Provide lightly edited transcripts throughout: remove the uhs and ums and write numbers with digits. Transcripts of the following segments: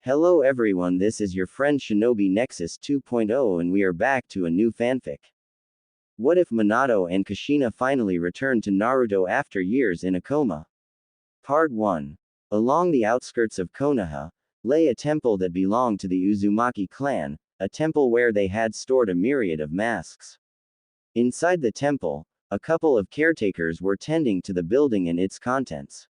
Hello everyone, this is your friend Shinobi Nexus 2.0 and we are back to a new fanfic. What if Minato and Kushina finally return to Naruto after years in a coma? Part 1. Along the outskirts of Konoha, lay a temple that belonged to the Uzumaki clan, a temple where they had stored a myriad of masks. Inside the temple, a couple of caretakers were tending to the building and its contents.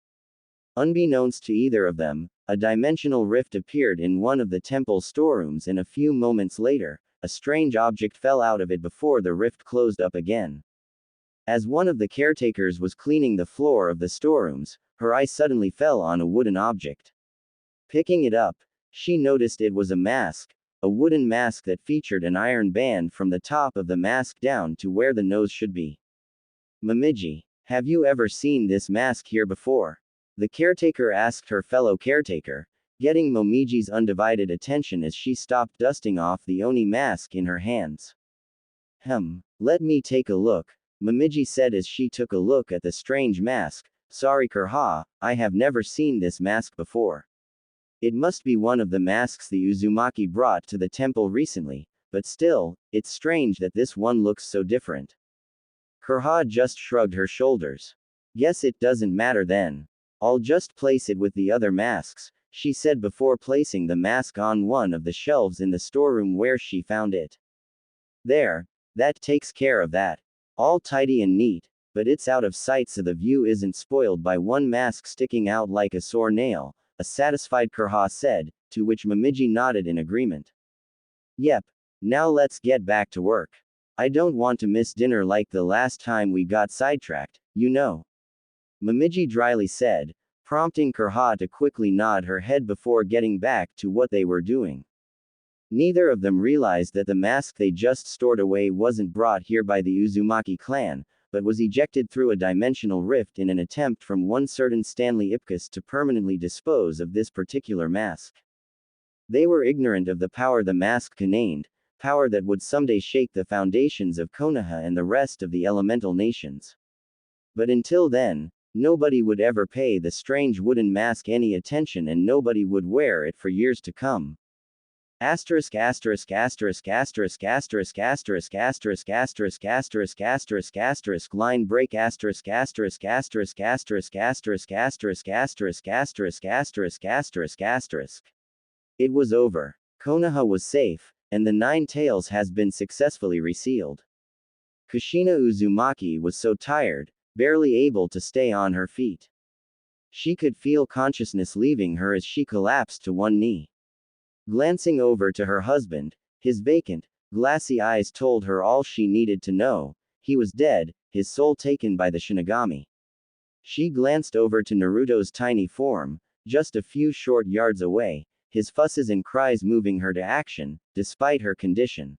Unbeknownst to either of them, a dimensional rift appeared in one of the temple's storerooms and a few moments later, a strange object fell out of it before the rift closed up again. As one of the caretakers was cleaning the floor of the storerooms, her eye suddenly fell on a wooden object. Picking it up, she noticed it was a wooden mask that featured an iron band from the top of the mask down to where the nose should be. Momiji, have you ever seen this mask here before? The caretaker asked her fellow caretaker, getting Momiji's undivided attention as she stopped dusting off the Oni mask in her hands. Let me take a look, Momiji said as she took a look at the strange mask. Sorry Kurha, I have never seen this mask before. It must be one of the masks the Uzumaki brought to the temple recently, but still, it's strange that this one looks so different. Kurha just shrugged her shoulders. Guess it doesn't matter then. I'll just place it with the other masks, she said before placing the mask on one of the shelves in the storeroom where she found it. There, that takes care of that. All tidy and neat, but it's out of sight so the view isn't spoiled by one mask sticking out like a sore nail, a satisfied Kurha said, to which Momiji nodded in agreement. Yep, now let's get back to work. I don't want to miss dinner like the last time we got sidetracked, you know. Momiji dryly said, prompting Kurha to quickly nod her head before getting back to what they were doing. Neither of them realized that the mask they just stored away wasn't brought here by the Uzumaki clan, but was ejected through a dimensional rift in an attempt from one certain Stanley Ipkiss to permanently dispose of this particular mask. They were ignorant of the power the mask contained, power that would someday shake the foundations of Konoha and the rest of the elemental nations. But until then, nobody would ever pay the strange wooden mask any attention and nobody would wear it for years to come. Asterisk asterisk asterisk asterisk asterisk asterisk asterisk asterisk asterisk asterisk asterisk line break asterisk asterisk asterisk asterisk asterisk asterisk asterisk asterisk asterisk asterisk asterisk. It was over. Konoha was safe, and the Nine Tails has been successfully resealed. Kushina Uzumaki was so tired, barely able to stay on her feet. She could feel consciousness leaving her as she collapsed to one knee. Glancing over to her husband, his vacant, glassy eyes told her all she needed to know. He was dead, his soul taken by the Shinigami. She glanced over to Naruto's tiny form, just a few short yards away, his fusses and cries moving her to action, despite her condition.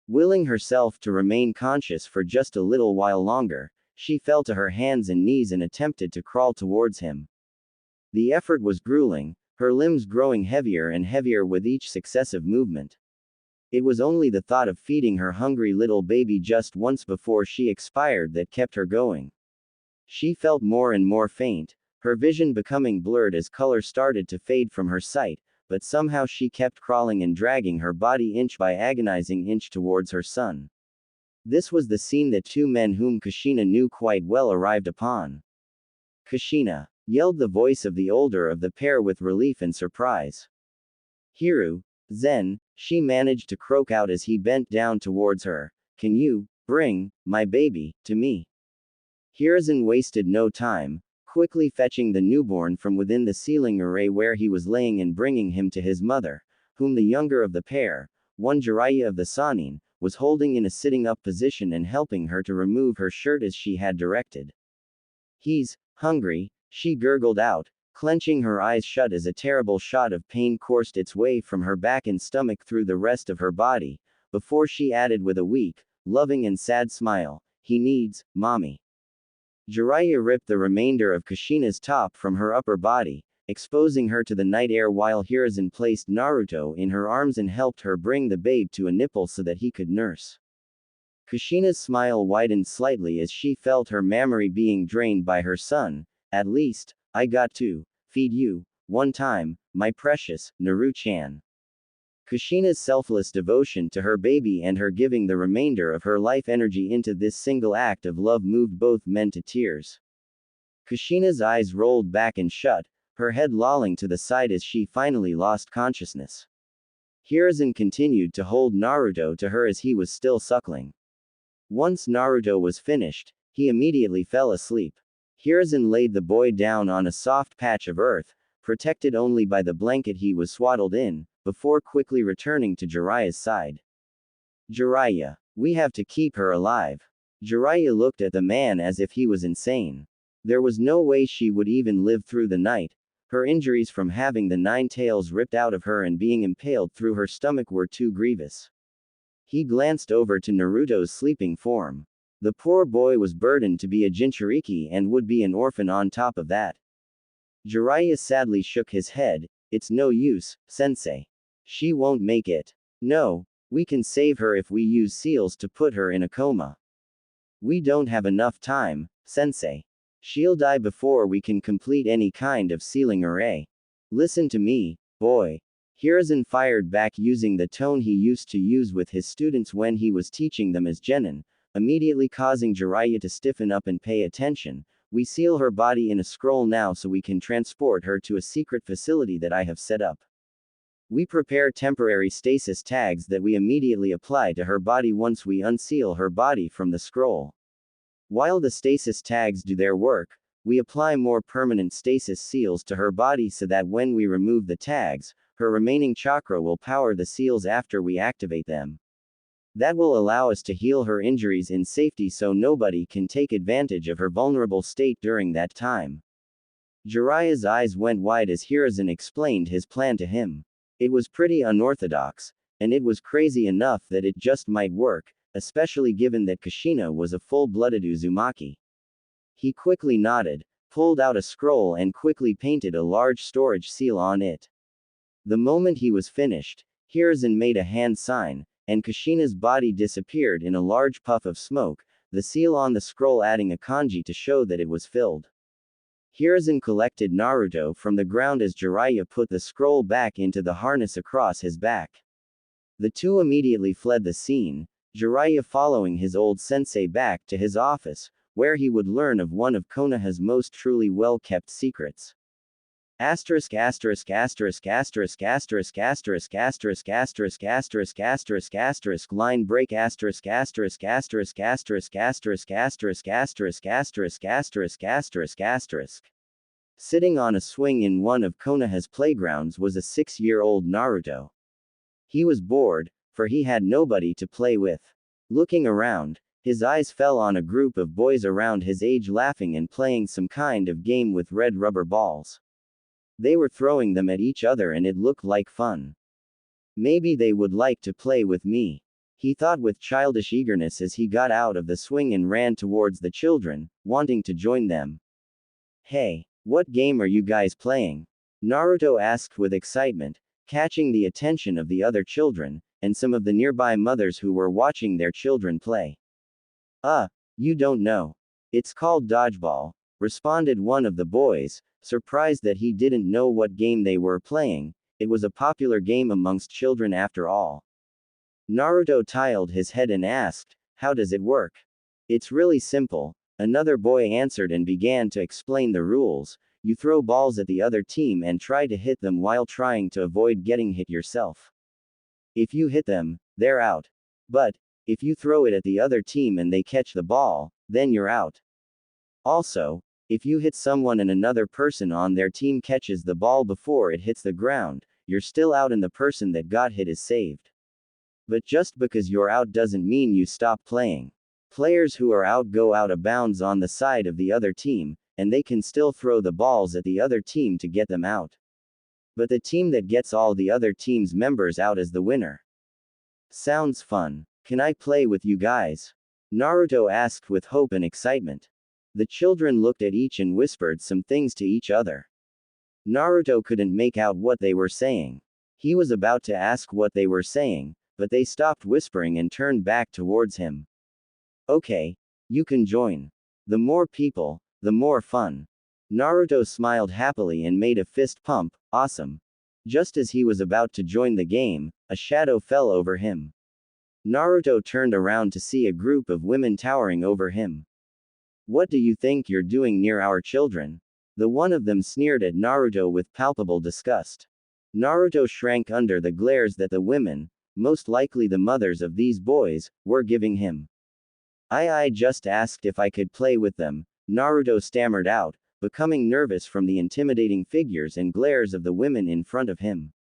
Willing herself to remain conscious for just a little while longer, she fell to her hands and knees and attempted to crawl towards him. The effort was grueling, her limbs growing heavier and heavier with each successive movement. It was only the thought of feeding her hungry little baby just once before she expired that kept her going. She felt more and more faint, her vision becoming blurred as color started to fade from her sight, but somehow she kept crawling and dragging her body inch by agonizing inch towards her son. This was the scene that two men whom Kushina knew quite well arrived upon. Kushina, yelled the voice of the older of the pair with relief and surprise. Hiru, Zen, she managed to croak out as he bent down towards her. Can you bring my baby to me? Hiruzen wasted no time, quickly fetching the newborn from within the ceiling array where he was laying and bringing him to his mother, whom the younger of the pair, one Jiraiya of the Sannin, was holding in a sitting-up position and helping her to remove her shirt as she had directed. He's hungry, she gurgled out, clenching her eyes shut as a terrible shot of pain coursed its way from her back and stomach through the rest of her body, before she added with a weak, loving and sad smile, he needs mommy. Jiraiya ripped the remainder of Kushina's top from her upper body, exposing her to the night air while Hiruzen placed Naruto in her arms and helped her bring the babe to a nipple so that he could nurse. Kushina's smile widened slightly as she felt her memory being drained by her son. At least, I got to feed you one time, my precious, Naru-chan. Kushina's selfless devotion to her baby and her giving the remainder of her life energy into this single act of love moved both men to tears. Kushina's eyes rolled back and shut, her head lolling to the side as she finally lost consciousness. Hiruzen continued to hold Naruto to her as he was still suckling. Once Naruto was finished, he immediately fell asleep. Hiruzen laid the boy down on a soft patch of earth, protected only by the blanket he was swaddled in, before quickly returning to Jiraiya's side. Jiraiya, we have to keep her alive. Jiraiya looked at the man as if he was insane. There was no way she would even live through the night. Her injuries from having the 9 tails ripped out of her and being impaled through her stomach were too grievous. He glanced over to Naruto's sleeping form. The poor boy was burdened to be a Jinchuriki and would be an orphan on top of that. Jiraiya sadly shook his head. It's no use, sensei. She won't make it. No, we can save her if we use seals to put her in a coma. We don't have enough time, sensei. She'll die before we can complete any kind of sealing array. Listen to me, boy. Hiruzen fired back using the tone he used to use with his students when he was teaching them as genin, immediately causing Jiraiya to stiffen up and pay attention. We seal her body in a scroll now so we can transport her to a secret facility that I have set up. We prepare temporary stasis tags that we immediately apply to her body once we unseal her body from the scroll. While the stasis tags do their work, we apply more permanent stasis seals to her body so that when we remove the tags, her remaining chakra will power the seals after we activate them. That will allow us to heal her injuries in safety so nobody can take advantage of her vulnerable state during that time. Jiraiya's eyes went wide as Hiruzen explained his plan to him. It was pretty unorthodox, and it was crazy enough that it just might work, especially given that Kushina was a full-blooded Uzumaki. He quickly nodded, pulled out a scroll and quickly painted a large storage seal on it. The moment he was finished, Hiruzen made a hand sign, and Kushina's body disappeared in a large puff of smoke, the seal on the scroll adding a kanji to show that it was filled. Hiruzen collected Naruto from the ground as Jiraiya put the scroll back into the harness across his back. The two immediately fled the scene, Jiraiya following his old sensei back to his office, where he would learn of one of Konoha's most truly well-kept secrets. Asterisk asterisk asterisk asterisk asterisk asterisk asterisk asterisk asterisk asterisk asterisk line break asterisk asterisk asterisk asterisk asterisk asterisk asterisk asterisk asterisk asterisk asterisk. Sitting on a swing in one of Konoha's playgrounds was a 6-year-old Naruto. He was bored, for he had nobody to play with. Looking around, his eyes fell on a group of boys around his age laughing and playing some kind of game with red rubber balls. They were throwing them at each other and it looked like fun. Maybe they would like to play with me, he thought with childish eagerness as he got out of the swing and ran towards the children, wanting to join them. Hey, what game are you guys playing? Naruto asked with excitement, catching the attention of the other children, and some of the nearby mothers who were watching their children play. You don't know. It's called dodgeball, responded one of the boys, surprised that he didn't know what game they were playing. It was a popular game amongst children after all. Naruto tiled his head and asked, how does it work? It's really simple, another boy answered and began to explain the rules. You throw balls at the other team and try to hit them while trying to avoid getting hit yourself. If you hit them, they're out. But, if you throw it at the other team and they catch the ball, then you're out. Also, if you hit someone and another person on their team catches the ball before it hits the ground, you're still out and the person that got hit is saved. But just because you're out doesn't mean you stop playing. Players who are out go out of bounds on the side of the other team, and they can still throw the balls at the other team to get them out. But the team that gets all the other team's members out is the winner. Sounds fun. Can I play with you guys? Naruto asked with hope and excitement. The children looked at each and whispered some things to each other. Naruto couldn't make out what they were saying. He was about to ask what they were saying, but they stopped whispering and turned back towards him. Okay, you can join. The more people, the more fun. Naruto smiled happily and made a fist pump, awesome. Just as he was about to join the game, a shadow fell over him. Naruto turned around to see a group of women towering over him. What do you think you're doing near our children? The one of them sneered at Naruto with palpable disgust. Naruto shrank under the glares that the women, most likely the mothers of these boys, were giving him. I just asked if I could play with them, Naruto stammered out, becoming nervous from the intimidating figures and glares of the women in front of him.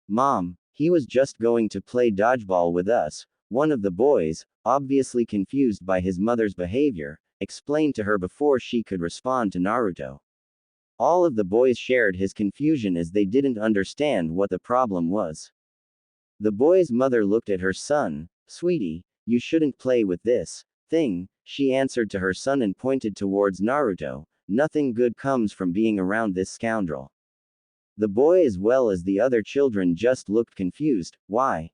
Mom, he was just going to play dodgeball with us, one of the boys, obviously confused by his mother's behavior, explained to her before she could respond to Naruto. All of the boys shared his confusion as they didn't understand what the problem was. The boy's mother looked at her son. Sweetie, you shouldn't play with this thing, she answered to her son and pointed towards Naruto. Nothing good comes from being around this scoundrel. The boy as well as the other children just looked confused. Why?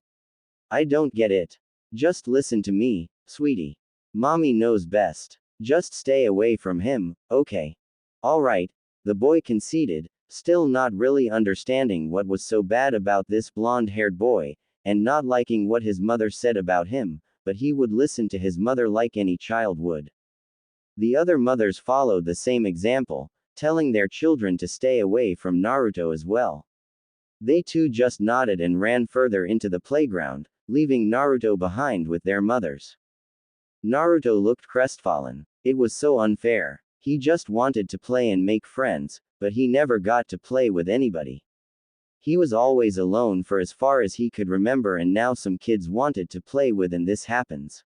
I don't get it. Just listen to me, sweetie. Mommy knows best. Just stay away from him, okay? Alright, the boy conceded, still not really understanding what was so bad about this blonde-haired boy, and not liking what his mother said about him, but he would listen to his mother like any child would. The other mothers followed the same example, telling their children to stay away from Naruto as well. They too just nodded and ran further into the playground, leaving Naruto behind with their mothers. Naruto looked crestfallen. It was so unfair. He just wanted to play and make friends, but he never got to play with anybody. He was always alone for as far as he could remember, and now some kids wanted to play with and this happens.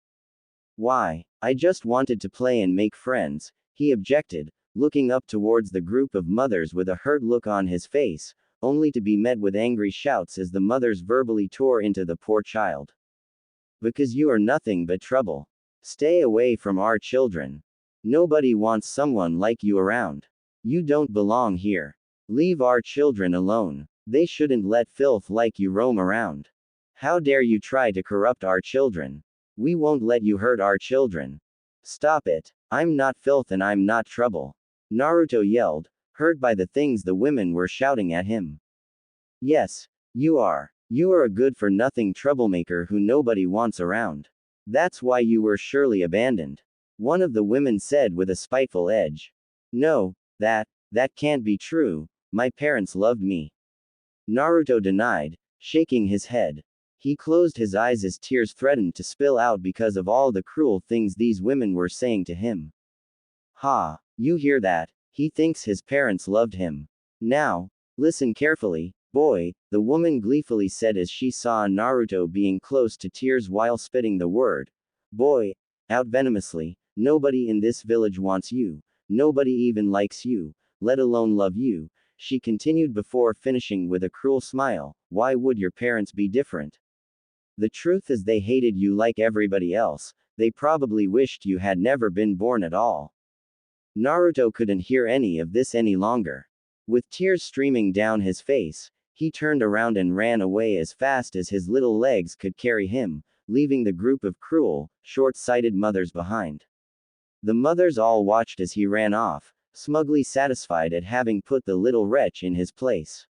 Why? I just wanted to play and make friends, he objected, looking up towards the group of mothers with a hurt look on his face, only to be met with angry shouts as the mothers verbally tore into the poor child. Because you are nothing but trouble. Stay away from our children. Nobody wants someone like you around. You don't belong here. Leave our children alone. They shouldn't let filth like you roam around. How dare you try to corrupt our children? We won't let you hurt our children. Stop it. I'm not filth and I'm not trouble. Naruto yelled, hurt by the things the women were shouting at him. Yes, you are. You are a good-for-nothing troublemaker who nobody wants around. That's why you were surely abandoned. One of the women said with a spiteful edge. No, that can't be true. My parents loved me. Naruto denied, shaking his head. He closed his eyes as tears threatened to spill out because of all the cruel things these women were saying to him. Ha, you hear that? He thinks his parents loved him. Now, listen carefully, boy, the woman gleefully said as she saw Naruto being close to tears while spitting the word, boy, out venomously. Nobody in this village wants you. Nobody even likes you, let alone love you, she continued before finishing with a cruel smile. Why would your parents be different? The truth is they hated you like everybody else. They probably wished you had never been born at all. Naruto couldn't hear any of this any longer. With tears streaming down his face, he turned around and ran away as fast as his little legs could carry him, leaving the group of cruel, short-sighted mothers behind. The mothers all watched as he ran off, smugly satisfied at having put the little wretch in his place.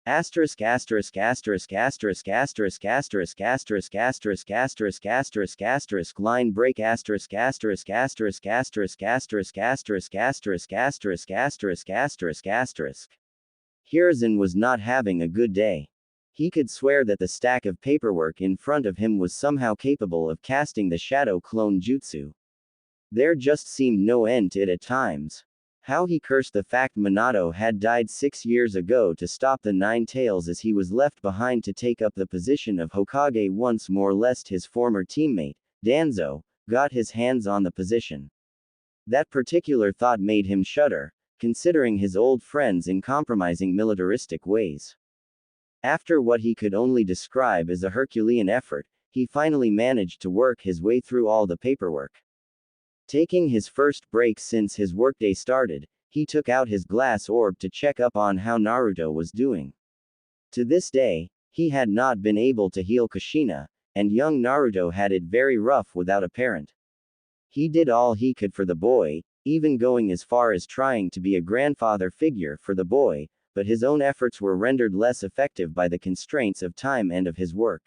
Asterisk asterisk asterisk asterisk asterisk asterisk asterisk asterisk asterisk asterisk asterisk line break asterisk asterisk asterisk asterisk asterisk asterisk asterisk asterisk asterisk asterisk asterisk. Hiruzen was not having a good day. He could swear that the stack of paperwork in front of him was somehow capable of casting the shadow clone jutsu. There just seemed no end to it at times. How he cursed the fact Minato had died 6 years ago to stop the Nine Tails as he was left behind to take up the position of Hokage once more lest his former teammate, Danzo, got his hands on the position. That particular thought made him shudder, considering his old friends in compromising militaristic ways. After what he could only describe as a Herculean effort, he finally managed to work his way through all the paperwork. Taking his first break since his workday started, he took out his glass orb to check up on how Naruto was doing. To this day, he had not been able to heal Kushina, and young Naruto had it very rough without a parent. He did all he could for the boy, even going as far as trying to be a grandfather figure for the boy, but his own efforts were rendered less effective by the constraints of time and of his work.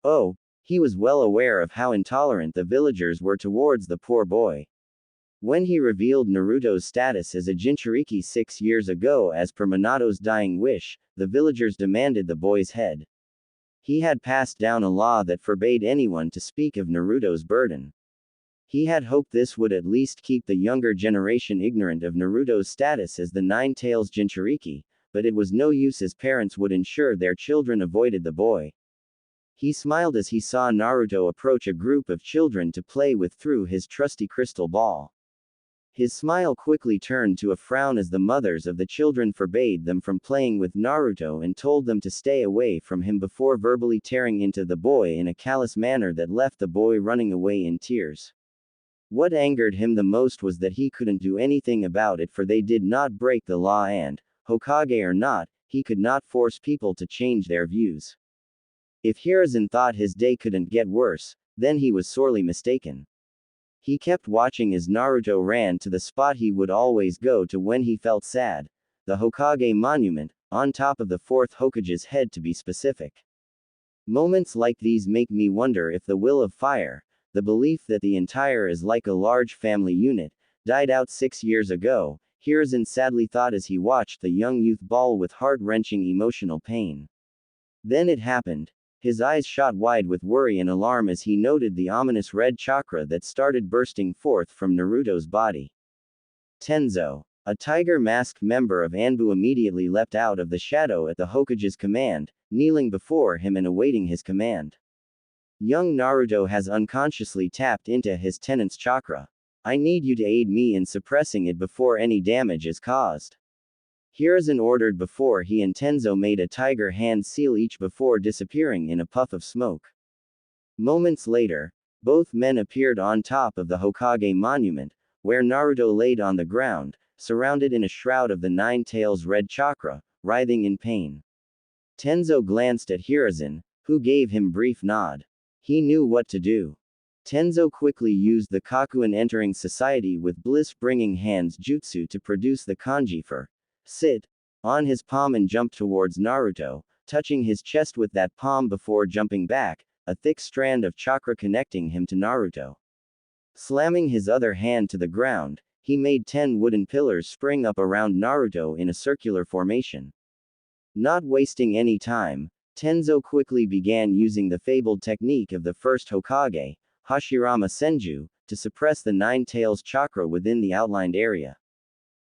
Oh, he was well aware of how intolerant the villagers were towards the poor boy. When he revealed Naruto's status as a Jinchuriki 6 years ago as per Minato's dying wish, the villagers demanded the boy's head. He had passed down a law that forbade anyone to speak of Naruto's burden. He had hoped this would at least keep the younger generation ignorant of Naruto's status as the Nine-Tails Jinchuriki, but it was no use as parents would ensure their children avoided the boy. He smiled as he saw Naruto approach a group of children to play with through his trusty crystal ball. His smile quickly turned to a frown as the mothers of the children forbade them from playing with Naruto and told them to stay away from him before verbally tearing into the boy in a callous manner that left the boy running away in tears. What angered him the most was that he couldn't do anything about it, for they did not break the law and, Hokage or not, he could not force people to change their views. If Hiruzen thought his day couldn't get worse, then he was sorely mistaken. He kept watching as Naruto ran to the spot he would always go to when he felt sad, the Hokage monument, on top of the 4th Hokage's head to be specific. Moments like these make me wonder if the will of fire, the belief that the entire is like a large family unit, died out 6 years ago, Hiruzen sadly thought as he watched the young youth bawl with heart-wrenching emotional pain. Then it happened. His eyes shot wide with worry and alarm as he noted the ominous red chakra that started bursting forth from Naruto's body. Tenzo, a tiger-masked member of Anbu, immediately leapt out of the shadow at the Hokage's command, kneeling before him and awaiting his command. Young Naruto has unconsciously tapped into his tenant's chakra. I need you to aid me in suppressing it before any damage is caused. Hiruzen ordered before he and Tenzo made a tiger hand seal each before disappearing in a puff of smoke. Moments later, both men appeared on top of the Hokage monument, where Naruto laid on the ground, surrounded in a shroud of the Nine-Tails red chakra, writhing in pain. Tenzo glanced at Hiruzen, who gave him brief nod. He knew what to do. Tenzo quickly used the Kakuin entering society with bliss-bringing hands jutsu to produce the kanji for sit on his palm and jumped towards Naruto, touching his chest with that palm before jumping back, a thick strand of chakra connecting him to Naruto. Slamming his other hand to the ground, he made 10 wooden pillars spring up around Naruto in a circular formation. Not wasting any time, Tenzo quickly began using the fabled technique of the first Hokage, Hashirama Senju, to suppress the Nine-Tails chakra within the outlined area.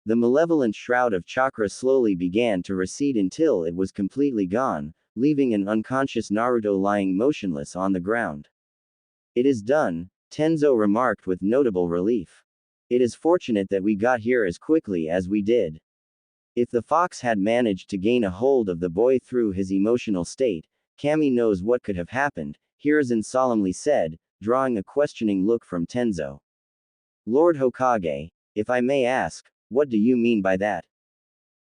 The malevolent shroud of chakra slowly began to recede until it was completely gone, leaving an unconscious Naruto lying motionless on the ground. It is done, Tenzo remarked with notable relief. It is fortunate that we got here as quickly as we did. If the fox had managed to gain a hold of the boy through his emotional state, Kami knows what could have happened, Hiruzen solemnly said, drawing a questioning look from Tenzo. Lord Hokage, if I may ask, what do you mean by that?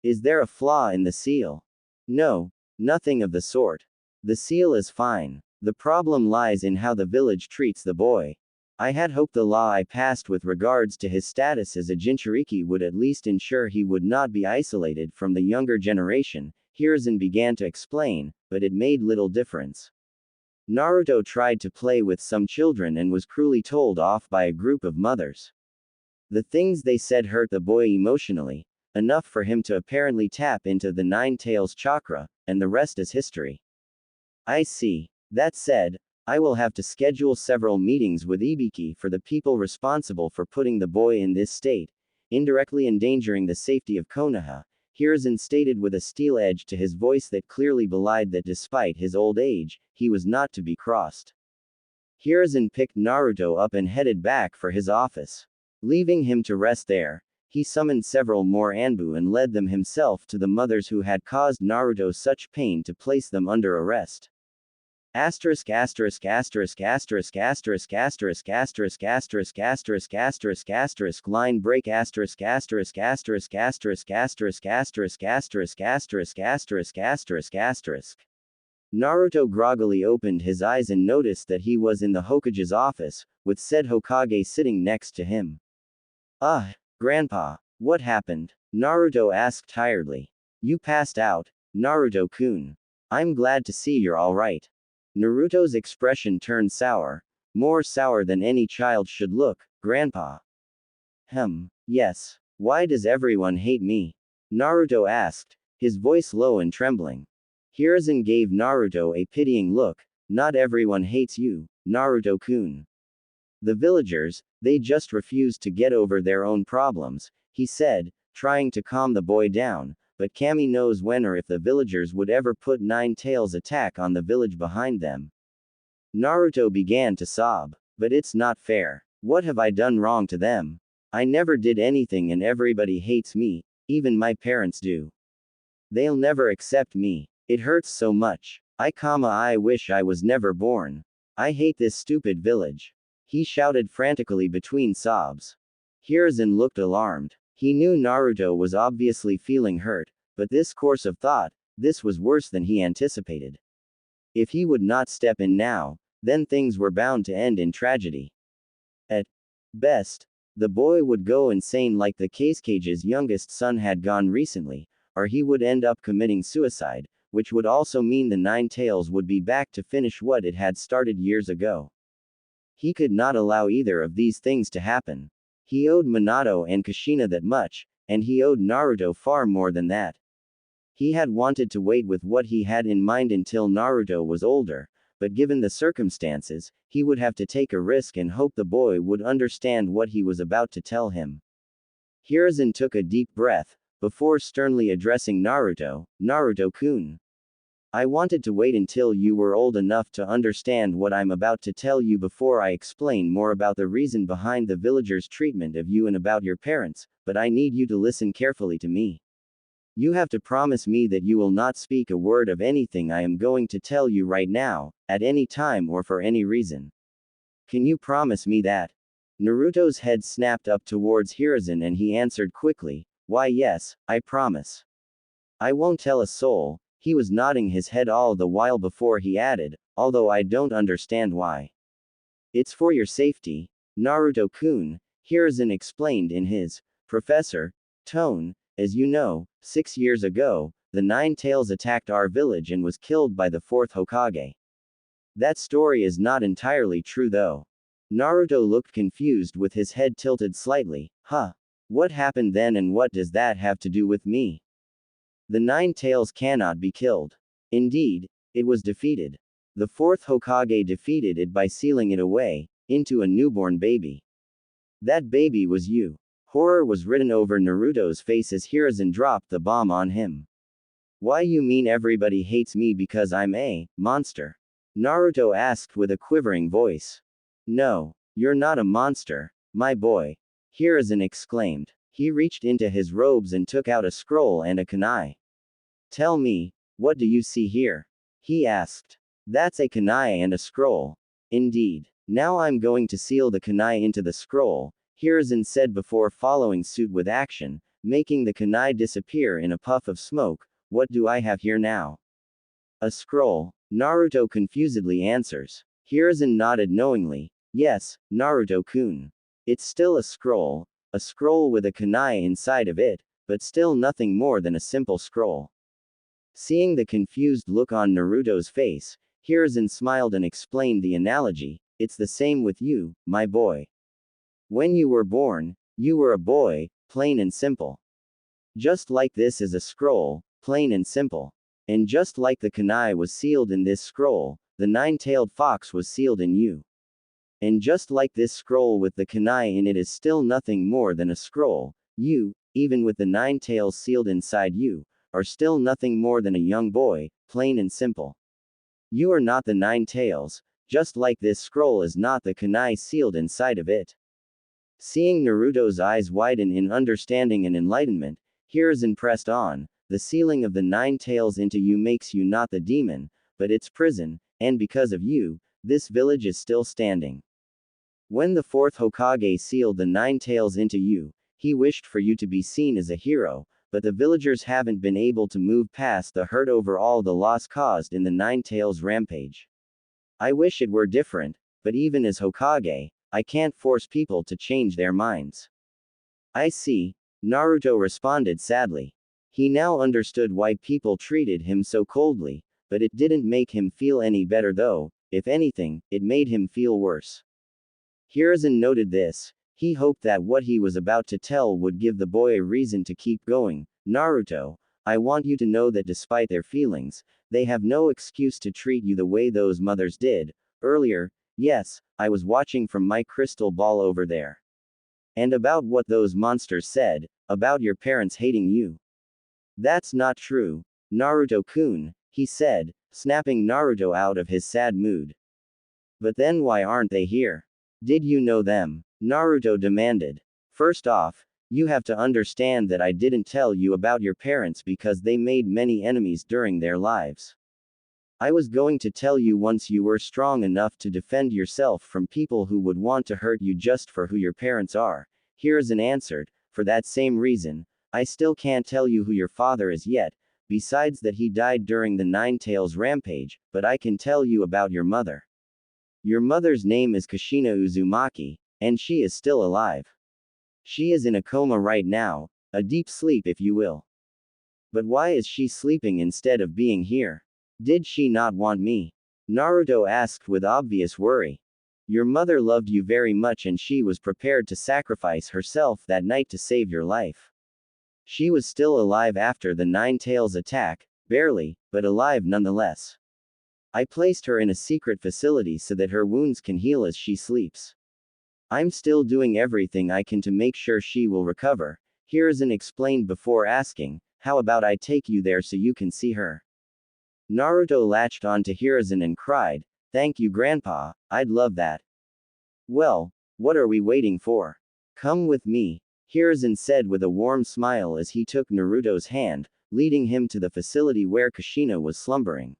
Is there a flaw in the seal? No, nothing of the sort. The seal is fine. The problem lies in how the village treats the boy. I had hoped the law I passed with regards to his status as a Jinchuriki would at least ensure he would not be isolated from the younger generation, Hiruzen began to explain, but it made little difference. Naruto tried to play with some children and was cruelly told off by a group of mothers. The things they said hurt the boy emotionally, enough for him to apparently tap into the Nine-Tails chakra, and the rest is history. I see. That said, I will have to schedule several meetings with Ibiki for the people responsible for putting the boy in this state, indirectly endangering the safety of Konoha, Hiruzen stated with a steel edge to his voice that clearly belied that despite his old age, he was not to be crossed. Hiruzen picked Naruto up and headed back for his office. Leaving him to rest there, he summoned several more Anbu and led them himself to the mothers who had caused Naruto such pain to place them under arrest. Asterisk asterisk asterisk asterisk asterisk asterisk asterisk asterisk asterisk asterisk asterisk line break asterisk asterisk asterisk asterisk asterisk asterisk asterisk asterisk asterisk asterisk asterisk. Naruto groggily opened his eyes and noticed that he was in the Hokage's office, with said Hokage sitting next to him. Ah, Grandpa, what happened? Naruto asked tiredly. You passed out, Naruto-kun. I'm glad to see you're alright. Naruto's expression turned sour. More sour than any child should look, Grandpa. Yes. Why does everyone hate me? Naruto asked, his voice low and trembling. Hiruzen gave Naruto a pitying look. Not everyone hates you, Naruto-kun. The villagers, they just refuse to get over their own problems, he said, trying to calm the boy down, but Kami knows when or if the villagers would ever put Nine Tails' attack on the village behind them. Naruto began to sob. But it's not fair. What have I done wrong to them? I never did anything and everybody hates me, even my parents do. They'll never accept me. It hurts so much. I wish I was never born. I hate this stupid village. He shouted frantically between sobs. Hiruzen looked alarmed. He knew Naruto was obviously feeling hurt, but this course of thought, this was worse than he anticipated. If he would not step in now, then things were bound to end in tragedy. At best, the boy would go insane like the Cage's youngest son had gone recently, or he would end up committing suicide, which would also mean the Nine Tails would be back to finish what it had started years ago. He could not allow either of these things to happen. He owed Minato and Kushina that much, and he owed Naruto far more than that. He had wanted to wait with what he had in mind until Naruto was older, but given the circumstances, he would have to take a risk and hope the boy would understand what he was about to tell him. Hiruzen took a deep breath, before sternly addressing Naruto, Naruto-kun. I wanted to wait until you were old enough to understand what I'm about to tell you before I explain more about the reason behind the villagers' treatment of you and about your parents, but I need you to listen carefully to me. You have to promise me that you will not speak a word of anything I am going to tell you right now, at any time or for any reason. Can you promise me that? Naruto's head snapped up towards Hiruzen and he answered quickly, why yes, I promise. I won't tell a soul. He was nodding his head all the while before he added, although I don't understand why. It's for your safety, Naruto-kun, Hiruzen explained in his professor tone. As you know, 6 years ago, the Nine Tails attacked our village and was killed by the 4th Hokage. That story is not entirely true though. Naruto looked confused with his head tilted slightly. What happened then and what does that have to do with me? The Nine Tails cannot be killed. Indeed, it was defeated. The 4th Hokage defeated it by sealing it away, into a newborn baby. That baby was you. Horror was written over Naruto's face as Hiruzen dropped the bomb on him. Why you mean everybody hates me because I'm a monster? Naruto asked with a quivering voice. No, you're not a monster, my boy. Hiruzen exclaimed. He reached into his robes and took out a scroll and a kunai. Tell me, what do you see here? He asked. That's a kunai and a scroll. Indeed. Now I'm going to seal the kunai into the scroll, Hiruzen said before following suit with action, making the kunai disappear in a puff of smoke. What do I have here now? A scroll, Naruto confusedly answers. Hiruzen nodded knowingly. Yes, Naruto-kun. It's still a scroll with a kunai inside of it, but still nothing more than a simple scroll. Seeing the confused look on Naruto's face, Hiruzen smiled and explained the analogy. It's the same with you, my boy. When you were born, you were a boy, plain and simple. Just like this is a scroll, plain and simple. And just like the kunai was sealed in this scroll, the nine-tailed fox was sealed in you. And just like this scroll with the kunai in it is still nothing more than a scroll, you, even with the 9 tails sealed inside you, are still nothing more than a young boy, plain and simple. You are not the 9 tails, just like this scroll is not the kunai sealed inside of it. Seeing Naruto's eyes widen in understanding and enlightenment, Hiruzen pressed on. The sealing of the 9 tails into you makes you not the demon, but its prison, and because of you, this village is still standing. When the 4th Hokage sealed the 9 tails into you, he wished for you to be seen as a hero, but the villagers haven't been able to move past the hurt over all the loss caused in the 9 tails rampage. I wish it were different, but even as Hokage, I can't force people to change their minds. I see, Naruto responded sadly. He now understood why people treated him so coldly, but it didn't make him feel any better though, if anything, it made him feel worse. Hiruzen noted this. He hoped that what he was about to tell would give the boy a reason to keep going. Naruto, I want you to know that despite their feelings, they have no excuse to treat you the way those mothers did. Earlier, yes, I was watching from my crystal ball over there. And about what those monsters said, about your parents hating you. That's not true, Naruto-kun, he said, snapping Naruto out of his sad mood. But then why aren't they here? Did you know them? Naruto demanded. First off, you have to understand that I didn't tell you about your parents because they made many enemies during their lives. I was going to tell you once you were strong enough to defend yourself from people who would want to hurt you just for who your parents are. Hiruzen answered, for that same reason, I still can't tell you who your father is yet, besides that he died during the Nine Tails rampage, but I can tell you about your mother. Your mother's name is Kushina Uzumaki, and she is still alive. She is in a coma right now, a deep sleep if you will. But why is she sleeping instead of being here? Did she not want me? Naruto asked with obvious worry. Your mother loved you very much and she was prepared to sacrifice herself that night to save your life. She was still alive after the Nine Tails attack, barely, but alive nonetheless. I placed her in a secret facility so that her wounds can heal as she sleeps. I'm still doing everything I can to make sure she will recover, Hiruzen explained before asking, how about I take you there so you can see her? Naruto latched onto Hiruzen and cried, thank you Grandpa, I'd love that. Well, what are we waiting for? Come with me, Hiruzen said with a warm smile as he took Naruto's hand, leading him to the facility where Kushina was slumbering.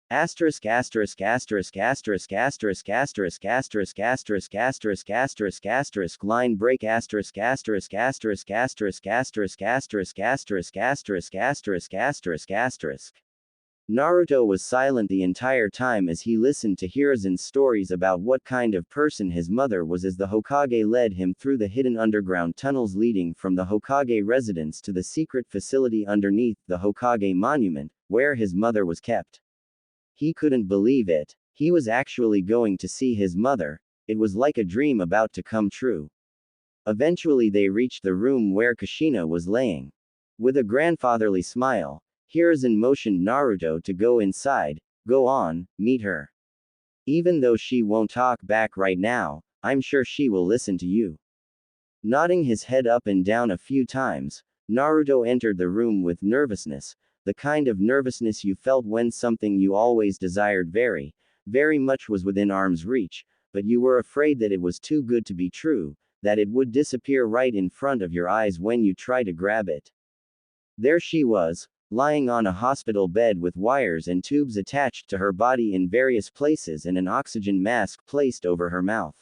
Asterisk asterisk asterisk asterisk asterisk asterisk asterisk asterisk asterisk asterisk asterisk line break asterisk asterisk asterisk asterisk asterisk asterisk asterisk asterisk asterisk asterisk asterisk. Naruto was silent the entire time as he listened to Hiruzen's stories about what kind of person his mother was as the Hokage led him through the hidden underground tunnels leading from the Hokage residence to the secret facility underneath the Hokage monument, where his mother was kept. He couldn't believe it. He was actually going to see his mother. It was like a dream about to come true. Eventually they reached the room where Kushina was laying. With a grandfatherly smile, Hiruzen motioned Naruto to go inside. Go on, meet her. Even though she won't talk back right now, I'm sure she will listen to you. Nodding his head up and down a few times, Naruto entered the room with nervousness, the kind of nervousness you felt when something you always desired very, very much was within arm's reach, but you were afraid that it was too good to be true, that it would disappear right in front of your eyes when you try to grab it. There she was, lying on a hospital bed with wires and tubes attached to her body in various places and an oxygen mask placed over her mouth.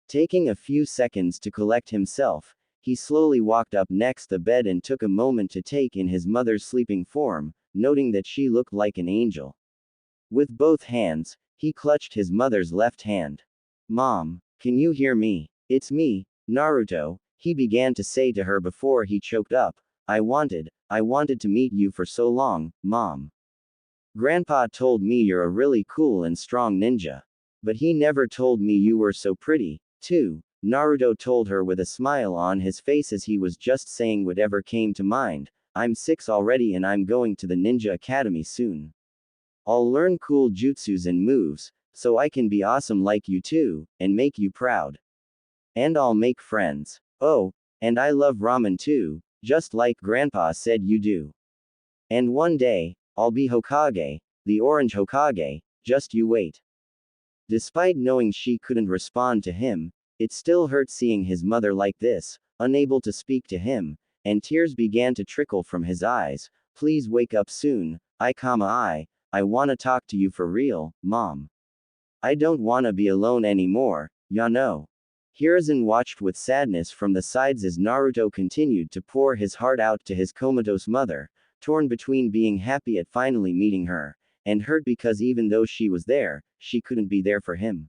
Taking a few seconds to collect himself, he slowly walked up next the bed and took a moment to take in his mother's sleeping form, noting that she looked like an angel. With both hands, he clutched his mother's left hand. Mom, can you hear me? It's me, Naruto, he began to say to her before he choked up. I wanted to meet you for so long, Mom. Grandpa told me you're a really cool and strong ninja. But he never told me you were so pretty, too. Naruto told her with a smile on his face as he was just saying whatever came to mind. I'm 6 already and I'm going to the ninja academy soon. I'll learn cool jutsus and moves, so I can be awesome like you too, and make you proud. And I'll make friends. Oh, and I love ramen too, just like Grandpa said you do. And one day, I'll be Hokage, the Orange Hokage, just you wait. Despite knowing she couldn't respond to him, it still hurt seeing his mother like this, unable to speak to him, and tears began to trickle from his eyes. Please wake up soon, I wanna talk to you for real, Mom. I don't wanna be alone anymore, ya know. Hiruzen watched with sadness from the sides as Naruto continued to pour his heart out to his comatose mother, torn between being happy at finally meeting her, and hurt because even though she was there, she couldn't be there for him.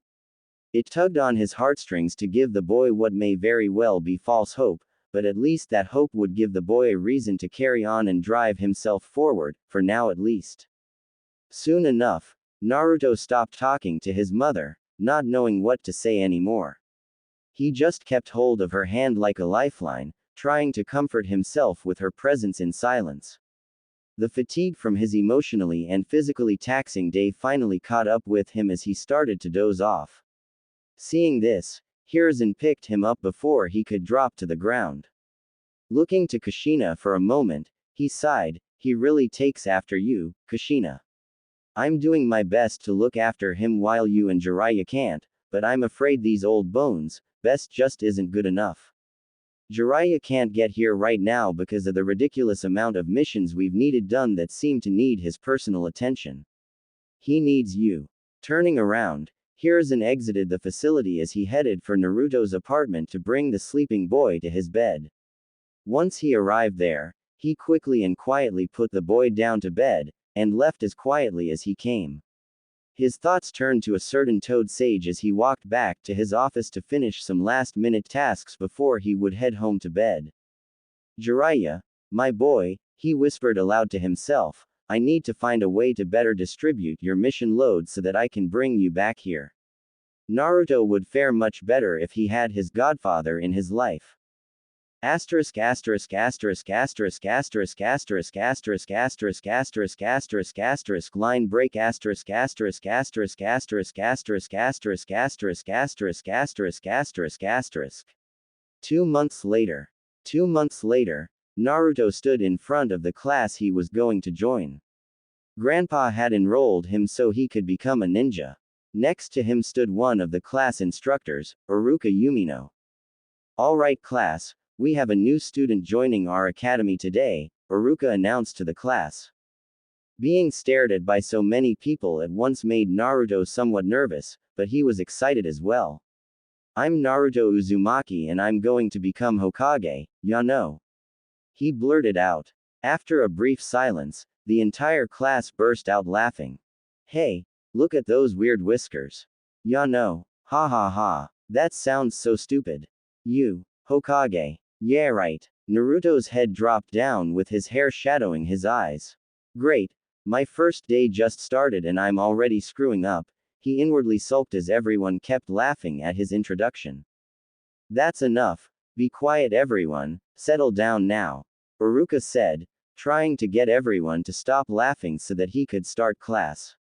It tugged on his heartstrings to give the boy what may very well be false hope, but at least that hope would give the boy a reason to carry on and drive himself forward, for now at least. Soon enough, Naruto stopped talking to his mother, not knowing what to say anymore. He just kept hold of her hand like a lifeline, trying to comfort himself with her presence in silence. The fatigue from his emotionally and physically taxing day finally caught up with him as he started to doze off. Seeing this, Hiruzen picked him up before he could drop to the ground. Looking to Kushina for a moment, he sighed, "He really takes after you, Kushina. I'm doing my best to look after him while you and Jiraiya can't, but I'm afraid these old bones, best just isn't good enough. Jiraiya can't get here right now because of the ridiculous amount of missions we've needed done that seem to need his personal attention. He needs you." Turning around, Hiruzen exited the facility as he headed for Naruto's apartment to bring the sleeping boy to his bed. Once he arrived there, he quickly and quietly put the boy down to bed, and left as quietly as he came. His thoughts turned to a certain Toad Sage as he walked back to his office to finish some last-minute tasks before he would head home to bed. "Jiraiya, my boy," he whispered aloud to himself, "I need to find a way to better distribute your mission load so that I can bring you back here. Naruto would fare much better if he had his godfather in his life." Asterisk asterisk asterisk asterisk asterisk asterisk asterisk asterisk asterisk asterisk asterisk line break asterisk asterisk asterisk asterisk asterisk asterisk asterisk asterisk asterisk asterisk asterisk. 2 months later. 2 months later, Naruto stood in front of the class he was going to join. Grandpa had enrolled him so he could become a ninja. Next to him stood one of the class instructors, Iruka Umino. "All right class, we have a new student joining our academy today," Iruka announced to the class. Being stared at by so many people at once made Naruto somewhat nervous, but he was excited as well. "I'm Naruto Uzumaki and I'm going to become Hokage, ya know," he blurted out. After a brief silence, the entire class burst out laughing. "Hey, look at those weird whiskers. Ya know. Ha ha ha. That sounds so stupid. You, Hokage. Yeah right." Naruto's head dropped down with his hair shadowing his eyes. "Great. My first day just started and I'm already screwing up," he inwardly sulked as everyone kept laughing at his introduction. "That's enough. Be quiet everyone, settle down now," Iruka said, trying to get everyone to stop laughing so that he could start class.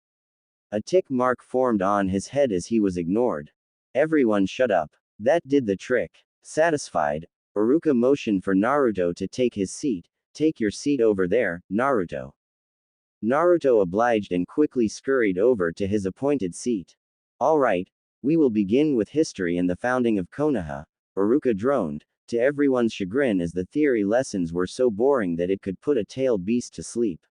A tick mark formed on his head as he was ignored. "Everyone shut up." That did the trick. Satisfied, Iruka motioned for Naruto to take his seat. "Take your seat over there, Naruto." Naruto obliged and quickly scurried over to his appointed seat. "All right, we will begin with history and the founding of Konoha," Iruka droned, to everyone's chagrin as the theory lessons were so boring that it could put a tailed beast to sleep.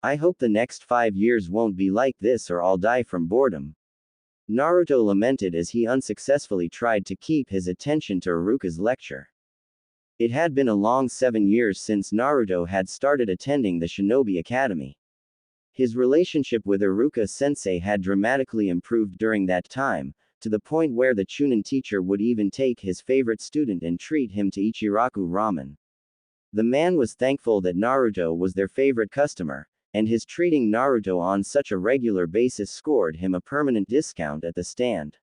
"I hope the next 5 years won't be like this or I'll die from boredom," Naruto lamented as he unsuccessfully tried to keep his attention to Iruka's lecture. It had been a long 7 years since Naruto had started attending the Shinobi Academy. His relationship with Iruka-sensei had dramatically improved during that time, to the point where the Chunin teacher would even take his favorite student and treat him to Ichiraku ramen. The man was thankful that Naruto was their favorite customer, and his treating Naruto on such a regular basis scored him a permanent discount at the stand.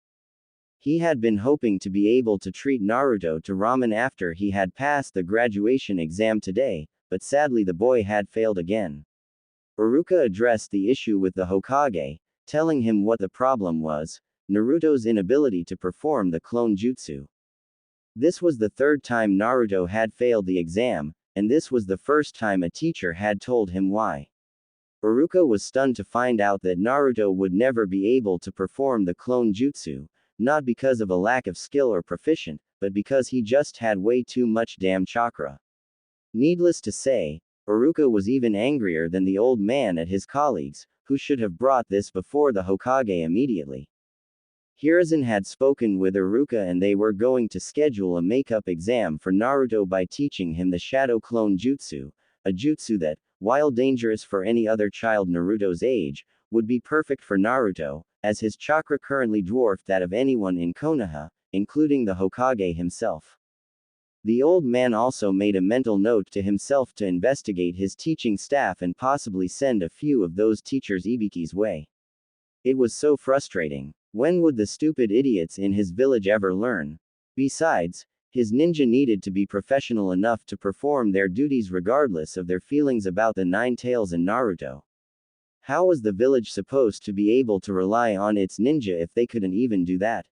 He had been hoping to be able to treat Naruto to ramen after he had passed the graduation exam today, but sadly the boy had failed again. Iruka addressed the issue with the Hokage, telling him what the problem was: Naruto's inability to perform the clone jutsu. This was the 3rd time Naruto had failed the exam, and this was the first time a teacher had told him why. Iruka was stunned to find out that Naruto would never be able to perform the clone jutsu, not because of a lack of skill or proficient, but because he just had way too much damn chakra. Needless to say, Iruka was even angrier than the old man at his colleagues, who should have brought this before the Hokage immediately. Hiruzen had spoken with Iruka and they were going to schedule a make-up exam for Naruto by teaching him the Shadow Clone Jutsu, a jutsu that, while dangerous for any other child Naruto's age, would be perfect for Naruto, as his chakra currently dwarfed that of anyone in Konoha, including the Hokage himself. The old man also made a mental note to himself to investigate his teaching staff and possibly send a few of those teachers Ibiki's way. It was so frustrating. When would the stupid idiots in his village ever learn? Besides, his ninja needed to be professional enough to perform their duties regardless of their feelings about the Nine Tails and Naruto. How was the village supposed to be able to rely on its ninja if they couldn't even do that?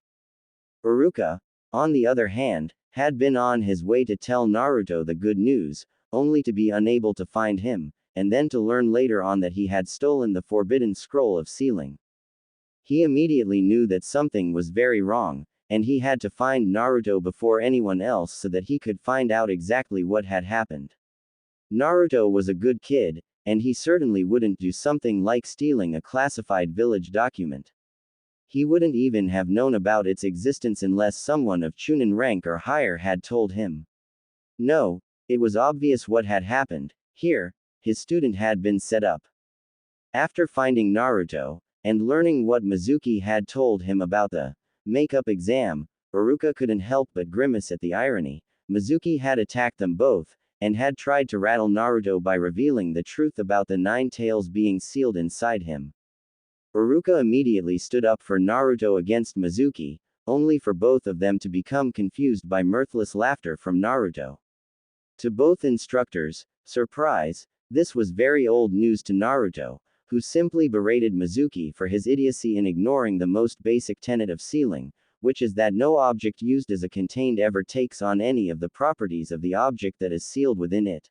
Iruka, on the other hand, had been on his way to tell Naruto the good news, only to be unable to find him, and then to learn later on that he had stolen the forbidden scroll of sealing. He immediately knew that something was very wrong, and he had to find Naruto before anyone else so that he could find out exactly what had happened. Naruto was a good kid, and he certainly wouldn't do something like stealing a classified village document. He wouldn't even have known about its existence unless someone of Chunin rank or higher had told him. No, it was obvious what had happened. Here, his student had been set up. After finding Naruto, and learning what Mizuki had told him about the makeup exam, Iruka couldn't help but grimace at the irony. Mizuki had attacked them both, and had tried to rattle Naruto by revealing the truth about the Nine Tails being sealed inside him. Iruka immediately stood up for Naruto against Mizuki, only for both of them to become confused by mirthless laughter from Naruto. To both instructors, surprise, this was very old news to Naruto, who simply berated Mizuki for his idiocy in ignoring the most basic tenet of sealing, which is that no object used as a contained ever takes on any of the properties of the object that is sealed within it.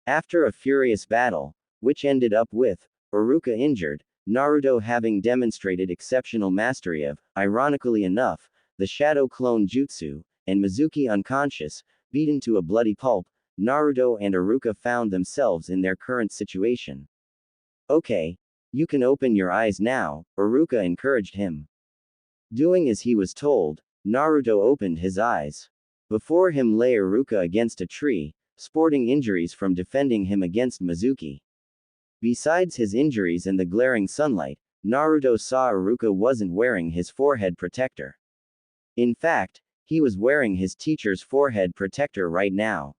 After a furious battle, which ended up with Iruka injured, Naruto having demonstrated exceptional mastery of, ironically enough, the Shadow Clone Jutsu, and Mizuki unconscious, beaten to a bloody pulp, Naruto and Iruka found themselves in their current situation. Okay, you can open your eyes now, Iruka encouraged him. Doing as he was told, Naruto opened his eyes. Before him lay Iruka against a tree, sporting injuries from defending him against Mizuki. Besides his injuries and the glaring sunlight, Naruto saw Iruka wasn't wearing his forehead protector. In fact, he was wearing his teacher's forehead protector right now.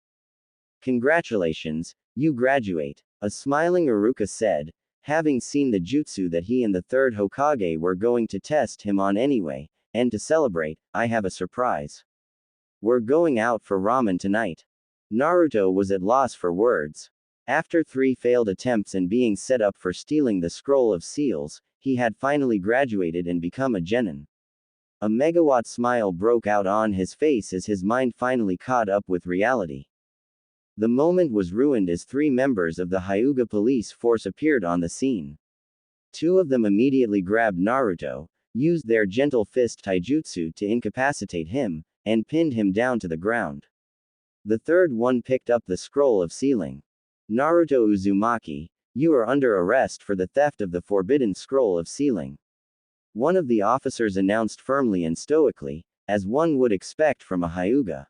Congratulations, you graduate, a smiling Iruka said, having seen the jutsu that he and the third Hokage were going to test him on anyway, and to celebrate, I have a surprise. We're going out for ramen tonight. Naruto was at loss for words. After 3 failed attempts and being set up for stealing the scroll of seals, he had finally graduated and become a genin. A megawatt smile broke out on his face as his mind finally caught up with reality. The moment was ruined as 3 members of the Hyuga police force appeared on the scene. 2 of them immediately grabbed Naruto, used their gentle fist taijutsu to incapacitate him, and pinned him down to the ground. The third one picked up the scroll of sealing. Naruto Uzumaki, you are under arrest for the theft of the forbidden scroll of sealing. One of the officers announced firmly and stoically, as one would expect from a Hyuga.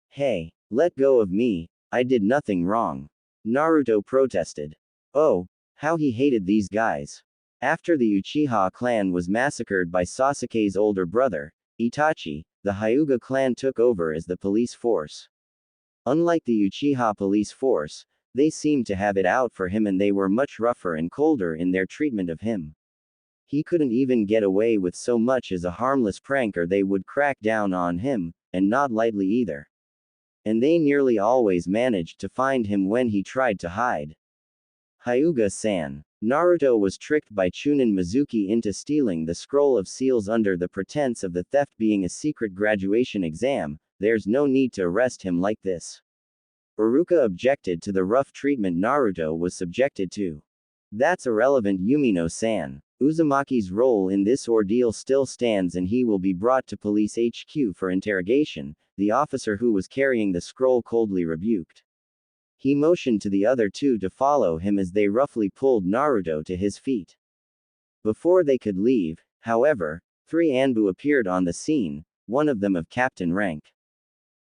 Hey, let go of me, I did nothing wrong. Naruto protested. Oh, how he hated these guys. After the Uchiha clan was massacred by Sasuke's older brother, Itachi, the Hyuga clan took over as the police force. Unlike the Uchiha police force, they seemed to have it out for him and they were much rougher and colder in their treatment of him. He couldn't even get away with so much as a harmless prank or they would crack down on him, and not lightly either. And they nearly always managed to find him when he tried to hide. Hyuga-san. Naruto was tricked by Chunin Mizuki into stealing the scroll of seals under the pretense of the theft being a secret graduation exam. There's no need to arrest him like this. Iruka objected to the rough treatment Naruto was subjected to. That's irrelevant, Yumino-san. Uzumaki's role in this ordeal still stands and he will be brought to police HQ for interrogation, the officer who was carrying the scroll coldly rebuked. He motioned to the other 2 to follow him as they roughly pulled Naruto to his feet. Before they could leave, however, 3 Anbu appeared on the scene, one of them of captain rank.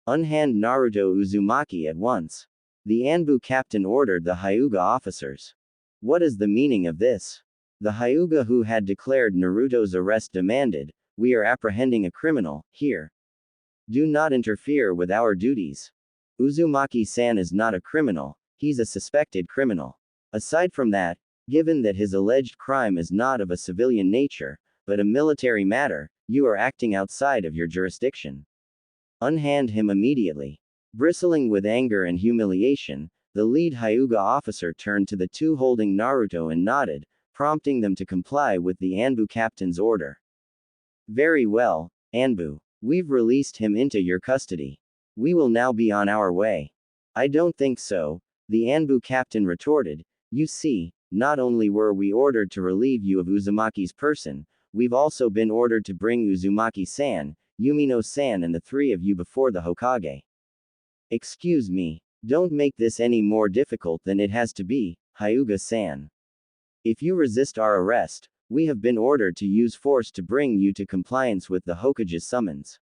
Unhand Naruto Uzumaki at once. The Anbu captain ordered the Hyuga officers. What is the meaning of this? The Hyuga who had declared Naruto's arrest demanded, we are apprehending a criminal, here. Do not interfere with our duties. Uzumaki-san is not a criminal, he's a suspected criminal. Aside from that, given that his alleged crime is not of a civilian nature, but a military matter, you are acting outside of your jurisdiction. Unhand him immediately. Bristling with anger and humiliation, the lead Hyuga officer turned to the two holding Naruto and nodded, prompting them to comply with the Anbu captain's order. Very well, Anbu. We've released him into your custody. We will now be on our way. I don't think so, the Anbu captain retorted. You see, not only were we ordered to relieve you of Uzumaki's person, we've also been ordered to bring Uzumaki-san, Yumino-san and the three of you before the Hokage. Excuse me. Don't make this any more difficult than it has to be, Hyuga-san. If you resist our arrest, we have been ordered to use force to bring you to compliance with the Hokage's summons.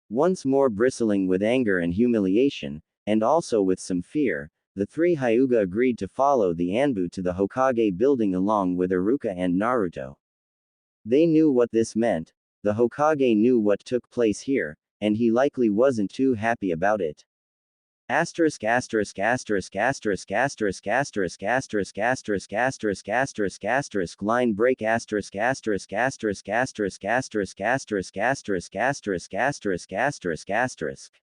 Once more bristling with anger and humiliation, and also with some fear, the three Hyuga agreed to follow the Anbu to the Hokage building along with Iruka and Naruto. They knew what this meant, the Hokage knew what took place here, and he likely wasn't too happy about it. Asterisk asterisk asterisk asterisk asterisk asterisk asterisk asterisk asterisk asterisk asterisk line break asterisk asterisk asterisk asterisk asterisk asterisk asterisk asterisk asterisk asterisk asterisk.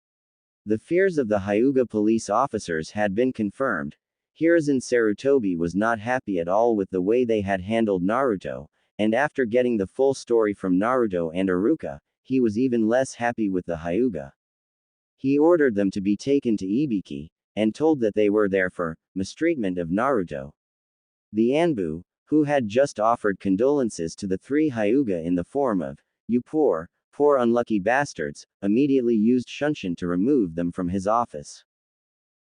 The fears of the Hyuga police officers had been confirmed. Hiruzen Sarutobi was not happy at all with the way they had handled Naruto, and after getting the full story from Naruto and Iruka, he was even less happy with the Hyuga. He ordered them to be taken to Ibiki, and told that they were there for mistreatment of Naruto. The Anbu, who had just offered condolences to the three Hyuga in the form of, "You poor unlucky bastards," immediately used Shunshin to remove them from his office.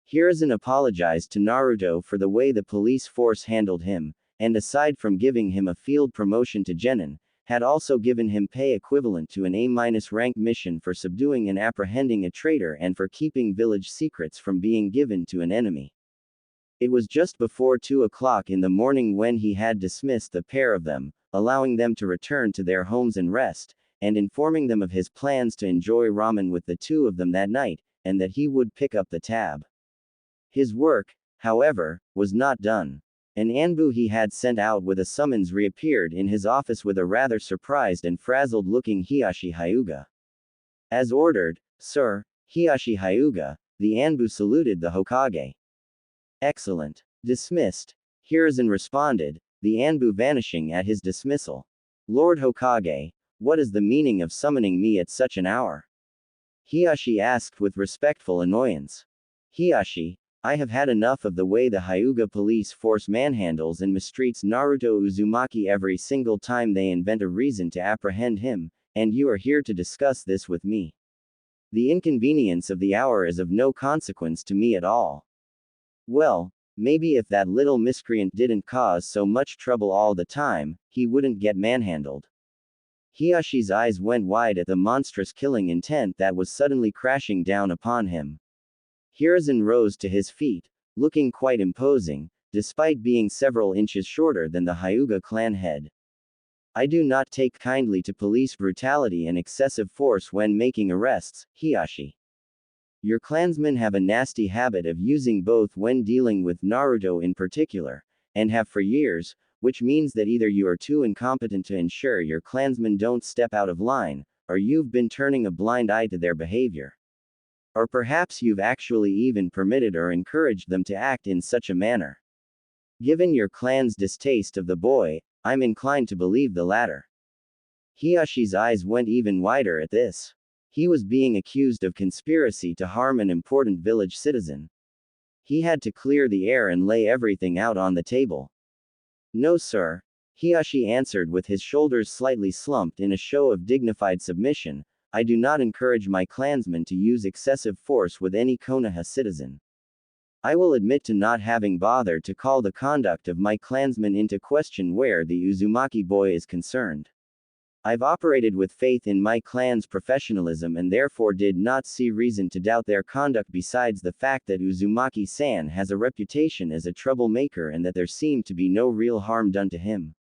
Hiruzen apologized to Naruto for the way the police force handled him, and aside from giving him a field promotion to Genin, had also given him pay equivalent to an A- rank mission for subduing and apprehending a traitor and for keeping village secrets from being given to an enemy. It was just before 2 o'clock in the morning when he had dismissed the pair of them, allowing them to return to their homes and rest, and informing them of his plans to enjoy ramen with the two of them that night, and that he would pick up the tab. His work, however, was not done. An Anbu he had sent out with a summons reappeared in his office with a rather surprised and frazzled-looking Hiyashi Hyuga. As ordered, sir, Hiyashi Hyuga, the Anbu saluted the Hokage. Excellent. Dismissed. Hiruzen responded, the Anbu vanishing at his dismissal. Lord Hokage, what is the meaning of summoning me at such an hour? Hiyashi asked with respectful annoyance. Hiyashi, I have had enough of the way the Hyuga police force manhandles and mistreats Naruto Uzumaki every single time they invent a reason to apprehend him, and you are here to discuss this with me. The inconvenience of the hour is of no consequence to me at all. Well, maybe if that little miscreant didn't cause so much trouble all the time, he wouldn't get manhandled. Hiyashi's eyes went wide at the monstrous killing intent that was suddenly crashing down upon him. Hiruzen rose to his feet, looking quite imposing, despite being several inches shorter than the Hyuga clan head. I do not take kindly to police brutality and excessive force when making arrests, Hiyashi. Your clansmen have a nasty habit of using both when dealing with Naruto in particular, and have for years, which means that either you are too incompetent to ensure your clansmen don't step out of line, or you've been turning a blind eye to their behavior. Or perhaps you've actually even permitted or encouraged them to act in such a manner. Given your clan's distaste of the boy, I'm inclined to believe the latter. Hiyashi's eyes went even wider at this. He was being accused of conspiracy to harm an important village citizen. He had to clear the air and lay everything out on the table. No, sir, Hiyashi answered with his shoulders slightly slumped in a show of dignified submission. I do not encourage my clansmen to use excessive force with any Konoha citizen. I will admit to not having bothered to call the conduct of my clansmen into question where the Uzumaki boy is concerned. I've operated with faith in my clan's professionalism and therefore did not see reason to doubt their conduct besides the fact that Uzumaki-san has a reputation as a troublemaker and that there seemed to be no real harm done to him.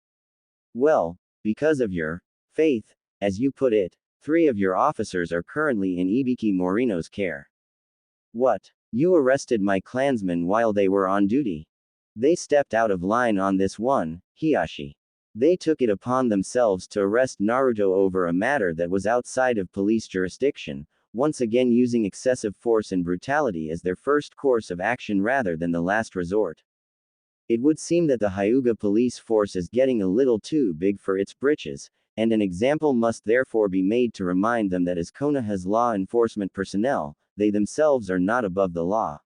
Well, because of your faith, as you put it, 3 of your officers are currently in Ibiki Morino's care. What? You arrested my clansmen while they were on duty? They stepped out of line on this one, Hiyashi. They took it upon themselves to arrest Naruto over a matter that was outside of police jurisdiction, once again using excessive force and brutality as their first course of action rather than the last resort. It would seem that the Hyuga police force is getting a little too big for its britches, and an example must therefore be made to remind them that as Konoha's law enforcement personnel, they themselves are not above the law.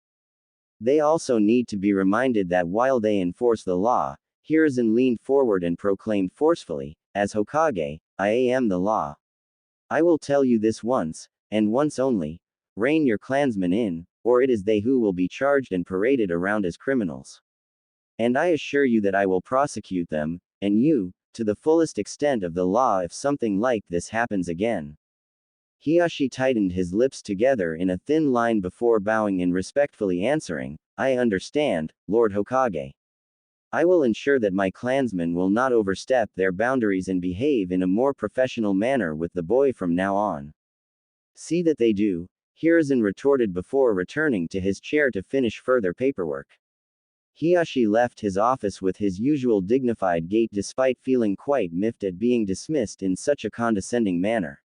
They also need to be reminded that while they enforce the law, Hiruzen leaned forward and proclaimed forcefully, as Hokage, I am the law. I will tell you this once, and once only, rein your clansmen in, or it is they who will be charged and paraded around as criminals. And I assure you that I will prosecute them, and you, to the fullest extent of the law if something like this happens again. Hiyashi tightened his lips together in a thin line before bowing and respectfully answering, I understand, Lord Hokage. I will ensure that my clansmen will not overstep their boundaries and behave in a more professional manner with the boy from now on. See that they do, Hiruzen retorted before returning to his chair to finish further paperwork. Hiyashi left his office with his usual dignified gait despite feeling quite miffed at being dismissed in such a condescending manner.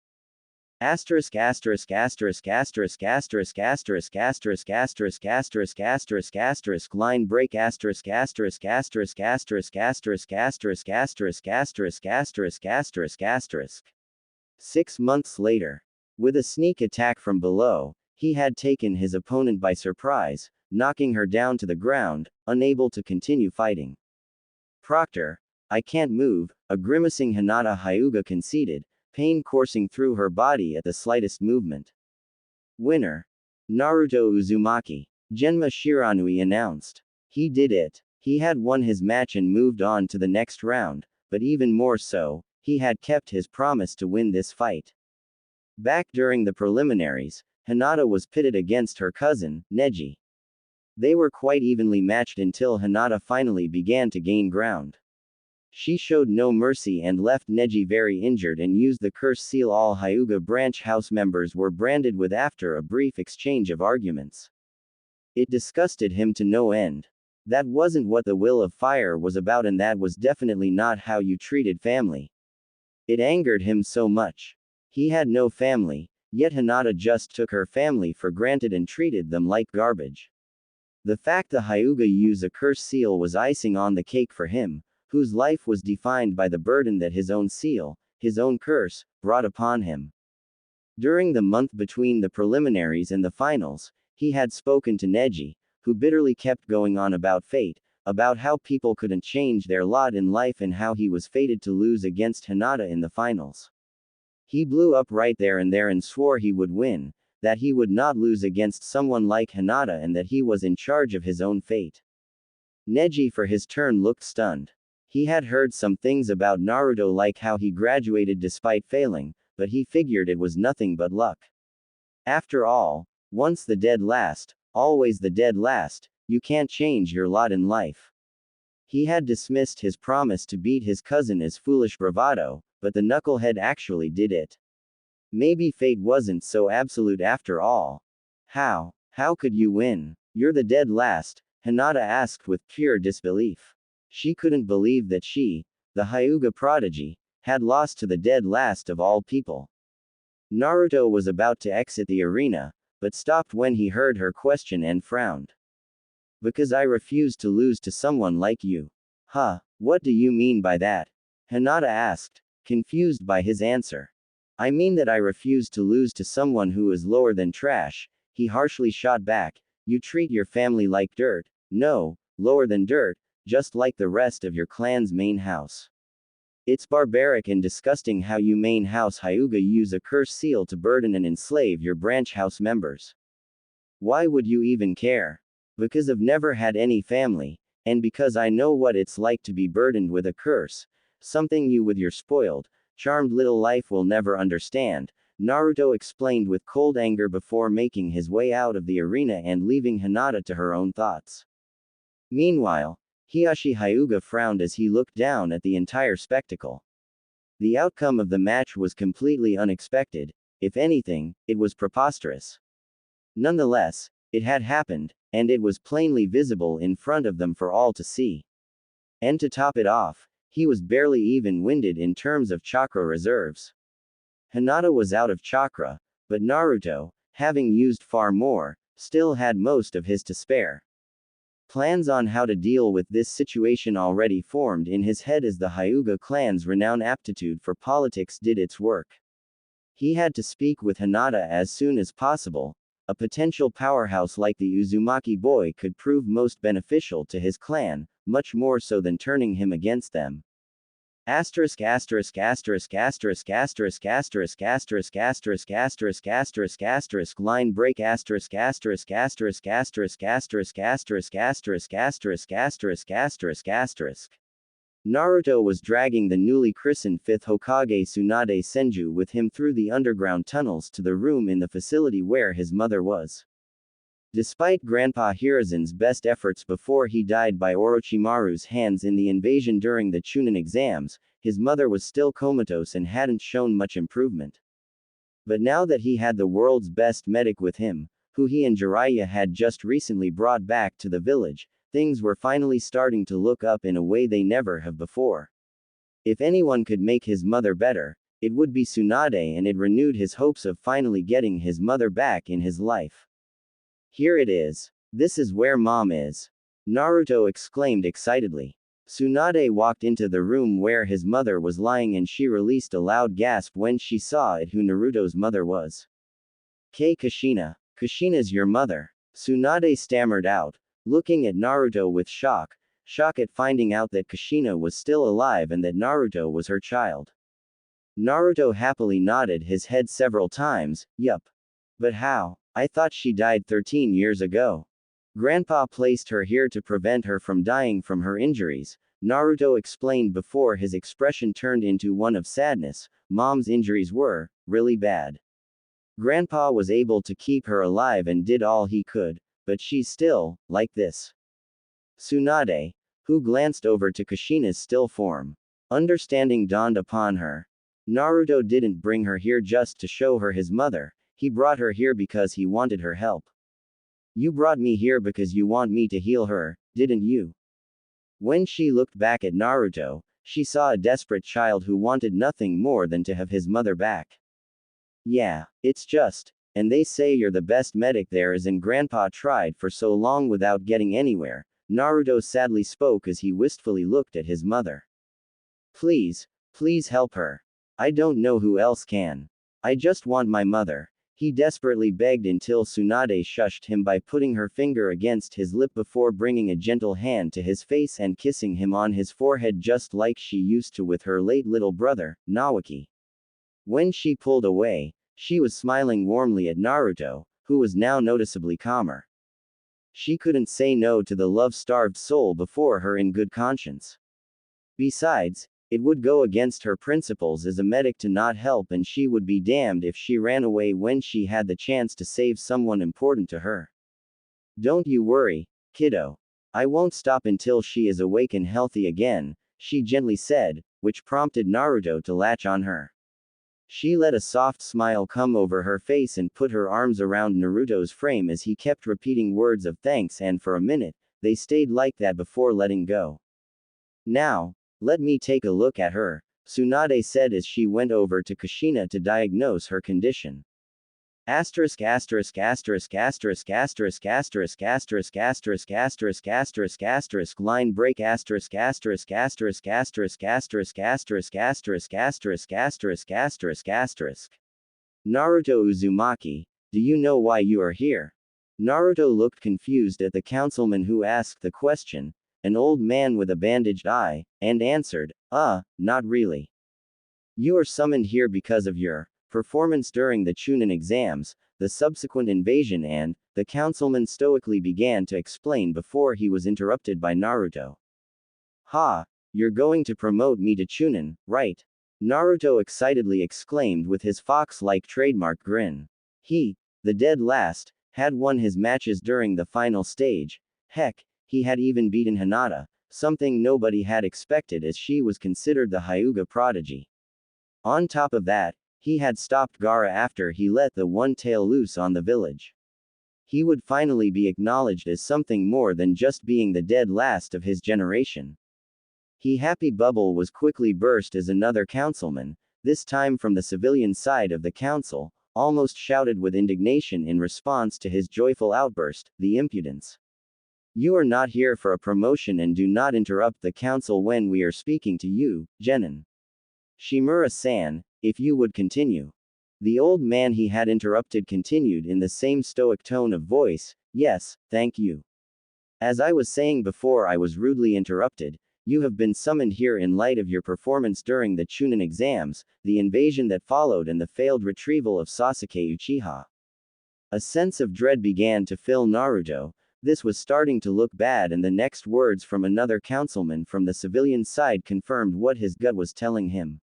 Asterisk asterisk asterisk asterisk asterisk asterisk asterisk asterisk asterisk asterisk asterisk line break asterisk asterisk asterisk asterisk asterisk asterisk asterisk asterisk asterisk asterisk asterisk. 6 months later. With a sneak attack from below, he had taken his opponent by surprise, knocking her down to the ground, unable to continue fighting. Proctor, I can't move, a grimacing Hinata Hyuga conceded, pain coursing through her body at the slightest movement. Winner. Naruto Uzumaki. Genma Shiranui announced. He did it. He had won his match and moved on to the next round, but even more so, he had kept his promise to win this fight. Back during the preliminaries, Hinata was pitted against her cousin, Neji. They were quite evenly matched until Hinata finally began to gain ground. She showed no mercy and left Neji very injured and used the curse seal all Hyuga branch house members were branded with after a brief exchange of arguments. It disgusted him to no end. That wasn't what the will of fire was about, and that was definitely not how you treated family. It angered him so much. He had no family, yet Hinata just took her family for granted and treated them like garbage. The fact the Hyuga use a curse seal was icing on the cake for him, whose life was defined by the burden that his own seal, his own curse, brought upon him. During the month between the preliminaries and the finals, he had spoken to Neji, who bitterly kept going on about fate, about how people couldn't change their lot in life and how he was fated to lose against Hinata in the finals. He blew up right there and swore he would win, that he would not lose against someone like Hinata and that he was in charge of his own fate. Neji for his turn looked stunned. He had heard some things about Naruto like how he graduated despite failing, but he figured it was nothing but luck. After all, once the dead last, always the dead last, you can't change your lot in life. He had dismissed his promise to beat his cousin as foolish bravado, but the knucklehead actually did it. Maybe fate wasn't so absolute after all. How could you win? You're the dead last, Hinata asked with pure disbelief. She couldn't believe that she, the Hyuga prodigy, had lost to the dead last of all people. Naruto was about to exit the arena, but stopped when he heard her question and frowned. Because I refuse to lose to someone like you. Huh, what do you mean by that? Hinata asked, confused by his answer. I mean that I refuse to lose to someone who is lower than trash, he harshly shot back. You treat your family like dirt, no, lower than dirt, just like the rest of your clan's main house. It's barbaric and disgusting how you main house Hyuga use a curse seal to burden and enslave your branch house members. Why would you even care? Because I've never had any family, and because I know what it's like to be burdened with a curse, something you with your spoiled, charmed little life will never understand, Naruto explained with cold anger before making his way out of the arena and leaving Hinata to her own thoughts. Meanwhile, Hiyashi Hyuga frowned as he looked down at the entire spectacle. The outcome of the match was completely unexpected. If anything, it was preposterous. Nonetheless, it had happened, and it was plainly visible in front of them for all to see. And to top it off, he was barely even winded in terms of chakra reserves. Hinata was out of chakra, but Naruto, having used far more, still had most of his to spare. Plans on how to deal with this situation already formed in his head as the Hyuga clan's renowned aptitude for politics did its work. He had to speak with Hinata as soon as possible. A potential powerhouse like the Uzumaki boy could prove most beneficial to his clan, much more so than turning him against them. Asterisk asterisk asterisk asterisk asterisk asterisk asterisk asterisk asterisk asterisk asterisk line break asterisk asterisk asterisk asterisk asterisk asterisk asterisk asterisk asterisk asterisk asterisk. Naruto was dragging the newly christened 5th Hokage Tsunade Senju with him through the underground tunnels to the room in the facility where his mother was. Despite Grandpa Hiruzen's best efforts before he died by Orochimaru's hands in the invasion during the Chunin exams, his mother was still comatose and hadn't shown much improvement. But now that he had the world's best medic with him, who he and Jiraiya had just recently brought back to the village, things were finally starting to look up in a way they never have before. If anyone could make his mother better, it would be Tsunade, and it renewed his hopes of finally getting his mother back in his life. Here it is. This is where Mom is. Naruto exclaimed excitedly. Tsunade walked into the room where his mother was lying and she released a loud gasp when she saw it who Naruto's mother was. Kushina. Kushina's your mother. Tsunade stammered out, looking at Naruto with shock at finding out that Kushina was still alive and that Naruto was her child. Naruto happily nodded his head several times. Yup. But how? I thought she died 13 years ago. Grandpa placed her here to prevent her from dying from her injuries, Naruto explained before his expression turned into one of sadness. Mom's injuries were really bad. Grandpa was able to keep her alive and did all he could, but she's still like this. Tsunade, who glanced over to Kushina's still form. Understanding dawned upon her. Naruto didn't bring her here just to show her his mother. He brought her here because he wanted her help. You brought me here because you want me to heal her, didn't you? When she looked back at Naruto, she saw a desperate child who wanted nothing more than to have his mother back. Yeah, it's just, and they say you're the best medic there is, and Grandpa tried for so long without getting anywhere, Naruto sadly spoke as he wistfully looked at his mother. Please help her. I don't know who else can. I just want my mother. He desperately begged until Tsunade shushed him by putting her finger against his lip before bringing a gentle hand to his face and kissing him on his forehead just like she used to with her late little brother, Nawaki. When she pulled away, she was smiling warmly at Naruto, who was now noticeably calmer. She couldn't say no to the love-starved soul before her in good conscience. Besides, it would go against her principles as a medic to not help, and she would be damned if she ran away when she had the chance to save someone important to her. Don't you worry, kiddo. I won't stop until she is awake and healthy again, she gently said, which prompted Naruto to latch on her. She let a soft smile come over her face and put her arms around Naruto's frame as he kept repeating words of thanks, and for a minute, they stayed like that before letting go. Now, let me take a look at her, Tsunade said as she went over to Kushina to diagnose her condition. Asterisk asterisk asterisk asterisk asterisk asterisk asterisk asterisk asterisk asterisk asterisk line break asterisk asterisk asterisk asterisk asterisk asterisk asterisk asterisk asterisk asterisk asterisk. Naruto Uzumaki, do you know why you are here? Naruto looked confused at the councilman who asked the question, an old man with a bandaged eye, and answered, not really. You are summoned here because of your performance during the Chunin exams, the subsequent invasion, and the councilman stoically began to explain before he was interrupted by Naruto. Ha! You're going to promote me to Chunin, right? Naruto excitedly exclaimed with his fox-like trademark grin. He, the dead last, had won his matches during the final stage. Heck, he had even beaten Hinata, something nobody had expected as she was considered the Hyuga prodigy. On top of that, he had stopped Gaara after he let the one tail loose on the village. He would finally be acknowledged as something more than just being the dead last of his generation. He happy bubble was quickly burst as another councilman, this time from the civilian side of the council, almost shouted with indignation in response to his joyful outburst, "The impudence! You are not here for a promotion and do not interrupt the council when we are speaking to you, Genin. Shimura-san, if you would continue." The old man he had interrupted continued in the same stoic tone of voice, "Yes, thank you. As I was saying before I was rudely interrupted, you have been summoned here in light of your performance during the Chunin exams, the invasion that followed and the failed retrieval of Sasuke Uchiha." A sense of dread began to fill Naruto. This was starting to look bad, and the next words from another councilman from the civilian side confirmed what his gut was telling him.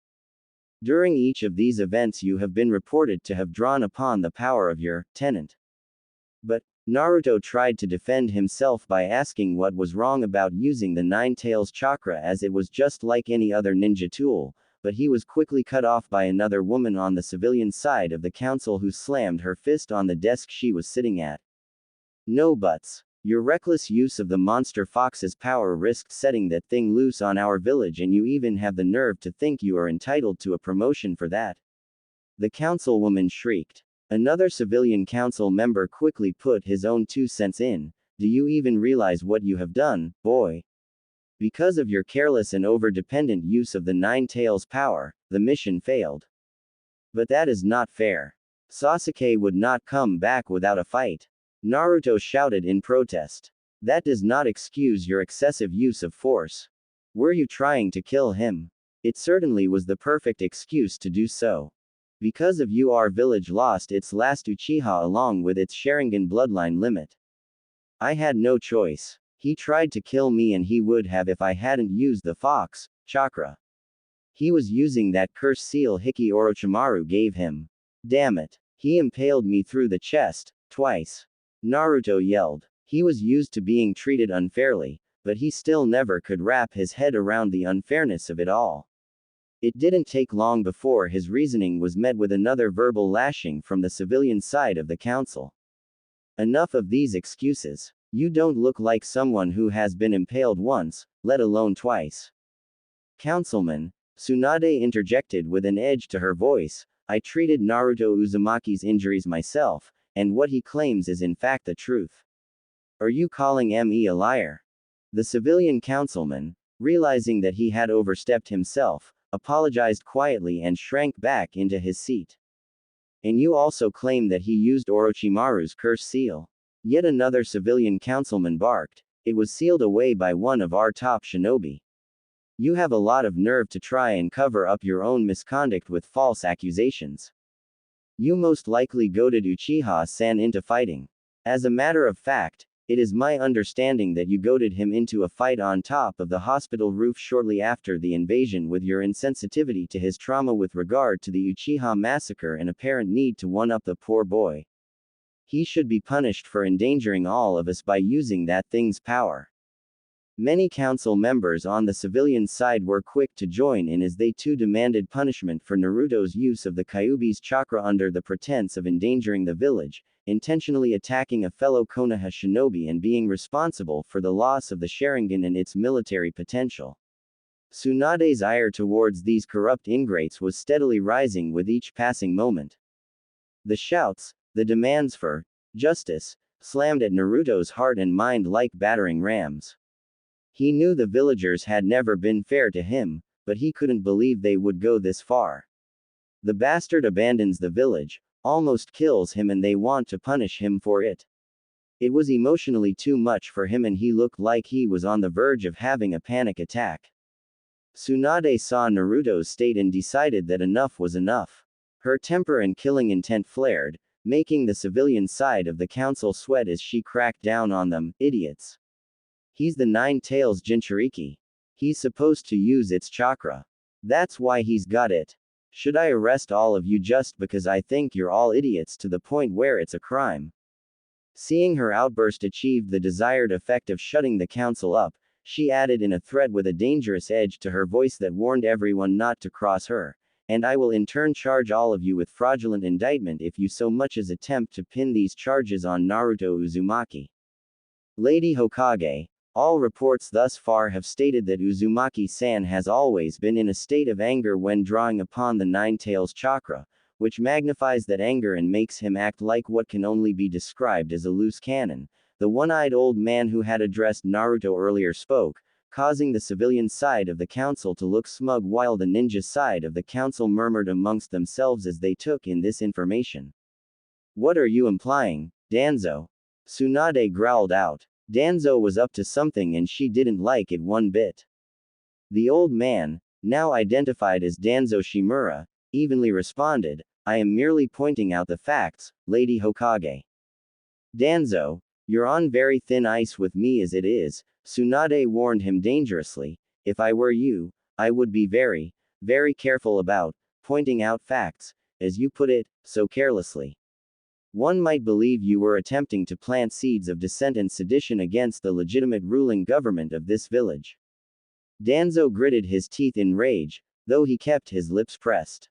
During each of these events you have been reported to have drawn upon the power of your tenant. But Naruto tried to defend himself by asking what was wrong about using the Nine Tails chakra, as it was just like any other ninja tool, but he was quickly cut off by another woman on the civilian side of the council who slammed her fist on the desk she was sitting at. "No buts. Your reckless use of the monster fox's power risked setting that thing loose on our village, and you even have the nerve to think you are entitled to a promotion for that," the councilwoman shrieked. Another civilian council member quickly put his own 2 cents in. "Do you even realize what you have done, boy? Because of your careless and over-dependent use of the Nine Tails power, the mission failed. But that is not fair. Sasuke would not come back without a fight," Naruto shouted in protest. "That does not excuse your excessive use of force. Were you trying to kill him? It certainly was the perfect excuse to do so. Because of you our village lost its last Uchiha along with its Sharingan bloodline limit. I had no choice. He tried to kill me, and he would have if I hadn't used the Fox chakra. He was using that curse seal Hiki Orochimaru gave him. Damn it. He impaled me through the chest, twice," Naruto yelled. He was used to being treated unfairly, but he still never could wrap his head around the unfairness of it all. It didn't take long before his reasoning was met with another verbal lashing from the civilian side of the council. "Enough of these excuses. You don't look like someone who has been impaled once, let alone twice." "Councilman," Tsunade interjected with an edge to her voice, "I treated Naruto Uzumaki's injuries myself, and what he claims is in fact the truth. Are you calling me a liar?" The civilian councilman, realizing that he had overstepped himself, apologized quietly and shrank back into his seat. "And you also claim that he used Orochimaru's curse seal?" Yet another civilian councilman barked. "It was sealed away by one of our top shinobi. You have a lot of nerve to try and cover up your own misconduct with false accusations. You most likely goaded Uchiha-san into fighting. As a matter of fact, it is my understanding that you goaded him into a fight on top of the hospital roof shortly after the invasion with your insensitivity to his trauma with regard to the Uchiha massacre and apparent need to one-up the poor boy. He should be punished for endangering all of us by using that thing's power." Many council members on the civilian side were quick to join in as they too demanded punishment for Naruto's use of the Kyuubi's chakra under the pretense of endangering the village, intentionally attacking a fellow Konoha shinobi, and being responsible for the loss of the Sharingan and its military potential. Tsunade's ire towards these corrupt ingrates was steadily rising with each passing moment. The shouts, the demands for justice, slammed at Naruto's heart and mind like battering rams. He knew the villagers had never been fair to him, but he couldn't believe they would go this far. The bastard abandons the village, almost kills him, and they want to punish him for it. It was emotionally too much for him, and he looked like he was on the verge of having a panic attack. Tsunade saw Naruto's state and decided that enough was enough. Her temper and killing intent flared, making the civilian side of the council sweat as she cracked down on them. "Idiots. He's the Nine Tails Jinchuriki. He's supposed to use its chakra. That's why he's got it. Should I arrest all of you just because I think you're all idiots to the point where it's a crime?" Seeing her outburst achieved the desired effect of shutting the council up, she added in a threat with a dangerous edge to her voice that warned everyone not to cross her, and I will in turn charge all of you with fraudulent indictment if you so much as attempt to pin these charges on Naruto Uzumaki. Lady Hokage, all reports thus far have stated that Uzumaki-san has always been in a state of anger when drawing upon the Nine Tails chakra, which magnifies that anger and makes him act like what can only be described as a loose cannon. The one-eyed old man who had addressed Naruto earlier spoke, causing the civilian side of the council to look smug while the ninja side of the council murmured amongst themselves as they took in this information. What are you implying, Danzo? Tsunade growled out. Danzo was up to something and she didn't like it one bit. The old man, now identified as Danzo Shimura, evenly responded, I am merely pointing out the facts, Lady Hokage. Danzo, you're on very thin ice with me as it is, Tsunade warned him dangerously. If I were you, I would be very, very careful about pointing out facts, as you put it, so carelessly. One might believe you were attempting to plant seeds of dissent and sedition against the legitimate ruling government of this village. Danzo gritted his teeth in rage, though he kept his lips pressed.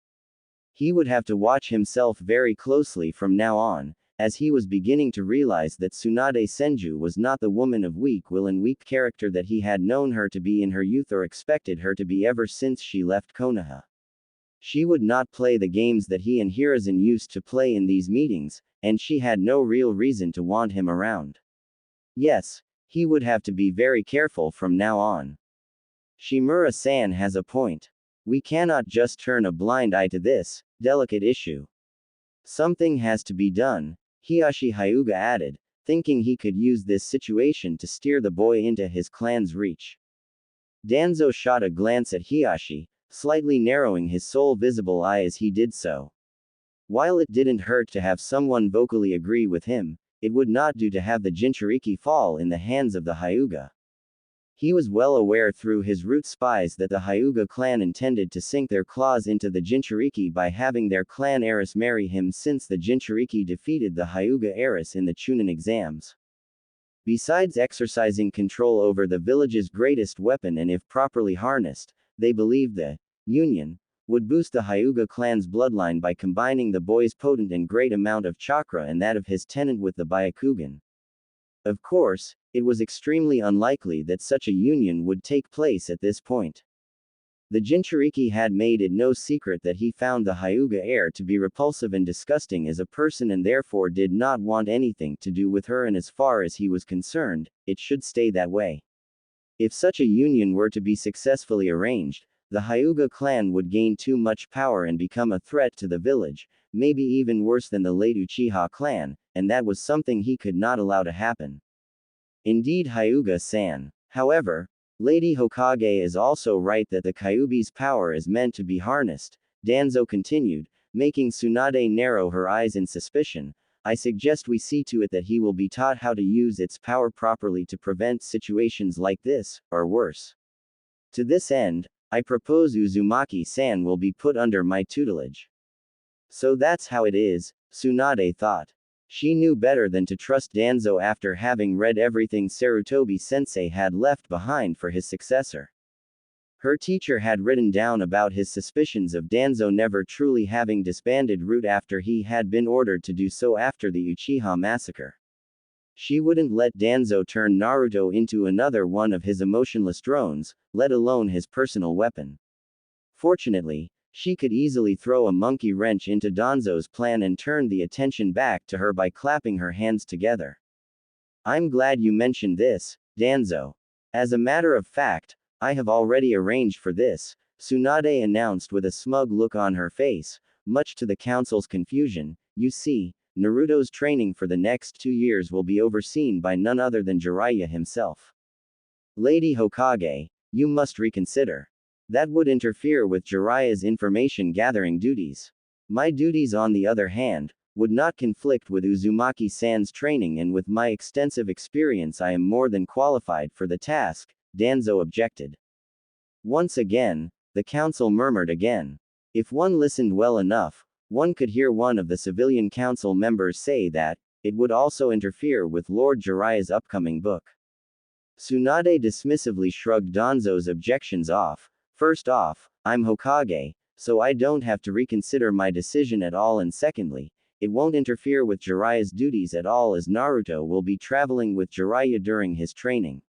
He would have to watch himself very closely from now on, as he was beginning to realize that Tsunade Senju was not the woman of weak will and weak character that he had known her to be in her youth or expected her to be ever since she left Konoha. She would not play the games that he and Hiruzen used to play in these meetings, and she had no real reason to want him around. Yes, he would have to be very careful from now on. Shimura-san has a point. We cannot just turn a blind eye to this delicate issue. Something has to be done, Hiyashi Hyuga added, thinking he could use this situation to steer the boy into his clan's reach. Danzo shot a glance at Hiyashi, slightly narrowing his sole visible eye as he did so. While it didn't hurt to have someone vocally agree with him, it would not do to have the Jinchuriki fall in the hands of the Hyuga. He was well aware through his root spies that the Hyuga clan intended to sink their claws into the Jinchuriki by having their clan heiress marry him since the Jinchuriki defeated the Hyuga heiress in the Chunin exams. Besides exercising control over the village's greatest weapon and if properly harnessed, they believed the union would boost the Hyuga clan's bloodline by combining the boy's potent and great amount of chakra and that of his tenant with the Byakugan. Of course, it was extremely unlikely that such a union would take place at this point. The Jinchuriki had made it no secret that he found the Hyuga heir to be repulsive and disgusting as a person and therefore did not want anything to do with her, and as far as he was concerned, it should stay that way. If such a union were to be successfully arranged, the Hyuga clan would gain too much power and become a threat to the village, maybe even worse than the late Uchiha clan, and that was something he could not allow to happen. Indeed, Hyuga-san. However, Lady Hokage is also right that the Kyuubi's power is meant to be harnessed, Danzo continued, making Tsunade narrow her eyes in suspicion. I suggest we see to it that he will be taught how to use its power properly to prevent situations like this, or worse. To this end, I propose Uzumaki-san will be put under my tutelage. So that's how it is, Tsunade thought. She knew better than to trust Danzo after having read everything Sarutobi-sensei had left behind for his successor. Her teacher had written down about his suspicions of Danzo never truly having disbanded Root after he had been ordered to do so after the Uchiha massacre. She wouldn't let Danzo turn Naruto into another one of his emotionless drones, let alone his personal weapon. Fortunately, she could easily throw a monkey wrench into Danzo's plan and turn the attention back to her by clapping her hands together. I'm glad you mentioned this, Danzo. As a matter of fact, I have already arranged for this, Tsunade announced with a smug look on her face, much to the council's confusion. You see, Naruto's training for the next 2 years will be overseen by none other than Jiraiya himself. Lady Hokage, you must reconsider. That would interfere with Jiraiya's information-gathering duties. My duties, on the other hand, would not conflict with Uzumaki-san's training, and with my extensive experience I am more than qualified for the task, Danzo objected. Once again, the council murmured again. If one listened well enough, one could hear one of the civilian council members say that it would also interfere with Lord Jiraiya's upcoming book. Tsunade dismissively shrugged Danzo's objections off. First off, I'm Hokage, so I don't have to reconsider my decision at all, and secondly, it won't interfere with Jiraiya's duties at all, as Naruto will be traveling with Jiraiya during his training.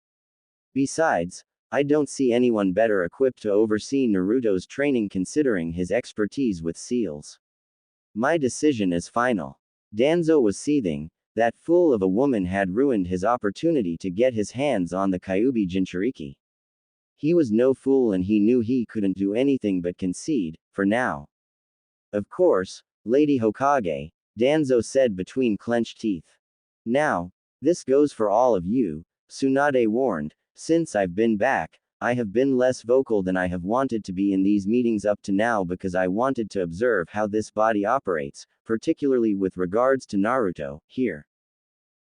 Besides, I don't see anyone better equipped to oversee Naruto's training considering his expertise with seals. My decision is final. Danzo was seething. That fool of a woman had ruined his opportunity to get his hands on the Kyuubi Jinchuriki. He was no fool and he knew he couldn't do anything but concede, for now. Of course, Lady Hokage, Danzo said between clenched teeth. Now, this goes for all of you, Tsunade warned. Since I've been back, I have been less vocal than I have wanted to be in these meetings up to now because I wanted to observe how this body operates, particularly with regards to Naruto, here.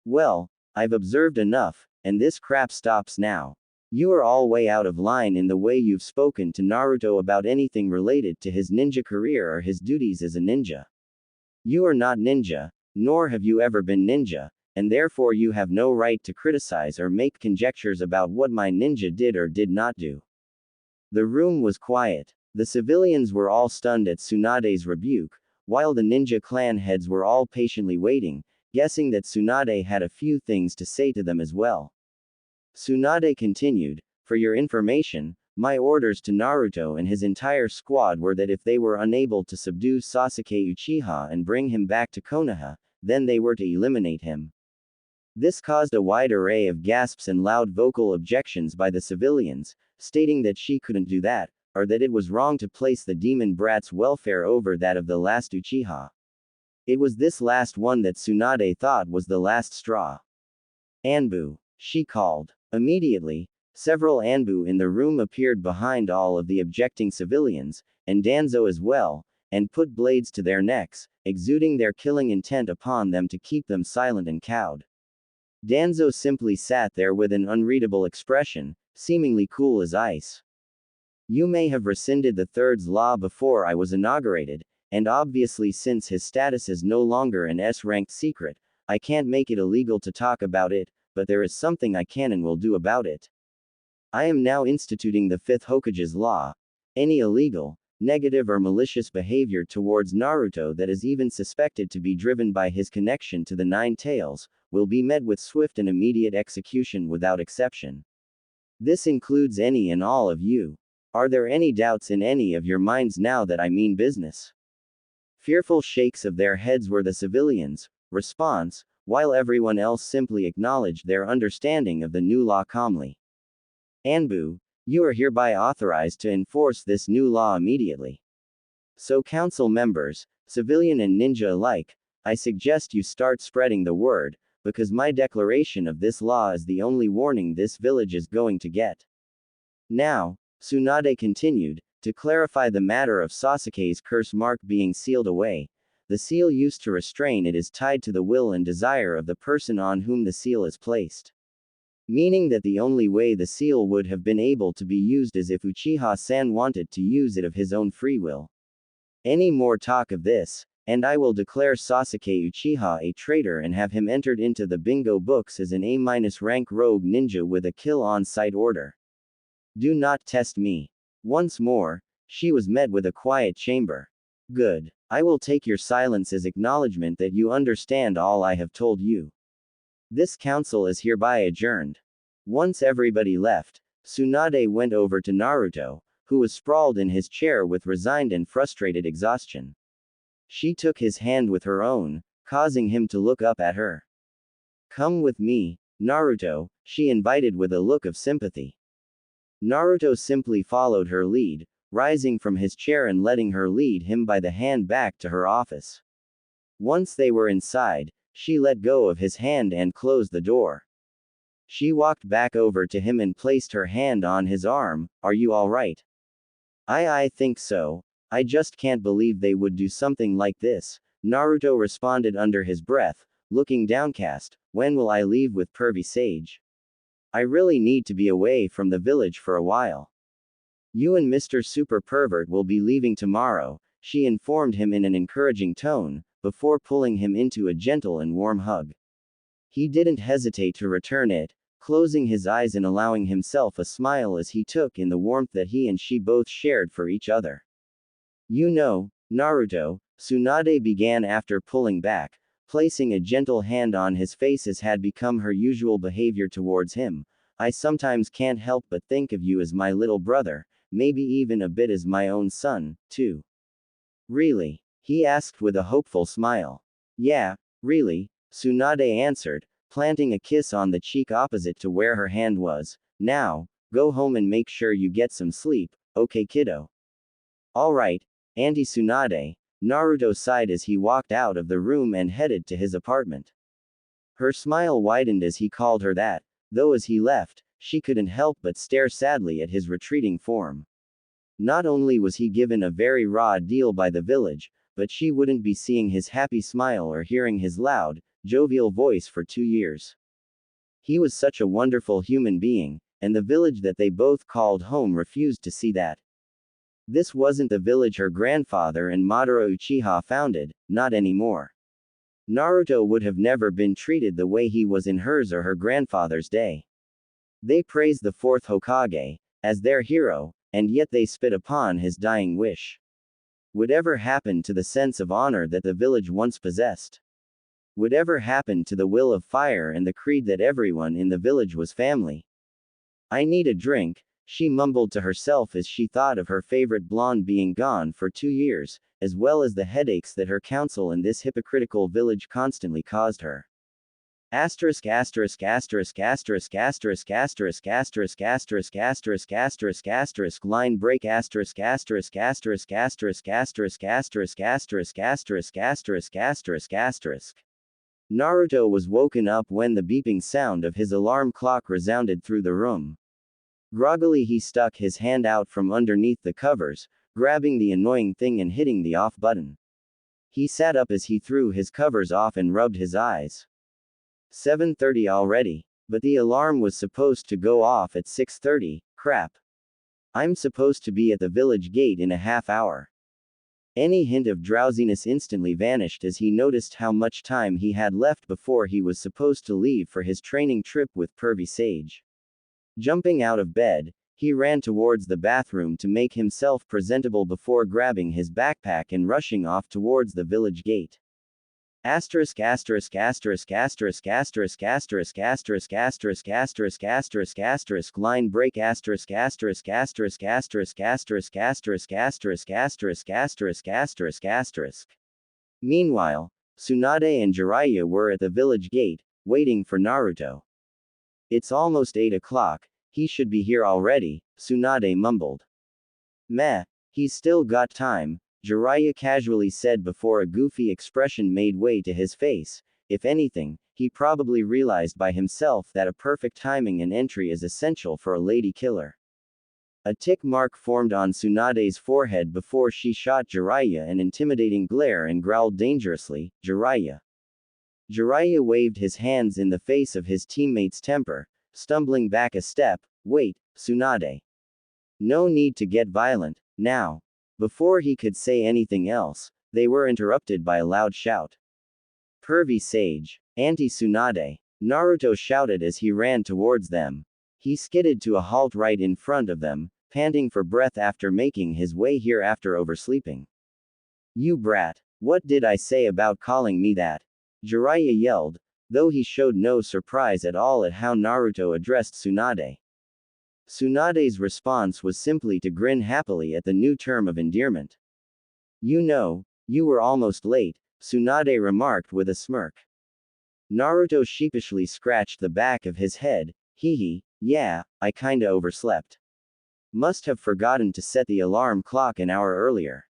Well, I've observed enough, and this crap stops now. You are all way out of line in the way you've spoken to Naruto about anything related to his ninja career or his duties as a ninja. You are not ninja, nor have you ever been ninja, and therefore you have no right to criticize or make conjectures about what my ninja did or did not do. The room was quiet. The civilians were all stunned at Tsunade's rebuke, while the ninja clan heads were all patiently waiting, guessing that Tsunade had a few things to say to them as well. Tsunade continued, for your information, my orders to Naruto and his entire squad were that if they were unable to subdue Sasuke Uchiha and bring him back to Konoha, then they were to eliminate him. This caused a wide array of gasps and loud vocal objections by the civilians, stating that she couldn't do that, or that it was wrong to place the demon brat's welfare over that of the last Uchiha. It was this last one that Tsunade thought was the last straw. Anbu, she called. Immediately, several Anbu in the room appeared behind all of the objecting civilians, and Danzo as well, and put blades to their necks, exuding their killing intent upon them to keep them silent and cowed. Danzo simply sat there with an unreadable expression, seemingly cool as ice. You may have rescinded the Third's law before I was inaugurated, and obviously since his status is no longer an S-ranked secret, I can't make it illegal to talk about it, but there is something I can and will do about it. I am now instituting the Fifth Hokage's law. Any illegal, negative or malicious behavior towards Naruto that is even suspected to be driven by his connection to the Nine Tails, will be met with swift and immediate execution without exception. This includes any and all of you. Are there any doubts in any of your minds now that I mean business? Fearful shakes of their heads were the civilians' response, while everyone else simply acknowledged their understanding of the new law calmly. Anbu, you are hereby authorized to enforce this new law immediately. So council members, civilian and ninja alike, I suggest you start spreading the word, because my declaration of this law is the only warning this village is going to get. Now, Tsunade continued, to clarify the matter of Sasuke's curse mark being sealed away, the seal used to restrain it is tied to the will and desire of the person on whom the seal is placed. Meaning that the only way the seal would have been able to be used is if Uchiha-san wanted to use it of his own free will. Any more talk of this, and I will declare Sasuke Uchiha a traitor and have him entered into the bingo books as an A-rank rogue ninja with a kill on-sight order. Do not test me. Once more, she was met with a quiet chamber. Good. I will take your silence as acknowledgement that you understand all I have told you. This council is hereby adjourned. Once everybody left, Tsunade went over to Naruto, who was sprawled in his chair with resigned and frustrated exhaustion. She took his hand with her own, causing him to look up at her. Come with me, Naruto, she invited with a look of sympathy. Naruto simply followed her lead, rising from his chair and letting her lead him by the hand back to her office. Once they were inside, she let go of his hand and closed the door. She walked back over to him and placed her hand on his arm. Are you all right? I think so. I just can't believe they would do something like this, Naruto responded under his breath, looking downcast. When will I leave with Pervy Sage? I really need to be away from the village for a while. You and Mr. Super Pervert will be leaving tomorrow, she informed him in an encouraging tone, before pulling him into a gentle and warm hug. He didn't hesitate to return it, closing his eyes and allowing himself a smile as he took in the warmth that he and she both shared for each other. You know, Naruto, Tsunade began after pulling back, placing a gentle hand on his face as had become her usual behavior towards him. I sometimes can't help but think of you as my little brother, maybe even a bit as my own son, too. Really? He asked with a hopeful smile. Yeah, really, Tsunade answered, planting a kiss on the cheek opposite to where her hand was. Now, go home and make sure you get some sleep, okay kiddo? Alright, Auntie Tsunade, Naruto sighed as he walked out of the room and headed to his apartment. Her smile widened as he called her that, though as he left, she couldn't help but stare sadly at his retreating form. Not only was he given a very raw deal by the village, but she wouldn't be seeing his happy smile or hearing his loud, jovial voice for 2 years. He was such a wonderful human being, and the village that they both called home refused to see that. This wasn't the village her grandfather and Madara Uchiha founded, not anymore. Naruto would have never been treated the way he was in hers or her grandfather's day. They praised the fourth Hokage as their hero, and yet they spit upon his dying wish. Whatever happened to the sense of honor that the village once possessed? Whatever happened to the will of fire and the creed that everyone in the village was family? I need a drink, she mumbled to herself as she thought of her favorite blonde being gone for 2 years, as well as the headaches that her council in this hypocritical village constantly caused her. Asterisk asterisk asterisk asterisk asterisk asterisk asterisk asterisk asterisk asterisk asterisk line break asterisk asterisk asterisk asterisk asterisk asterisk asterisk asterisk asterisk asterisk asterisk. Naruto was woken up when the beeping sound of his alarm clock resounded through the room. Groggily he stuck his hand out from underneath the covers, grabbing the annoying thing and hitting the off button. He sat up as he threw his covers off and rubbed his eyes. 7:30 already, but the alarm was supposed to go off at 6:30, crap. I'm supposed to be at the village gate in a half hour. Any hint of drowsiness instantly vanished as he noticed how much time he had left before he was supposed to leave for his training trip with Pervy Sage. Jumping out of bed, he ran towards the bathroom to make himself presentable before grabbing his backpack and rushing off towards the village gate. Asterisk asterisk asterisk asterisk asterisk asterisk asterisk asterisk asterisk asterisk asterisk line break asterisk asterisk asterisk asterisk asterisk asterisk asterisk asterisk asterisk asterisk asterisk. Meanwhile, Tsunade and Jiraiya were at the village gate, waiting for Naruto. It's almost 8 o'clock, he should be here already, Tsunade mumbled. Meh, he's still got time, Jiraiya casually said before a goofy expression made way to his face. If anything, he probably realized by himself that a perfect timing and entry is essential for a lady killer. A tick mark formed on Tsunade's forehead before she shot Jiraiya an intimidating glare and growled dangerously, Jiraiya. Jiraiya waved his hands in the face of his teammate's temper, stumbling back a step. Wait, Tsunade. No need to get violent, now. Before he could say anything else, they were interrupted by a loud shout. Pervy Sage, Auntie Tsunade, Naruto shouted as he ran towards them. He skidded to a halt right in front of them, panting for breath after making his way here after oversleeping. You brat, what did I say about calling me that? Jiraiya yelled, though he showed no surprise at all at how Naruto addressed Tsunade. Tsunade's response was simply to grin happily at the new term of endearment. You know, you were almost late, Tsunade remarked with a smirk. Naruto sheepishly scratched the back of his head. Hee, yeah, I kinda overslept. Must have forgotten to set the alarm clock an hour earlier.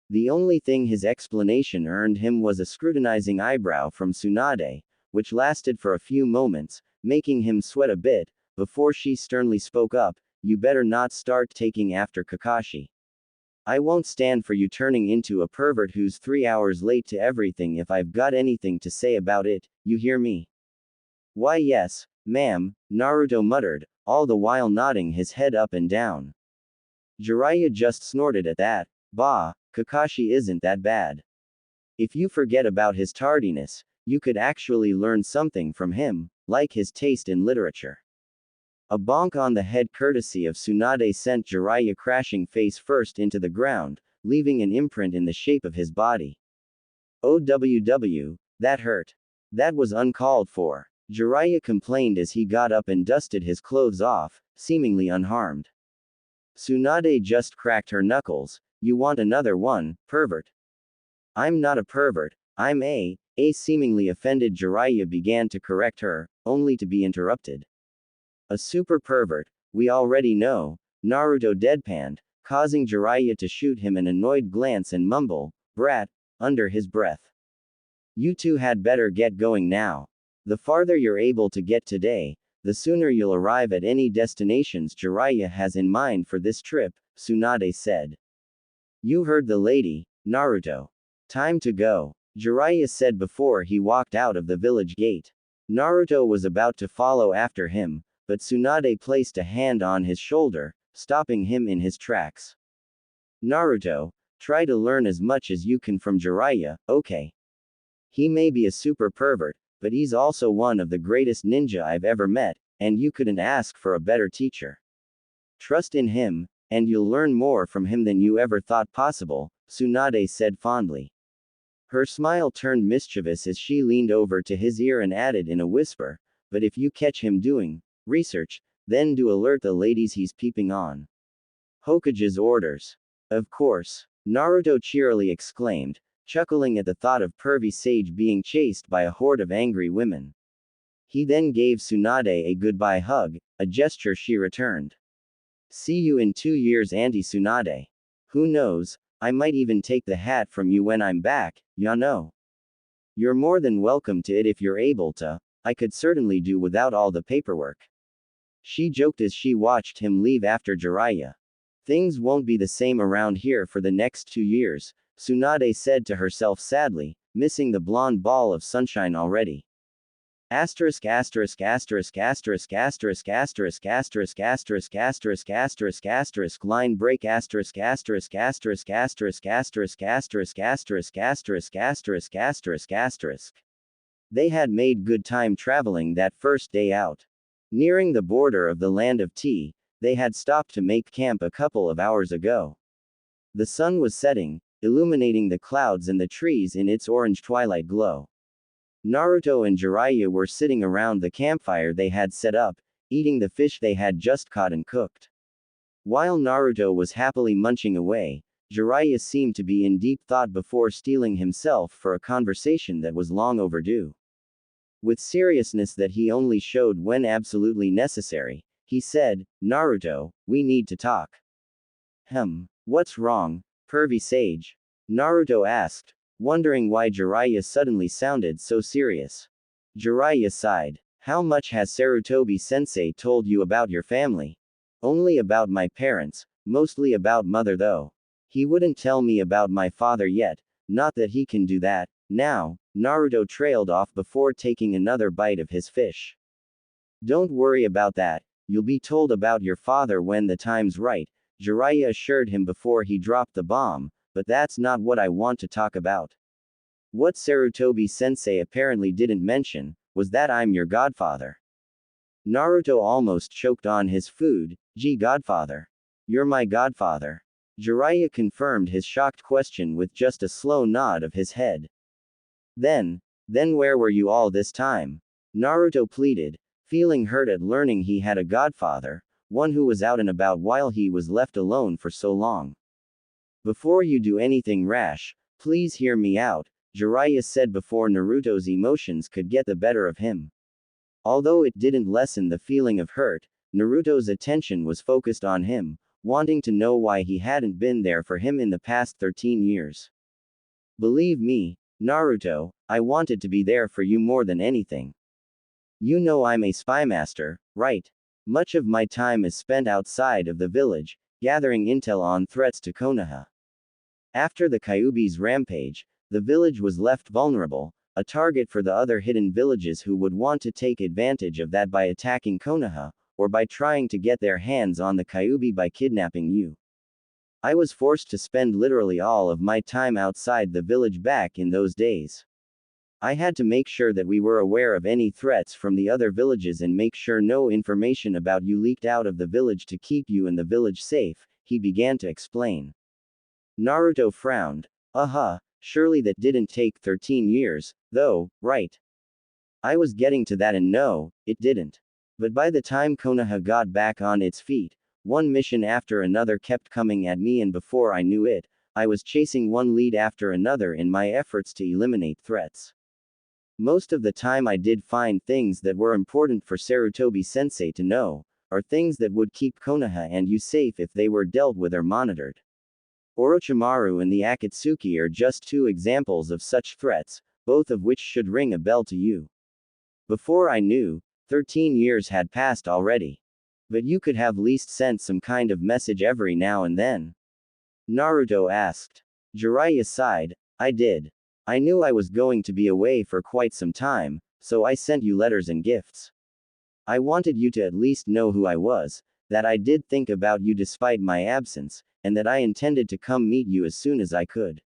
The only thing his explanation earned him was a scrutinizing eyebrow from Tsunade, which lasted for a few moments, making him sweat a bit, before she sternly spoke up, you better not start taking after Kakashi. I won't stand for you turning into a pervert who's 3 hours late to everything if I've got anything to say about it, you hear me? Why yes, ma'am, Naruto muttered, all the while nodding his head up and down. Jiraiya just snorted at that. Bah, Kakashi isn't that bad. If you forget about his tardiness, you could actually learn something from him, like his taste in literature. A bonk on the head courtesy of Tsunade sent Jiraiya crashing face first into the ground, leaving an imprint in the shape of his body. OWW, that hurt. That was uncalled for. Jiraiya complained as he got up and dusted his clothes off, seemingly unharmed. Tsunade just cracked her knuckles. You want another one, pervert? I'm not a pervert, I'm a seemingly offended Jiraiya began to correct her, only to be interrupted. A super pervert, we already know, Naruto deadpanned, causing Jiraiya to shoot him an annoyed glance and mumble, brat, under his breath. You two had better get going now. The farther you're able to get today, the sooner you'll arrive at any destinations Jiraiya has in mind for this trip, Tsunade said. You heard the lady, Naruto. Time to go, Jiraiya said before he walked out of the village gate. Naruto was about to follow after him, but Tsunade placed a hand on his shoulder, stopping him in his tracks. Naruto, try to learn as much as you can from Jiraiya, okay? He may be a super pervert, but he's also one of the greatest ninja I've ever met, and you couldn't ask for a better teacher. Trust in him, and you'll learn more from him than you ever thought possible, Tsunade said fondly. Her smile turned mischievous as she leaned over to his ear and added in a whisper, but if you catch him doing research, then do alert the ladies he's peeping on. Hokage's orders. Of course, Naruto cheerily exclaimed, chuckling at the thought of pervy Sage being chased by a horde of angry women. He then gave Tsunade a goodbye hug, a gesture she returned. See you in 2 years, Auntie Tsunade. Who knows, I might even take the hat from you when I'm back, ya know. You're more than welcome to it if you're able to, I could certainly do without all the paperwork. She joked as she watched him leave after Jiraiya. Things won't be the same around here for the next 2 years, Tsunade said to herself sadly, missing the blonde ball of sunshine already. Asterisk asterisk asterisk asterisk asterisk asterisk asterisk asterisk asterisk asterisk asterisk line break asterisk asterisk asterisk asterisk asterisk asterisk asterisk asterisk asterisk asterisk asterisk. They had made good time traveling that first day out. Nearing the border of the land of tea, they had stopped to make camp a couple of hours ago. The sun was setting, illuminating the clouds and the trees in its orange twilight glow. Naruto and Jiraiya were sitting around the campfire they had set up, eating the fish they had just caught and cooked. While Naruto was happily munching away, Jiraiya seemed to be in deep thought before steeling himself for a conversation that was long overdue. With seriousness that he only showed when absolutely necessary, he said, Naruto, we need to talk. What's wrong, pervy Sage? Naruto asked, wondering why Jiraiya suddenly sounded so serious. Jiraiya sighed. How much has Sarutobi-sensei told you about your family? Only about my parents, mostly about mother though. He wouldn't tell me about my father yet, not that he can do that, now, Naruto trailed off before taking another bite of his fish. Don't worry about that, you'll be told about your father when the time's right, Jiraiya assured him before he dropped the bomb, but that's not what I want to talk about. What Sarutobi-sensei apparently didn't mention, was that I'm your godfather. Naruto almost choked on his food. Gee, godfather. You're my godfather. Jiraiya confirmed his shocked question with just a slow nod of his head. Then where were you all this time? Naruto pleaded, feeling hurt at learning he had a godfather, one who was out and about while he was left alone for so long. Before you do anything rash, please hear me out, Jiraiya said before Naruto's emotions could get the better of him. Although it didn't lessen the feeling of hurt, Naruto's attention was focused on him, wanting to know why he hadn't been there for him in the past 13 years. Believe me, Naruto, I wanted to be there for you more than anything. You know I'm a spy master, right? Much of my time is spent outside of the village, gathering intel on threats to Konoha. After the Kyuubi's rampage, the village was left vulnerable, a target for the other hidden villages who would want to take advantage of that by attacking Konoha, or by trying to get their hands on the Kyuubi by kidnapping you. I was forced to spend literally all of my time outside the village back in those days. I had to make sure that we were aware of any threats from the other villages and make sure no information about you leaked out of the village to keep you and the village safe, he began to explain. Naruto frowned. Surely that didn't take 13 years, though, right? I was getting to that and no, it didn't. But by the time Konoha got back on its feet, one mission after another kept coming at me, and before I knew it, I was chasing one lead after another in my efforts to eliminate threats. Most of the time I did find things that were important for Sarutobi-sensei to know, or things that would keep Konoha and you safe if they were dealt with or monitored. Orochimaru and the Akatsuki are just two examples of such threats, both of which should ring a bell to you. Before I knew, 13 years had passed already. But you could have least sent some kind of message every now and then. Naruto asked. Jiraiya sighed. I did. I knew I was going to be away for quite some time, so I sent you letters and gifts. I wanted you to at least know who I was, that I did think about you despite my absence, and that I intended to come meet you as soon as I could.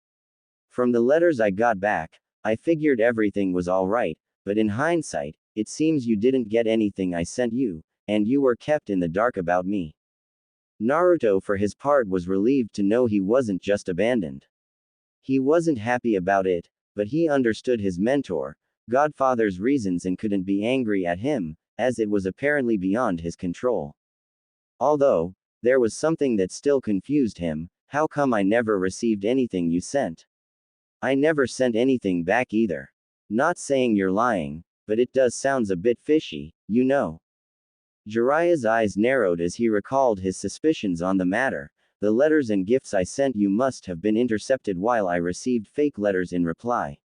From the letters I got back, I figured everything was alright, but in hindsight, it seems you didn't get anything I sent you, and you were kept in the dark about me. Naruto for his part was relieved to know he wasn't just abandoned. He wasn't happy about it, but he understood his mentor, Godfather's reasons and couldn't be angry at him, as it was apparently beyond his control. Although, there was something that still confused him. How come I never received anything you sent? I never sent anything back either. Not saying you're lying, but it does sounds a bit fishy, you know. Jiraiya's eyes narrowed as he recalled his suspicions on the matter. The letters and gifts I sent you must have been intercepted while I received fake letters in reply.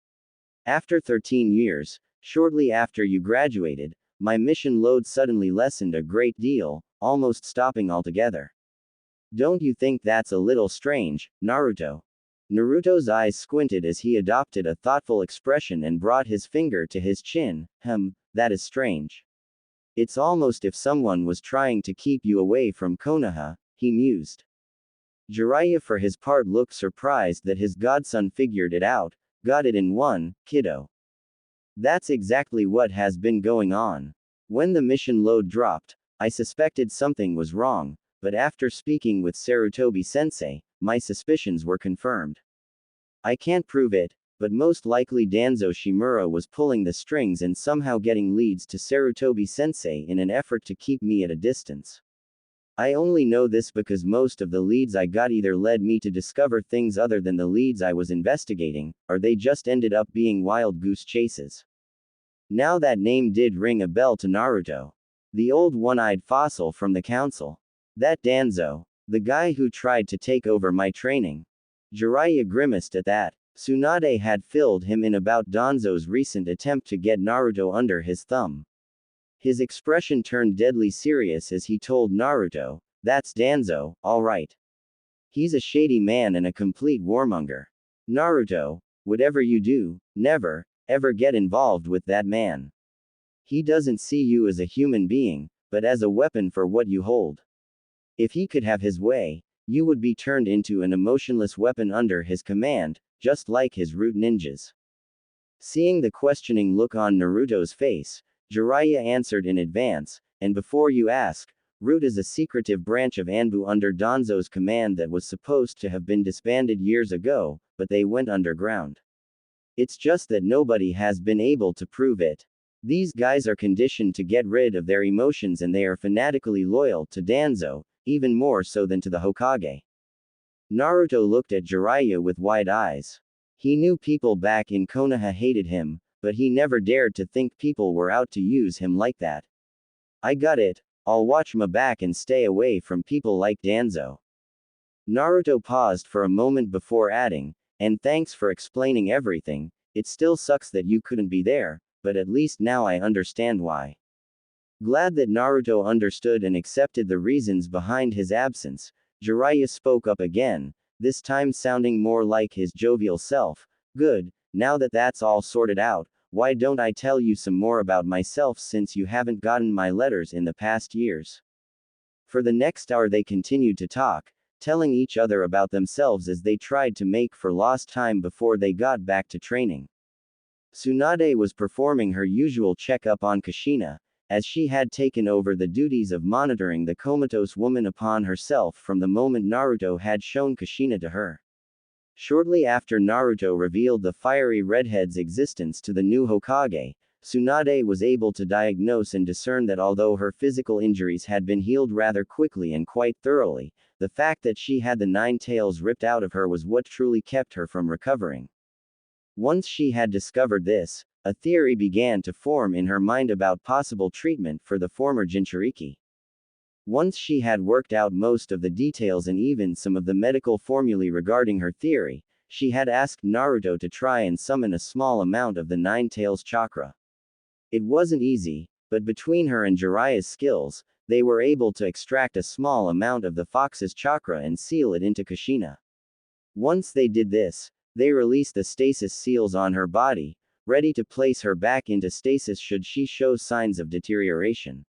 After 13 years, shortly after you graduated, my mission load suddenly lessened a great deal, almost stopping altogether. Don't you think that's a little strange, Naruto? Naruto's eyes squinted as he adopted a thoughtful expression and brought his finger to his chin. That is strange. It's almost if someone was trying to keep you away from Konoha, he mused. Jiraiya for his part looked surprised that his godson figured it out. Got it in one, kiddo. That's exactly what has been going on. When the mission load dropped, I suspected something was wrong, but after speaking with Sarutobi-sensei, my suspicions were confirmed. I can't prove it, but most likely Danzo Shimura was pulling the strings and somehow getting leads to Sarutobi-sensei in an effort to keep me at a distance. I only know this because most of the leads I got either led me to discover things other than the leads I was investigating, or they just ended up being wild goose chases. Now that name did ring a bell to Naruto. The old one-eyed fossil from the council. That Danzo. The guy who tried to take over my training. Jiraiya grimaced at that. Tsunade had filled him in about Danzo's recent attempt to get Naruto under his thumb. His expression turned deadly serious as he told Naruto, that's Danzo, alright. He's a shady man and a complete warmonger. Naruto, whatever you do, never, ever get involved with that man. He doesn't see you as a human being, but as a weapon for what you hold. If he could have his way, you would be turned into an emotionless weapon under his command, just like his root ninjas. Seeing the questioning look on Naruto's face, Jiraiya answered in advance, and before you ask, Root is a secretive branch of Anbu under Danzo's command that was supposed to have been disbanded years ago, but they went underground. It's just that nobody has been able to prove it. These guys are conditioned to get rid of their emotions and they are fanatically loyal to Danzo, even more so than to the Hokage. Naruto looked at Jiraiya with wide eyes. He knew people back in Konoha hated him, but he never dared to think people were out to use him like that. I got it, I'll watch my back and stay away from people like Danzo. Naruto paused for a moment before adding, and thanks for explaining everything. It still sucks that you couldn't be there, but at least now I understand why. Glad that Naruto understood and accepted the reasons behind his absence, Jiraiya spoke up again, this time sounding more like his jovial self. Good, now that that's all sorted out, why don't I tell you some more about myself since you haven't gotten my letters in the past years? For the next hour they continued to talk, telling each other about themselves as they tried to make for lost time before they got back to training. Tsunade was performing her usual checkup on Kushina, as she had taken over the duties of monitoring the comatose woman upon herself from the moment Naruto had shown Kushina to her. Shortly after Naruto revealed the fiery redhead's existence to the new Hokage, Tsunade was able to diagnose and discern that although her physical injuries had been healed rather quickly and quite thoroughly, the fact that she had the 9 tails ripped out of her was what truly kept her from recovering. Once she had discovered this, a theory began to form in her mind about possible treatment for the former Jinchuriki. Once she had worked out most of the details and even some of the medical formulae regarding her theory, she had asked Naruto to try and summon a small amount of the 9 tails chakra. It wasn't easy, but between her and Jiraiya's skills, they were able to extract a small amount of the fox's chakra and seal it into Kushina. Once they did this, they released the stasis seals on her body, ready to place her back into stasis should she show signs of deterioration.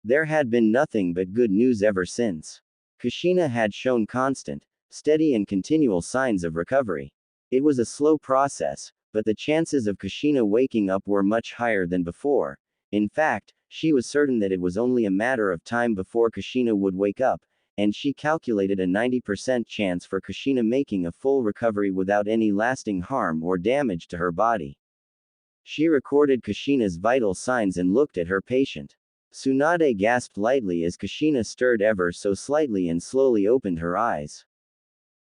There had been nothing but good news ever since. Kushina had shown constant, steady and continual signs of recovery. It was a slow process, but the chances of Kushina waking up were much higher than before. In fact, she was certain that it was only a matter of time before Kushina would wake up, and she calculated a 90% chance for Kushina making a full recovery without any lasting harm or damage to her body. She recorded Kushina's vital signs and looked at her patient. Tsunade gasped lightly as Kushina stirred ever so slightly and slowly opened her eyes.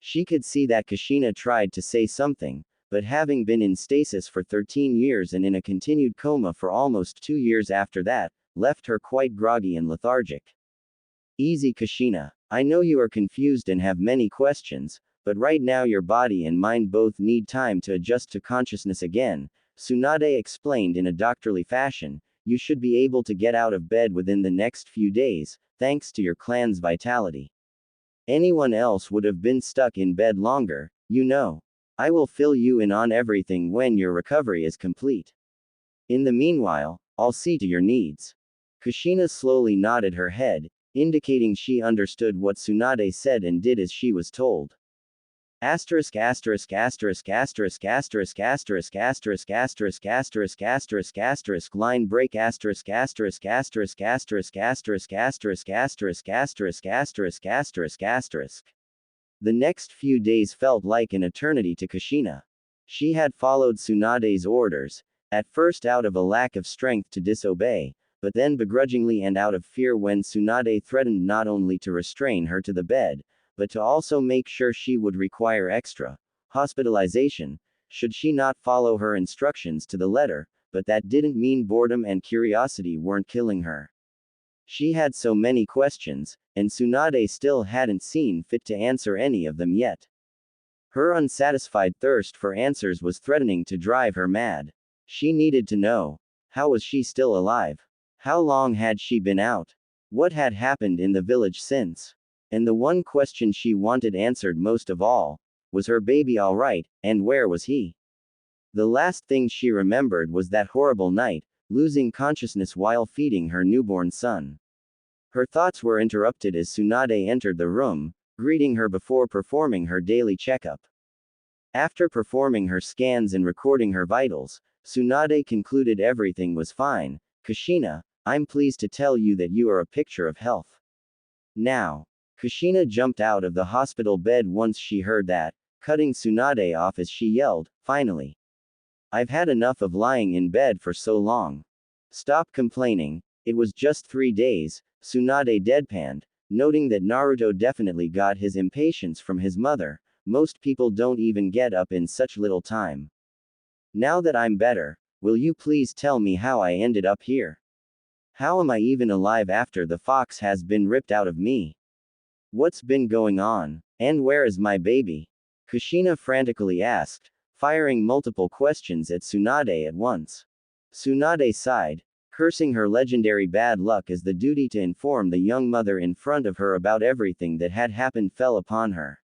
She could see that Kushina tried to say something, but having been in stasis for 13 years and in a continued coma for almost 2 years after that, left her quite groggy and lethargic. Easy Kushina. I know you are confused and have many questions, but right now your body and mind both need time to adjust to consciousness again, Tsunade explained in a doctorly fashion. You should be able to get out of bed within the next few days, thanks to your clan's vitality. Anyone else would have been stuck in bed longer, you know. I will fill you in on everything when your recovery is complete. In the meanwhile, I'll see to your needs. Kushina slowly nodded her head, indicating she understood what Tsunade said and did as she was told. Asterisk asterisk asterisk asterisk asterisk asterisk asterisk asterisk asterisk asterisk asterisk line break asterisk asterisk asterisk asterisk asterisk asterisk asterisk asterisk asterisk asterisk asterisk. The next few days felt like an eternity to Kushina. She had followed Tsunade's orders, at first out of a lack of strength to disobey, but then begrudgingly and out of fear when Tsunade threatened not only to restrain her to the bed, but to also make sure she would require extra hospitalization, should she not follow her instructions to the letter, but that didn't mean boredom and curiosity weren't killing her. She had so many questions, and Tsunade still hadn't seen fit to answer any of them yet. Her unsatisfied thirst for answers was threatening to drive her mad. She needed to know. How was she still alive? How long had she been out? What had happened in the village since? And the one question she wanted answered most of all, was her baby alright, and where was he? The last thing she remembered was that horrible night, losing consciousness while feeding her newborn son. Her thoughts were interrupted as Tsunade entered the room, greeting her before performing her daily checkup. After performing her scans and recording her vitals, Tsunade concluded everything was fine. Kushina, I'm pleased to tell you that you are a picture of health. Now. Kushina jumped out of the hospital bed once she heard that, cutting Tsunade off as she yelled, finally. I've had enough of lying in bed for so long. Stop complaining, it was just 3 days, Tsunade deadpanned, noting that Naruto definitely got his impatience from his mother. Most people don't even get up in such little time. Now that I'm better, will you please tell me how I ended up here? How am I even alive after the fox has been ripped out of me? What's been going on? And where is my baby? Kushina frantically asked, firing multiple questions at Tsunade at once. Tsunade sighed, cursing her legendary bad luck as the duty to inform the young mother in front of her about everything that had happened fell upon her.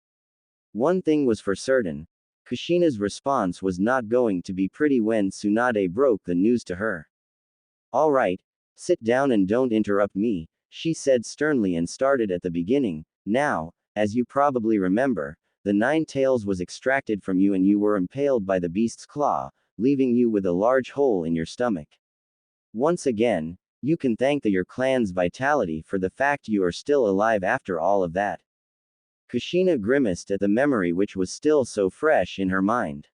One thing was for certain. Kushina's response was not going to be pretty when Tsunade broke the news to her. All right, sit down and don't interrupt me, she said sternly and started at the beginning. Now, as you probably remember, the 9 tails was extracted from you and you were impaled by the beast's claw, leaving you with a large hole in your stomach. Once again, you can thank your clan's vitality for the fact you are still alive after all of that. Kushina grimaced at the memory which was still so fresh in her mind.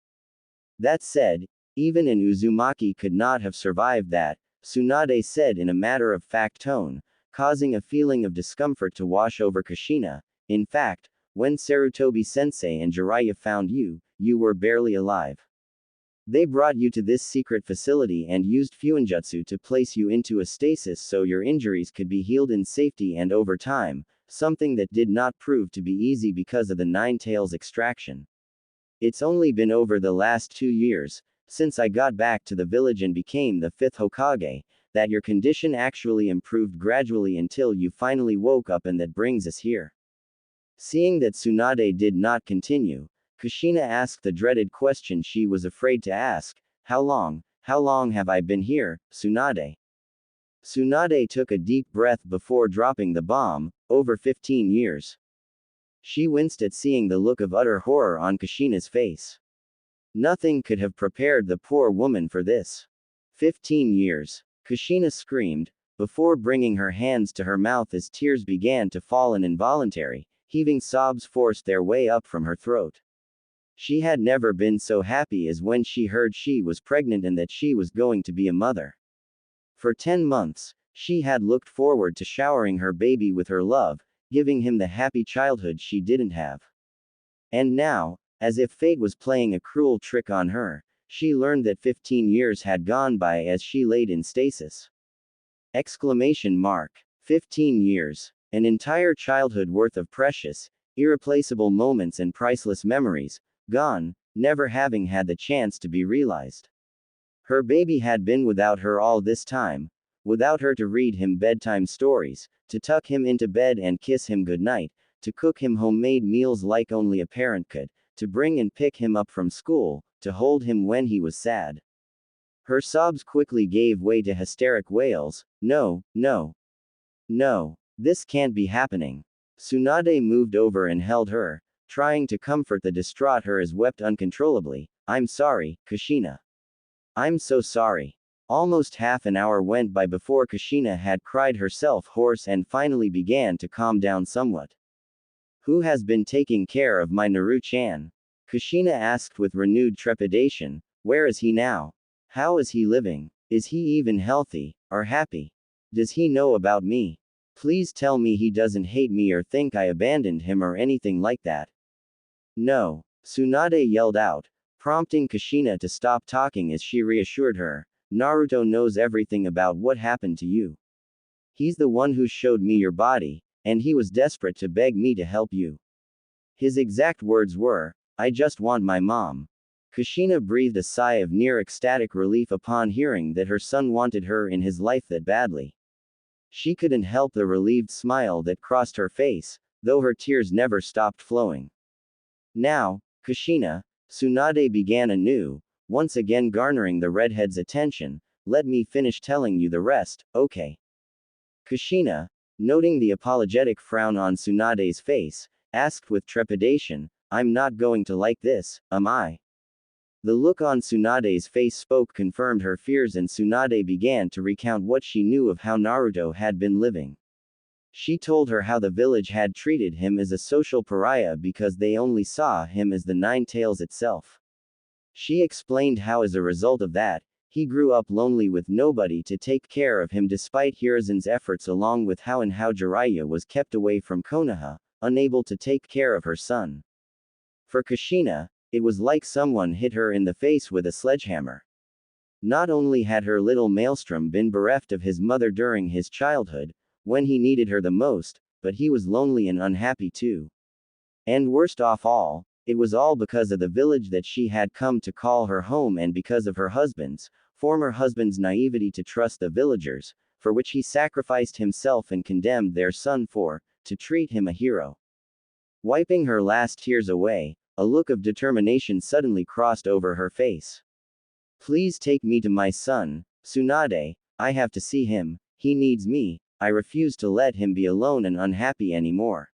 That said, even an Uzumaki could not have survived that, Tsunade said in a matter-of-fact tone, causing a feeling of discomfort to wash over Kushina. In fact, when Sarutobi-sensei and Jiraiya found you, you were barely alive. They brought you to this secret facility and used Fuinjutsu to place you into a stasis so your injuries could be healed in safety and over time, something that did not prove to be easy because of the Nine Tails extraction. It's only been over the last 2 years, since I got back to the village and became the 5th Hokage, that your condition actually improved gradually until you finally woke up, and that brings us here. Seeing that Tsunade did not continue, Kushina asked the dreaded question she was afraid to ask. How long have I been here, Tsunade? Tsunade took a deep breath before dropping the bomb. Over 15 years. She winced at seeing the look of utter horror on Kushina's face. Nothing could have prepared the poor woman for this. 15 years. Kushina screamed, before bringing her hands to her mouth as tears began to fall and involuntary, heaving sobs forced their way up from her throat. She had never been so happy as when she heard she was pregnant and that she was going to be a mother. For 10 months, she had looked forward to showering her baby with her love, giving him the happy childhood she didn't have. And now, as if fate was playing a cruel trick on her, she learned that 15 years had gone by as she laid in stasis. 15 years. An entire childhood worth of precious, irreplaceable moments and priceless memories, gone, never having had the chance to be realized. Her baby had been without her all this time, without her to read him bedtime stories, to tuck him into bed and kiss him goodnight, to cook him homemade meals like only a parent could, to bring and pick him up from school, to hold him when he was sad. Her sobs quickly gave way to hysteric wails. No, no. No. This can't be happening. Tsunade moved over and held her, trying to comfort the distraught her as wept uncontrollably. I'm sorry, Kushina. I'm so sorry. Almost half an hour went by before Kushina had cried herself hoarse and finally began to calm down somewhat. Who has been taking care of my Naru-chan? Kushina asked with renewed trepidation. Where is he now? How is he living? Is he even healthy, or happy? Does he know about me? Please tell me he doesn't hate me or think I abandoned him or anything like that. No. Tsunade yelled out, prompting Kushina to stop talking as she reassured her. Naruto knows everything about what happened to you. He's the one who showed me your body, and he was desperate to beg me to help you. His exact words were, I just want my mom. Kushina breathed a sigh of near ecstatic relief upon hearing that her son wanted her in his life that badly. She couldn't help the relieved smile that crossed her face, though her tears never stopped flowing. Now, Kushina, Tsunade began anew, once again garnering the redhead's attention. Let me finish telling you the rest, okay? Kushina, noting the apologetic frown on Tsunade's face, asked with trepidation, I'm not going to like this, am I? The look on Tsunade's face confirmed her fears, and Tsunade began to recount what she knew of how Naruto had been living. She told her how the village had treated him as a social pariah because they only saw him as the Nine Tails itself. She explained how as a result of that, he grew up lonely with nobody to take care of him despite Hiruzen's efforts, along with how Jiraiya was kept away from Konoha, unable to take care of her son. For Kushina, it was like someone hit her in the face with a sledgehammer. Not only had her little Maelstrom been bereft of his mother during his childhood, when he needed her the most, but he was lonely and unhappy too. And worst of all, it was all because of the village that she had come to call her home, and because of her former husband's naivety to trust the villagers, for which he sacrificed himself and condemned their son to treat him a hero. Wiping her last tears away, a look of determination suddenly crossed over her face. Please take me to my son, Tsunade, I have to see him, he needs me, I refuse to let him be alone and unhappy anymore.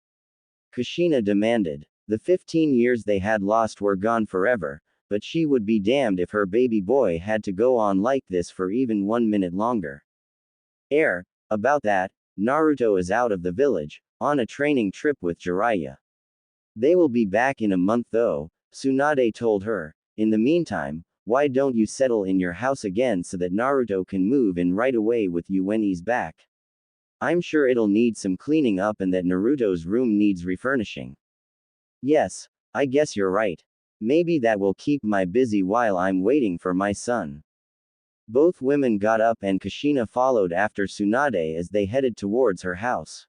Kushina demanded. The 15 years they had lost were gone forever, but she would be damned if her baby boy had to go on like this for even 1 minute longer. About that, Naruto is out of the village, on a training trip with Jiraiya. They will be back in a month though, Tsunade told her. In the meantime, why don't you settle in your house again so that Naruto can move in right away with you when he's back? I'm sure it'll need some cleaning up and that Naruto's room needs refurnishing. Yes, I guess you're right. Maybe that will keep my busy while I'm waiting for my son. Both women got up and Kushina followed after Tsunade as they headed towards her house.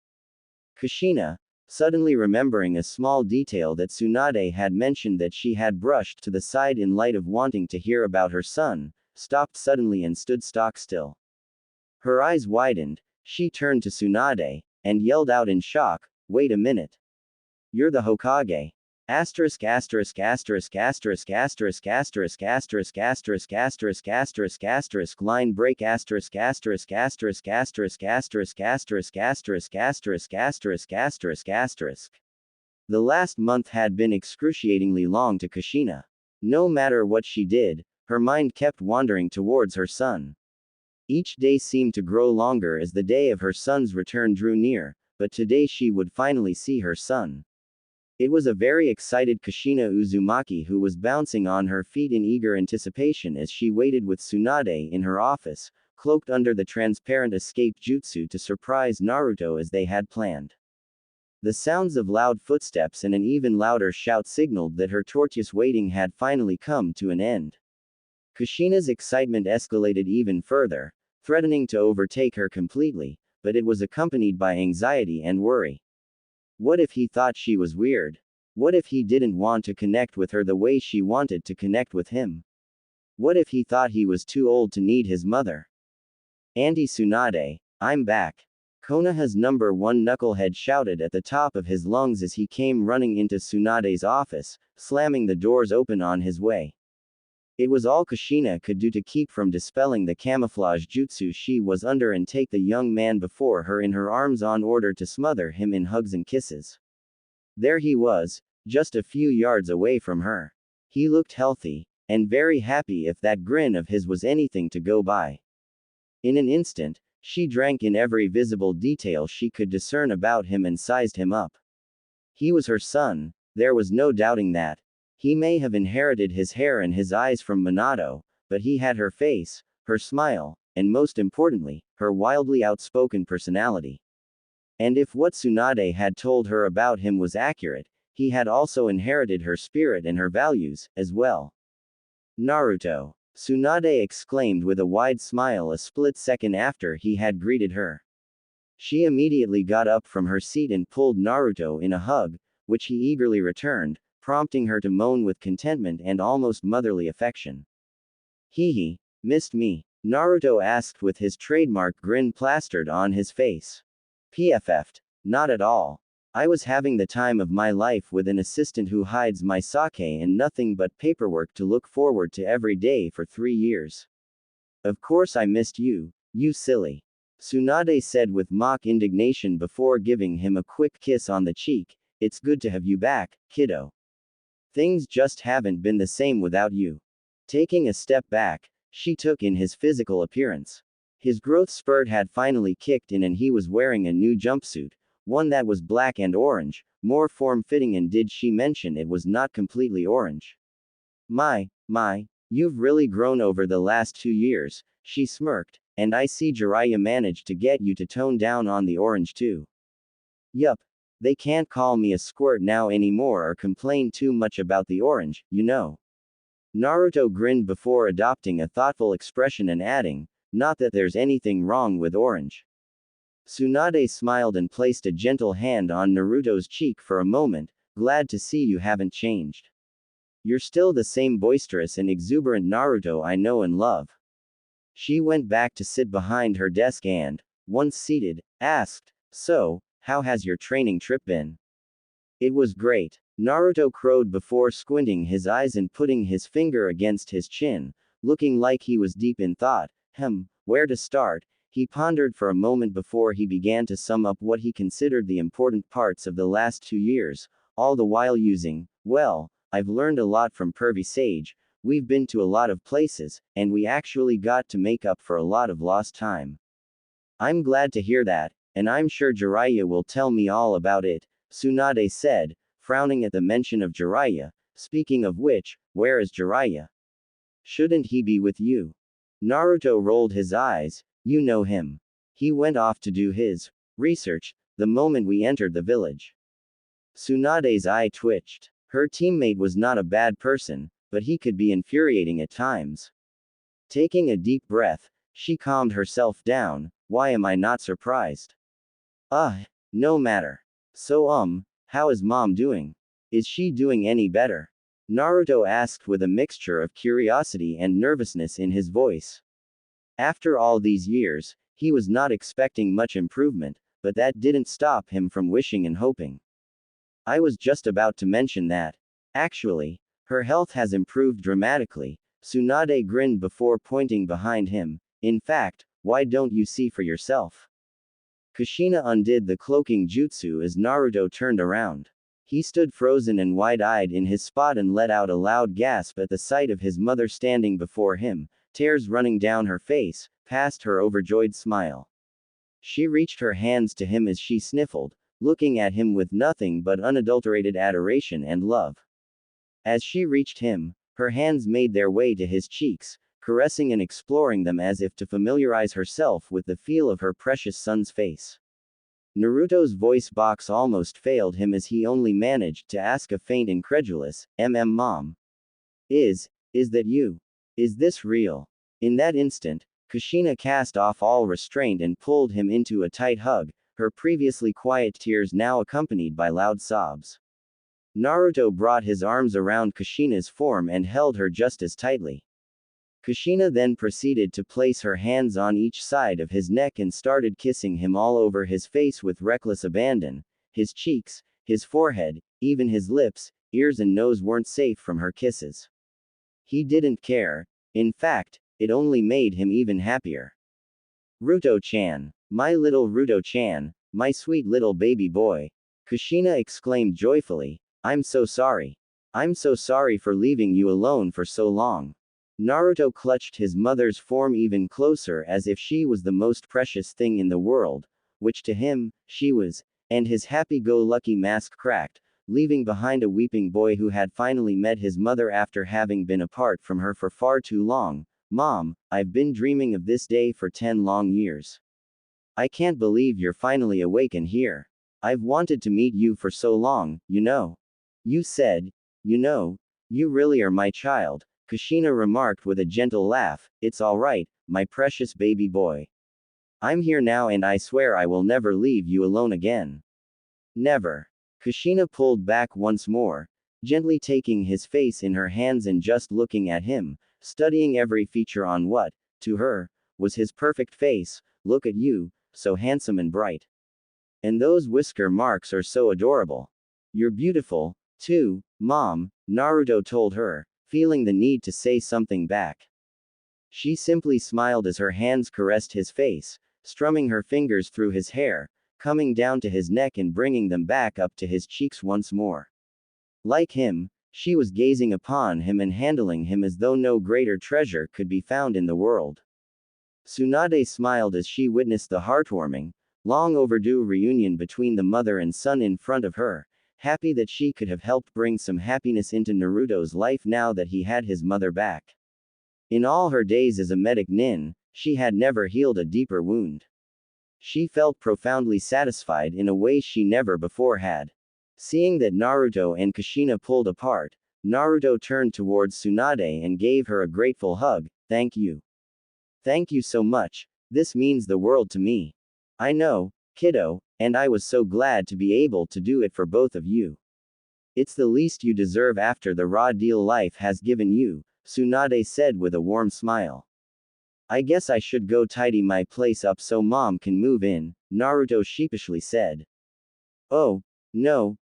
Kushina, suddenly remembering a small detail that Tsunade had mentioned that she had brushed to the side in light of wanting to hear about her son, stopped suddenly and stood stock still. Her eyes widened, she turned to Tsunade, and yelled out in shock, "Wait a minute. You're the Hokage. Asterisk asterisk asterisk asterisk asterisk asterisk asterisk asterisk asterisk asterisk asterisk line break asterisk asterisk asterisk asterisk asterisk asterisk asterisk asterisk asterisk asterisk asterisk." The last month had been excruciatingly long to Kushina. No matter what she did, her mind kept wandering towards her son. Each day seemed to grow longer as the day of her son's return drew near, but today she would finally see her son. It was a very excited Kushina Uzumaki who was bouncing on her feet in eager anticipation as she waited with Tsunade in her office, cloaked under the transparent escape jutsu to surprise Naruto as they had planned. The sounds of loud footsteps and an even louder shout signaled that her tortuous waiting had finally come to an end. Kushina's excitement escalated even further, threatening to overtake her completely, but it was accompanied by anxiety and worry. What if he thought she was weird? What if he didn't want to connect with her the way she wanted to connect with him? What if he thought he was too old to need his mother? Auntie Tsunade, I'm back. Konoha's number one knucklehead shouted at the top of his lungs as he came running into Tsunade's office, slamming the doors open on his way. It was all Kushina could do to keep from dispelling the camouflage jutsu she was under and take the young man before her in her arms in order to smother him in hugs and kisses. There he was, just a few yards away from her. He looked healthy, and very happy if that grin of his was anything to go by. In an instant, she drank in every visible detail she could discern about him and sized him up. He was her son, there was no doubting that. He may have inherited his hair and his eyes from Minato, but he had her face, her smile, and most importantly, her wildly outspoken personality. And if what Tsunade had told her about him was accurate, he had also inherited her spirit and her values, as well. Naruto! Tsunade exclaimed with a wide smile a split second after he had greeted her. She immediately got up from her seat and pulled Naruto in a hug, which he eagerly returned, prompting her to moan with contentment and almost motherly affection. Hee, missed me? Naruto asked with his trademark grin plastered on his face. PFF'd. Not at all. I was having the time of my life with an assistant who hides my sake and nothing but paperwork to look forward to every day for 3 years. Of course I missed you, you silly. Tsunade said with mock indignation before giving him a quick kiss on the cheek. It's good to have you back, kiddo. Things just haven't been the same without you. Taking a step back, she took in his physical appearance. His growth spurt had finally kicked in and he was wearing a new jumpsuit, one that was black and orange, more form-fitting, and did she mention it was not completely orange. My, you've really grown over the last 2 years, she smirked, and I see Jiraiya managed to get you to tone down on the orange too. Yup. They can't call me a squirt now anymore or complain too much about the orange, you know. Naruto grinned before adopting a thoughtful expression and adding, not that there's anything wrong with orange. Tsunade smiled and placed a gentle hand on Naruto's cheek for a moment, glad to see you haven't changed. You're still the same boisterous and exuberant Naruto I know and love. She went back to sit behind her desk and, once seated, asked, so, how has your training trip been? It was great. Naruto crowed before squinting his eyes and putting his finger against his chin, looking like he was deep in thought. Where to start? He pondered for a moment before he began to sum up what he considered the important parts of the last 2 years, all the while using, well, I've learned a lot from Pervy Sage, we've been to a lot of places, and we actually got to make up for a lot of lost time. I'm glad to hear that. And I'm sure Jiraiya will tell me all about it, Tsunade said, frowning at the mention of Jiraiya. Speaking of which, where is Jiraiya? Shouldn't he be with you? Naruto rolled his eyes. You know him. He went off to do his research the moment we entered the village. Tsunade's eye twitched. Her teammate was not a bad person, but he could be infuriating at times. Taking a deep breath, she calmed herself down. Why am I not surprised? No matter. So how is mom doing? Is she doing any better? Naruto asked with a mixture of curiosity and nervousness in his voice. After all these years, he was not expecting much improvement, but that didn't stop him from wishing and hoping. I was just about to mention that. Actually, her health has improved dramatically. Tsunade grinned before pointing behind him. In fact, why don't you see for yourself? Kushina undid the cloaking jutsu as Naruto turned around. He stood frozen and wide-eyed in his spot and let out a loud gasp at the sight of his mother standing before him, tears running down her face, past her overjoyed smile. She reached her hands to him as she sniffled, looking at him with nothing but unadulterated adoration and love. As she reached him, her hands made their way to his cheeks, caressing and exploring them as if to familiarize herself with the feel of her precious son's face. Naruto's voice box almost failed him as he only managed to ask a faint incredulous, Mom. Is that you? Is this real? In that instant, Kushina cast off all restraint and pulled him into a tight hug, her previously quiet tears now accompanied by loud sobs. Naruto brought his arms around Kushina's form and held her just as tightly. Kushina then proceeded to place her hands on each side of his neck and started kissing him all over his face with reckless abandon. His cheeks, his forehead, even his lips, ears and nose weren't safe from her kisses. He didn't care. In fact, it only made him even happier. Ruto-chan. My little Ruto-chan, my sweet little baby boy. Kushina exclaimed joyfully. I'm so sorry. I'm so sorry for leaving you alone for so long. Naruto clutched his mother's form even closer as if she was the most precious thing in the world, which to him, she was, and his happy-go-lucky mask cracked, leaving behind a weeping boy who had finally met his mother after having been apart from her for far too long. Mom, I've been dreaming of this day for 10 long years. I can't believe you're finally awake and here. I've wanted to meet you for so long, you know. You said, you really are my child, Kushina remarked with a gentle laugh. It's all right, my precious baby boy. I'm here now and I swear I will never leave you alone again. Never. Kushina pulled back once more, gently taking his face in her hands and just looking at him, studying every feature on what, to her, was his perfect face. Look at you, so handsome and bright. And those whisker marks are so adorable. You're beautiful, too, Mom, Naruto told her, feeling the need to say something back. She simply smiled as her hands caressed his face, strumming her fingers through his hair, coming down to his neck and bringing them back up to his cheeks once more. Like him, she was gazing upon him and handling him as though no greater treasure could be found in the world. Tsunade smiled as she witnessed the heartwarming, long overdue reunion between the mother and son in front of her, happy that she could have helped bring some happiness into Naruto's life now that he had his mother back. In all her days as a medic nin, she had never healed a deeper wound. She felt profoundly satisfied in a way she never before had. Seeing that Naruto and Kushina pulled apart, Naruto turned towards Tsunade and gave her a grateful hug. Thank you. Thank you so much, this means the world to me. I know, kiddo, and I was so glad to be able to do it for both of you. It's the least you deserve after the raw deal life has given you, Tsunade said with a warm smile. I guess I should go tidy my place up so Mom can move in, Naruto sheepishly said. Oh, no,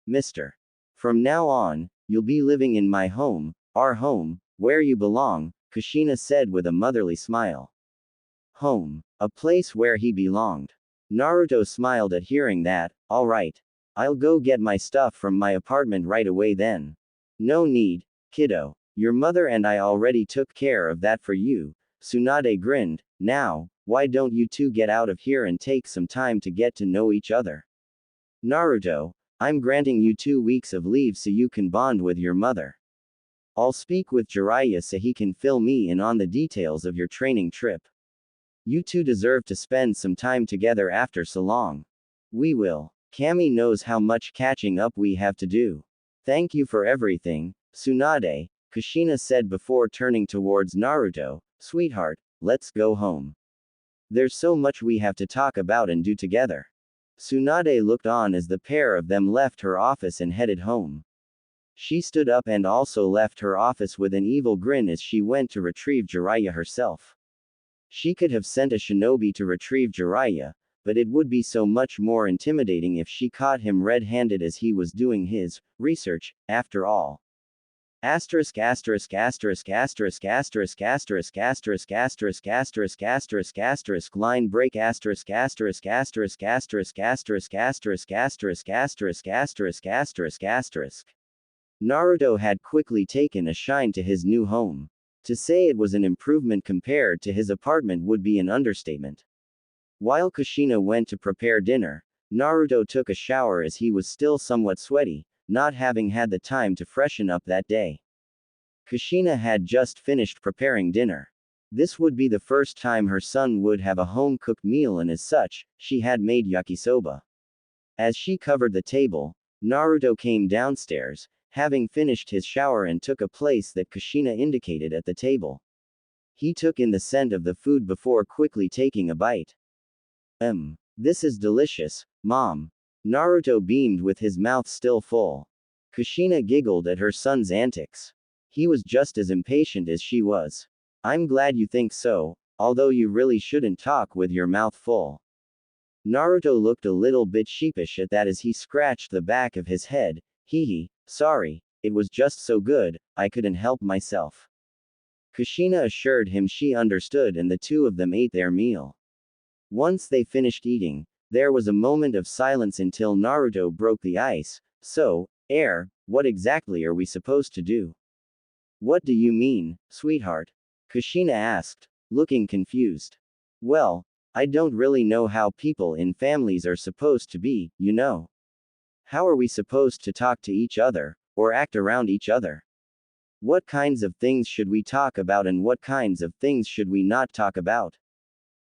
mister. From now on, you'll be living in my home, our home, where you belong, Kushina said with a motherly smile. Home, a place where he belonged. Naruto smiled at hearing that. All right. I'll go get my stuff from my apartment right away then. No need, kiddo. Your mother and I already took care of that for you, Tsunade grinned. Now, why don't you two get out of here and take some time to get to know each other? Naruto, I'm granting you 2 weeks of leave so you can bond with your mother. I'll speak with Jiraiya so he can fill me in on the details of your training trip. You two deserve to spend some time together after so long. We will. Kami knows how much catching up we have to do. Thank you for everything, Tsunade, Kushina said before turning towards Naruto. Sweetheart, let's go home. There's so much we have to talk about and do together. Tsunade looked on as the pair of them left her office and headed home. She stood up and also left her office with an evil grin as she went to retrieve Jiraiya herself. She could have sent a shinobi to retrieve Jiraiya, but it would be so much more intimidating if she caught him red-handed as he was doing his research, after all. Asterisk asterisk asterisk asterisk asterisk asterisk asterisk asterisk asterisk asterisk asterisk line break asterisk asterisk asterisk asterisk asterisk asterisk asterisk asterisk asterisk asterisk asterisk. Naruto had quickly taken a shine to his new home. To say it was an improvement compared to his apartment would be an understatement. While Kushina went to prepare dinner, Naruto took a shower as he was still somewhat sweaty, not having had the time to freshen up that day. Kushina had just finished preparing dinner. This would be the first time her son would have a home-cooked meal, and as such, she had made yakisoba. As she covered the table, Naruto came downstairs, having finished his shower, and took a place that Kushina indicated at the table. He took in the scent of the food before quickly taking a bite. This is delicious, Mom. Naruto beamed with his mouth still full. Kushina giggled at her son's antics. He was just as impatient as she was. I'm glad you think so, although you really shouldn't talk with your mouth full. Naruto looked a little bit sheepish at that as he scratched the back of his head. Hee, sorry, it was just so good, I couldn't help myself. Kushina assured him she understood, and the two of them ate their meal. Once they finished eating, there was a moment of silence until Naruto broke the ice. So, what exactly are we supposed to do? What do you mean, sweetheart? Kushina asked, looking confused. Well, I don't really know how people in families are supposed to be, you know. How are we supposed to talk to each other, or act around each other? What kinds of things should we talk about and what kinds of things should we not talk about?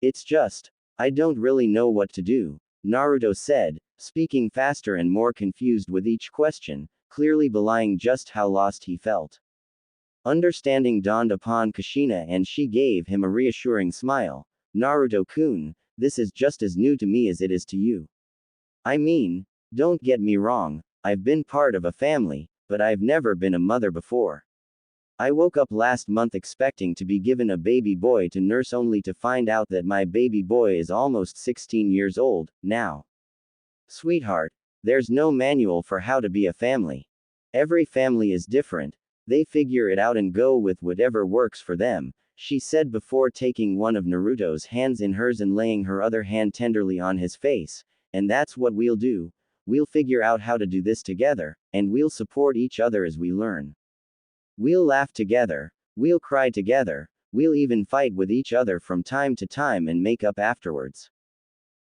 It's just, I don't really know what to do, Naruto said, speaking faster and more confused with each question, clearly belying just how lost he felt. Understanding dawned upon Kushina and she gave him a reassuring smile. Naruto-kun, this is just as new to me as it is to you. I mean, don't get me wrong, I've been part of a family, but I've never been a mother before. I woke up last month expecting to be given a baby boy to nurse only to find out that my baby boy is almost 16 years old, now. Sweetheart, there's no manual for how to be a family. Every family is different, they figure it out and go with whatever works for them, she said before taking one of Naruto's hands in hers and laying her other hand tenderly on his face. And that's what we'll do, we'll figure out how to do this together, and we'll support each other as we learn. We'll laugh together, we'll cry together, we'll even fight with each other from time to time and make up afterwards.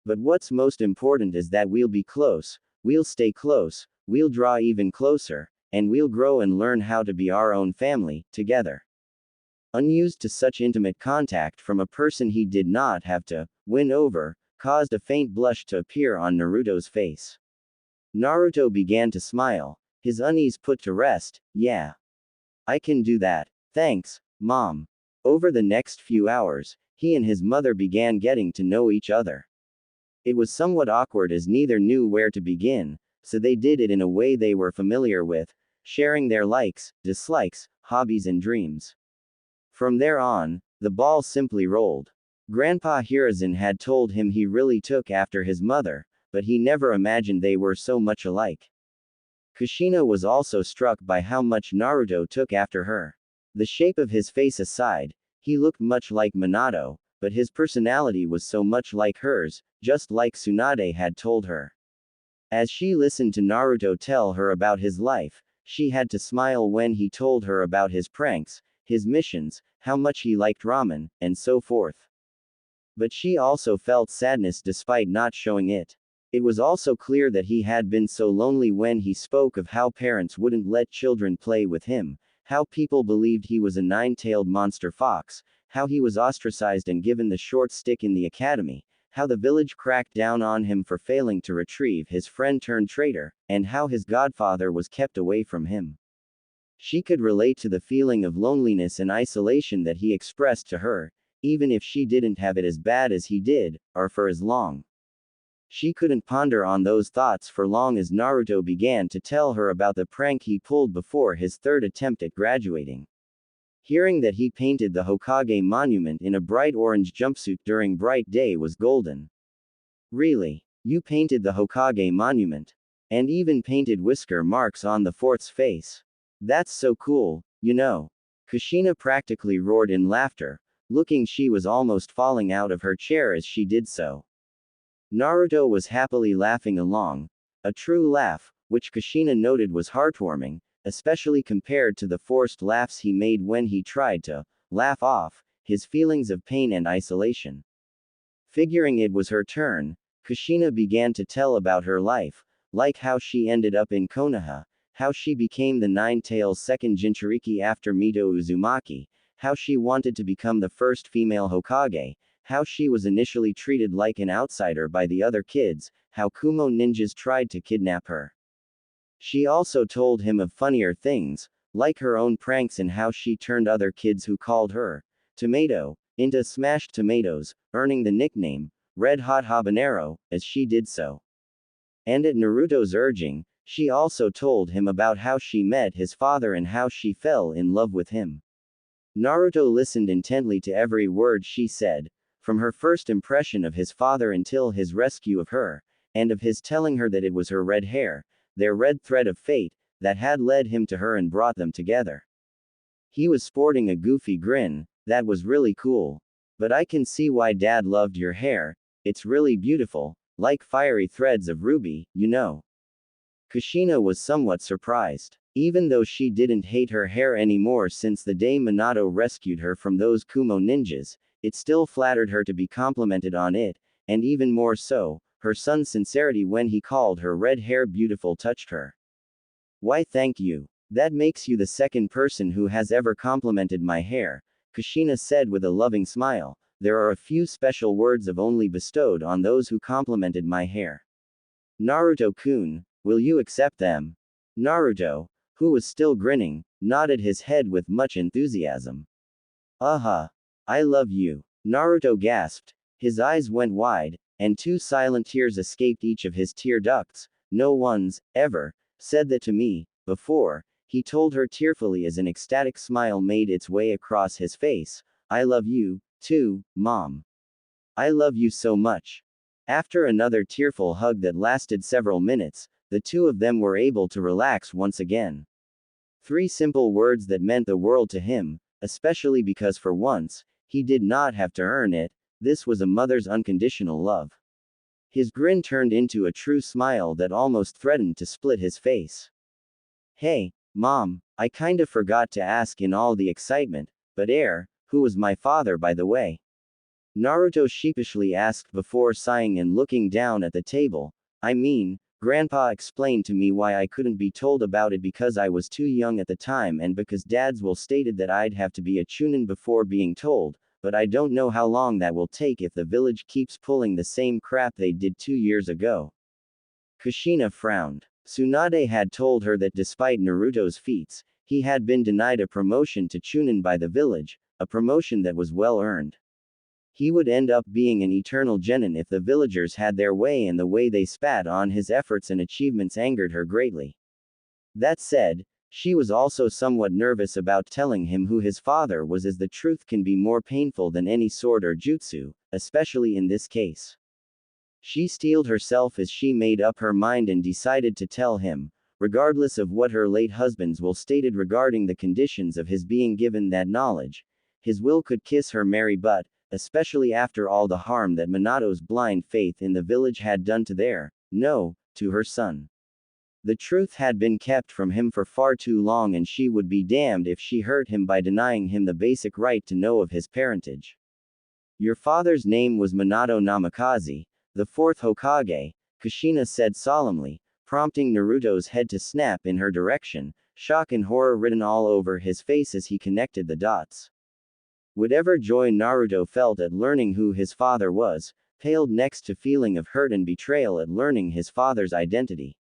But what's most important is that we'll be close, we'll stay close, we'll draw even closer, and we'll grow and learn how to be our own family, together. Unused to such intimate contact from a person he did not have to win over, caused a faint blush to appear on Naruto's face. Naruto began to smile, his unease put to rest. Yeah. I can do that. Thanks, Mom. Over the next few hours, he and his mother began getting to know each other. It was somewhat awkward as neither knew where to begin, so they did it in a way they were familiar with, sharing their likes, dislikes, hobbies and dreams. From there on, the ball simply rolled. Grandpa Hiruzen had told him he really took after his mother, but he never imagined they were so much alike. Kushina was also struck by how much Naruto took after her. The shape of his face aside, he looked much like Minato, but his personality was so much like hers, just like Tsunade had told her. As she listened to Naruto tell her about his life, she had to smile when he told her about his pranks, his missions, how much he liked ramen, and so forth. But she also felt sadness despite not showing it. It was also clear that he had been so lonely when he spoke of how parents wouldn't let children play with him, how people believed he was a nine-tailed monster fox, how he was ostracized and given the short stick in the academy, how the village cracked down on him for failing to retrieve his friend-turned-traitor, and how his godfather was kept away from him. She could relate to the feeling of loneliness and isolation that he expressed to her, even if she didn't have it as bad as he did, or for as long. She couldn't ponder on those thoughts for long as Naruto began to tell her about the prank he pulled before his third attempt at graduating. Hearing that he painted the Hokage monument in a bright orange jumpsuit during bright day was golden. Really? You painted the Hokage monument? And even painted whisker marks on the fort's face? That's so cool, you know. Kushina practically roared in laughter, looking she was almost falling out of her chair as she did so. Naruto was happily laughing along, a true laugh, which Kushina noted was heartwarming, especially compared to the forced laughs he made when he tried to laugh off his feelings of pain and isolation. Figuring it was her turn, Kushina began to tell about her life, like how she ended up in Konoha, how she became the Nine-Tails' second Jinchuriki after Mito Uzumaki, how she wanted to become the first female Hokage, how she was initially treated like an outsider by the other kids, how Kumo ninjas tried to kidnap her. She also told him of funnier things, like her own pranks and how she turned other kids who called her tomato into smashed tomatoes, earning the nickname Red Hot Habanero as she did so. And at Naruto's urging, she also told him about how she met his father and how she fell in love with him. Naruto listened intently to every word she said, from her first impression of his father until his rescue of her, and of his telling her that it was her red hair, their red thread of fate, that had led him to her and brought them together. He was sporting a goofy grin. That was really cool. But I can see why Dad loved your hair, it's really beautiful, like fiery threads of ruby, you know. Kushina was somewhat surprised. Even though she didn't hate her hair anymore since the day Minato rescued her from those Kumo ninjas, it still flattered her to be complimented on it, and even more so, her son's sincerity when he called her red hair beautiful touched her. Why thank you. That makes you the second person who has ever complimented my hair, Kushina said with a loving smile. There are a few special words of only bestowed on those who complimented my hair. Naruto-kun, will you accept them? Naruto, who was still grinning, nodded his head with much enthusiasm. I love you. Naruto gasped, his eyes went wide, and two silent tears escaped each of his tear ducts. No one's ever said that to me before, he told her tearfully as an ecstatic smile made its way across his face. I love you, too, Mom. I love you so much. After another tearful hug that lasted several minutes, the two of them were able to relax once again. 3 simple words that meant the world to him, especially because for once, he did not have to earn it. This was a mother's unconditional love. His grin turned into a true smile that almost threatened to split his face. Hey, Mom, I kinda forgot to ask in all the excitement, but who was my father by the way? Naruto sheepishly asked before sighing and looking down at the table. I mean, Grandpa explained to me why I couldn't be told about it because I was too young at the time and because Dad's will stated that I'd have to be a chunin before being told, but I don't know how long that will take if the village keeps pulling the same crap they did 2 years ago. Kushina frowned. Tsunade had told her that despite Naruto's feats, he had been denied a promotion to chunin by the village, a promotion that was well earned. He would end up being an eternal genin if the villagers had their way, and the way they spat on his efforts and achievements angered her greatly. That said, she was also somewhat nervous about telling him who his father was, as the truth can be more painful than any sword or jutsu, especially in this case. She steeled herself as she made up her mind and decided to tell him, regardless of what her late husband's will stated regarding the conditions of his being given that knowledge. His will could kiss her merry butt, especially after all the harm that Minato's blind faith in the village had done to her son. The truth had been kept from him for far too long, and she would be damned if she hurt him by denying him the basic right to know of his parentage. Your father's name was Minato Namikaze, the 4th Hokage, Kushina said solemnly, prompting Naruto's head to snap in her direction, shock and horror written all over his face as he connected the dots. Whatever joy Naruto felt at learning who his father was, paled next to feeling of hurt and betrayal at learning his father's identity.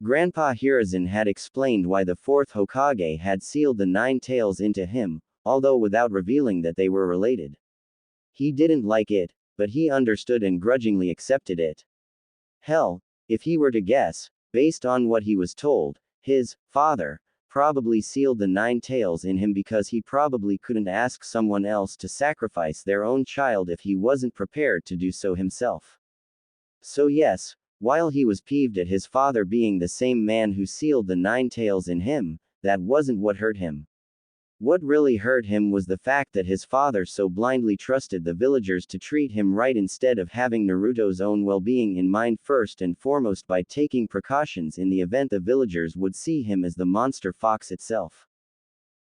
Grandpa Hiruzen had explained why the fourth Hokage had sealed the 9 tails into him, although without revealing that they were related. He didn't like it, but he understood and grudgingly accepted it. Hell, if he were to guess, based on what he was told, his father probably sealed the 9 tails in him because he probably couldn't ask someone else to sacrifice their own child if he wasn't prepared to do so himself. So yes, while he was peeved at his father being the same man who sealed the 9 tails in him, that wasn't what hurt him. What really hurt him was the fact that his father so blindly trusted the villagers to treat him right instead of having Naruto's own well-being in mind first and foremost by taking precautions in the event the villagers would see him as the monster fox itself.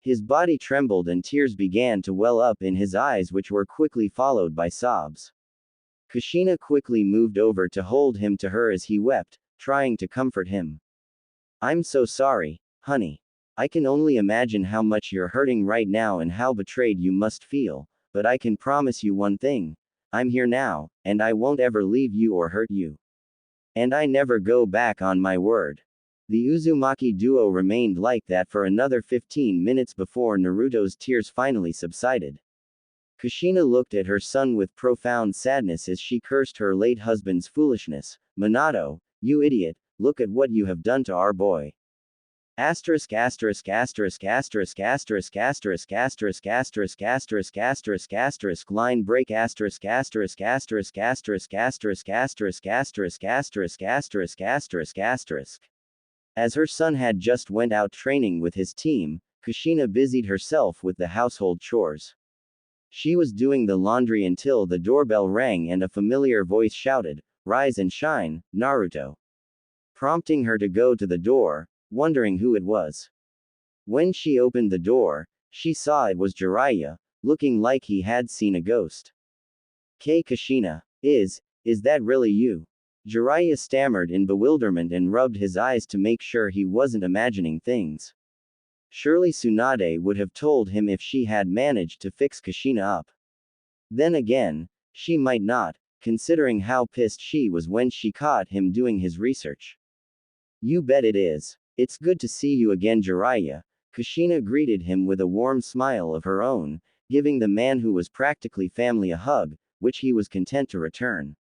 His body trembled and tears began to well up in his eyes, which were quickly followed by sobs. Kushina quickly moved over to hold him to her as he wept, trying to comfort him. "I'm so sorry, honey. I can only imagine how much you're hurting right now and how betrayed you must feel, but I can promise you one thing. I'm here now, and I won't ever leave you or hurt you. And I never go back on my word." The Uzumaki duo remained like that for another 15 minutes before Naruto's tears finally subsided. Kushina looked at her son with profound sadness as she cursed her late husband's foolishness. "Minato, you idiot, look at what you have done to our boy. Asterisk asterisk asterisk asterisk asterisk asterisk asterisk asterisk asterisk asterisk asterisk line break asterisk asterisk asterisk asterisk asterisk asterisk asterisk asterisk asterisk asterisk asterisk." As her son had just went out training with his team, Kushina busied herself with the household chores. She was doing the laundry until the doorbell rang and a familiar voice shouted, "Rise and shine, Naruto," prompting her to go to the door, wondering who it was. When she opened the door, she saw it was Jiraiya, looking like he had seen a ghost. Kushina, is that really you?" Jiraiya stammered in bewilderment and rubbed his eyes to make sure he wasn't imagining things. Surely Tsunade would have told him if she had managed to fix Kushina up. Then again, she might not, considering how pissed she was when she caught him doing his research. "You bet it is. It's good to see you again, Jiraiya." Kushina greeted him with a warm smile of her own, giving the man who was practically family a hug, which he was content to return.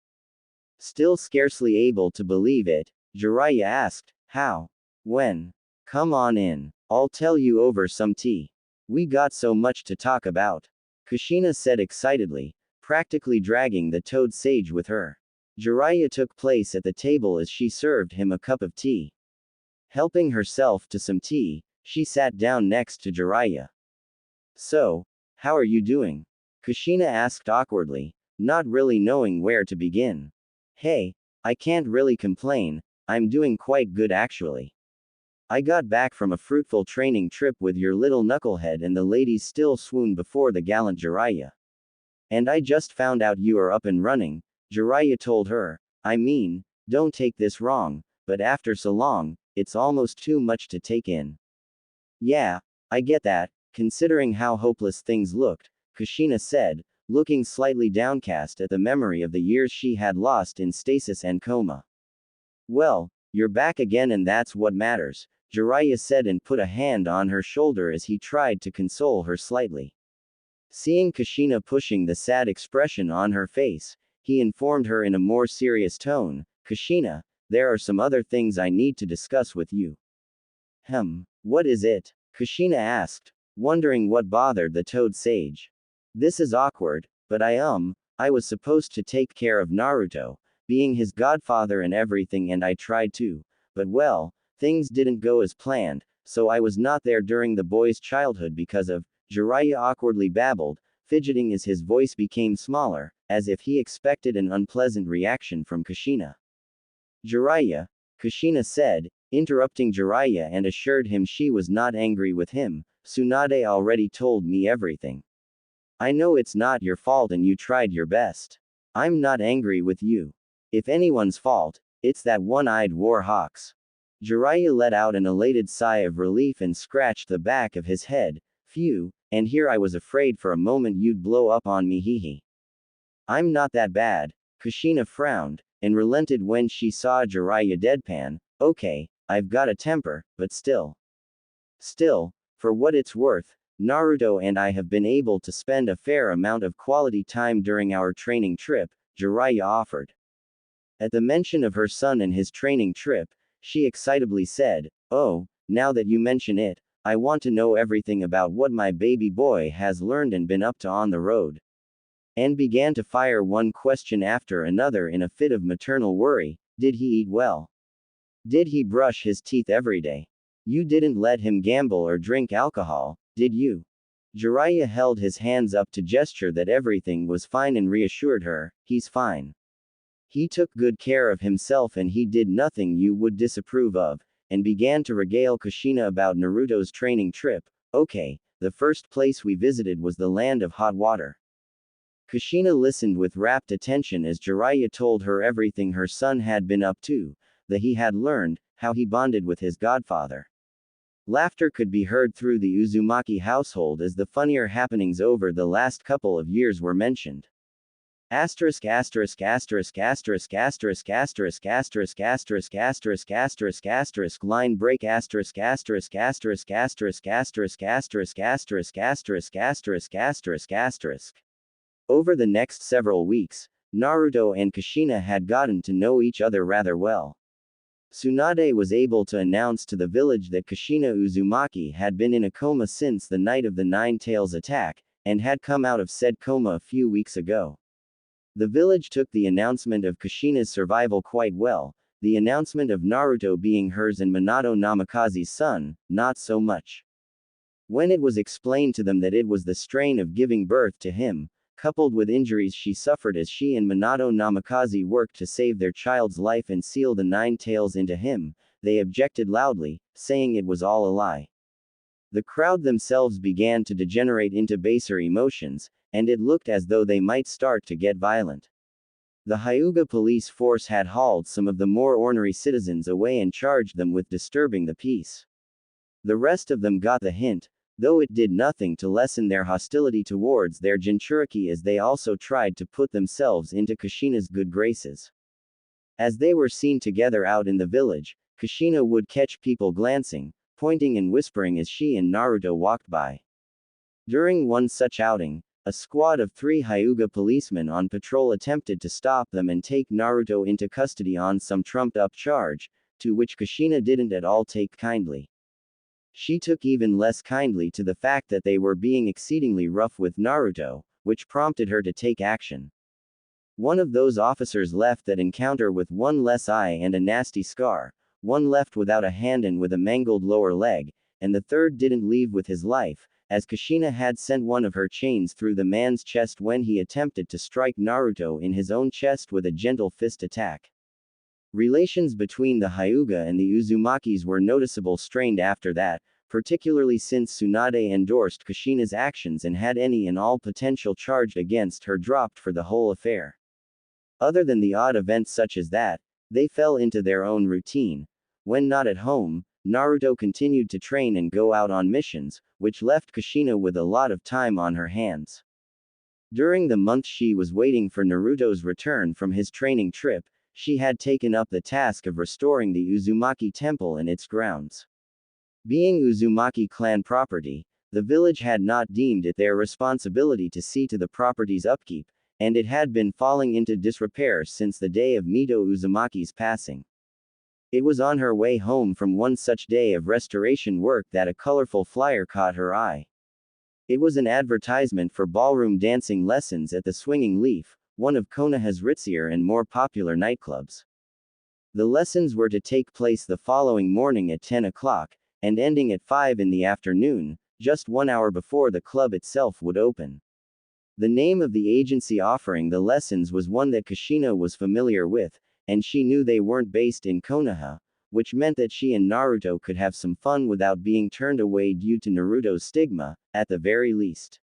Still scarcely able to believe it, Jiraiya asked, "How? When? Come on in. I'll tell you over some tea. We got so much to talk about," Kushina said excitedly, practically dragging the toad sage with her. Jiraiya took place at the table as she served him a cup of tea. Helping herself to some tea, she sat down next to Jiraiya. "So, how are you doing?" Kushina asked awkwardly, not really knowing where to begin. "Hey, I can't really complain, I'm doing quite good actually. I got back from a fruitful training trip with your little knucklehead and the ladies still swoon before the gallant Jiraiya. And I just found out you are up and running," Jiraiya told her. "I mean, don't take this wrong, but after so long, it's almost too much to take in." "Yeah, I get that, considering how hopeless things looked," Kushina said, looking slightly downcast at the memory of the years she had lost in stasis and coma. "Well, you're back again and that's what matters," Jiraiya said and put a hand on her shoulder as he tried to console her slightly. Seeing Kushina pushing the sad expression on her face, he informed her in a more serious tone, "Kushina, there are some other things I need to discuss with you." What is it?" Kushina asked, wondering what bothered the toad sage. "This is awkward, but I was supposed to take care of Naruto, being his godfather and everything, and I tried to, but well, things didn't go as planned, so I was not there during the boy's childhood because of," Jiraiya awkwardly babbled, fidgeting as his voice became smaller, as if he expected an unpleasant reaction from Kushina. "Jiraiya," Kushina said, interrupting Jiraiya and assured him she was not angry with him, "Tsunade already told me everything. I know it's not your fault and you tried your best. I'm not angry with you. If anyone's fault, It's that one-eyed war hawks. Jiraiya let out an elated sigh of relief and scratched the back of his head. Phew, and here I was afraid for a moment you'd blow up on me, hehe. I'm not that bad. Kushina frowned, and relented when she saw Jiraiya deadpan. Okay, I've got a temper, but still. Still, for what it's worth, Naruto and I have been able to spend a fair amount of quality time during our training trip, Jiraiya offered. At the mention of her son and his training trip, she excitably said, "Oh, now that you mention it, I want to know everything about what my baby boy has learned and been up to on the road." And began to fire one question after another in a fit of maternal worry. Did he eat well? Did he brush his teeth every day? You didn't let him gamble or drink alcohol, did you? Jiraiya held his hands up to gesture that everything was fine and reassured her, he's fine. He took good care of himself and he did nothing you would disapprove of, and began to regale Kushina about Naruto's training trip. Okay, the first place we visited was the land of hot water. Kushina listened with rapt attention as Jiraiya told her everything her son had been up to, that he had learned, how he bonded with his godfather. Laughter could be heard through the Uzumaki household as the funnier happenings over the last couple of years were mentioned. Asterisk asterisk asterisk asterisk asterisk asterisk asterisk asterisk asterisk asterisk asterisk line break asterisk asterisk asterisk asterisk asterisk asterisk asterisk asterisk asterisk asterisk asterisk. Over the next several weeks, Naruto and Kushina had gotten to know each other rather well. Tsunade was able to announce to the village that Kushina Uzumaki had been in a coma since the night of the Nine Tails attack, and had come out of said coma a few weeks ago. The village took the announcement of Kushina's survival quite well, the announcement of Naruto being hers and Minato Namikaze's son, not so much. When it was explained to them that it was the strain of giving birth to him, coupled with injuries she suffered as she and Minato Namikaze worked to save their child's life and seal the Nine Tails into him, they objected loudly, saying it was all a lie. The crowd themselves began to degenerate into baser emotions, and it looked as though they might start to get violent. The Hyuga police force had hauled some of the more ornery citizens away and charged them with disturbing the peace. The rest of them got the hint, though it did nothing to lessen their hostility towards their Jinchuriki as they also tried to put themselves into Kushina's good graces. As they were seen together out in the village, Kushina would catch people glancing, pointing and whispering as she and Naruto walked by. During one such outing, a squad of 3 Hyuga policemen on patrol attempted to stop them and take Naruto into custody on some trumped-up charge, to which Kushina didn't at all take kindly. She took even less kindly to the fact that they were being exceedingly rough with Naruto, which prompted her to take action. One of those officers left that encounter with one less eye and a nasty scar, one left without a hand and with a mangled lower leg, and the third didn't leave with his life, as Kushina had sent one of her chains through the man's chest when he attempted to strike Naruto in his own chest with a gentle fist attack. Relations between the Hyuga and the Uzumakis were noticeably strained after that, particularly since Tsunade endorsed Kushina's actions and had any and all potential charge against her dropped for the whole affair. Other than the odd events such as that, they fell into their own routine. When not at home, Naruto continued to train and go out on missions, which left Kushina with a lot of time on her hands. During the month she was waiting for Naruto's return from his training trip, she had taken up the task of restoring the Uzumaki temple and its grounds. Being Uzumaki clan property, the village had not deemed it their responsibility to see to the property's upkeep, and it had been falling into disrepair since the day of Mito Uzumaki's passing. It was on her way home from one such day of restoration work that a colorful flyer caught her eye. It was an advertisement for ballroom dancing lessons at the Swinging Leaf, one of Konoha's ritzier and more popular nightclubs. The lessons were to take place the following morning at 10 o'clock, and ending at 5 in the afternoon, just 1 hour before the club itself would open. The name of the agency offering the lessons was one that Kushina was familiar with, and she knew they weren't based in Konoha, which meant that she and Naruto could have some fun without being turned away due to Naruto's stigma, at the very least.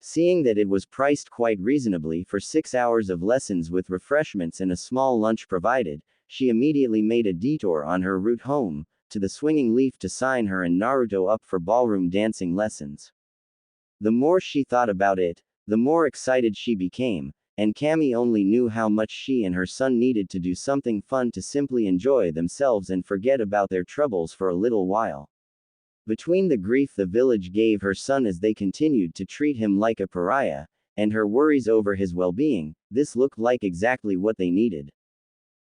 Seeing that it was priced quite reasonably for 6 hours of lessons with refreshments and a small lunch provided, she immediately made a detour on her route home, to the swinging leaf to sign her and Naruto up for ballroom dancing lessons. The more she thought about it, the more excited she became, and Cammy only knew how much she and her son needed to do something fun to simply enjoy themselves and forget about their troubles for a little while. Between the grief the village gave her son as they continued to treat him like a pariah, and her worries over his well-being, this looked like exactly what they needed.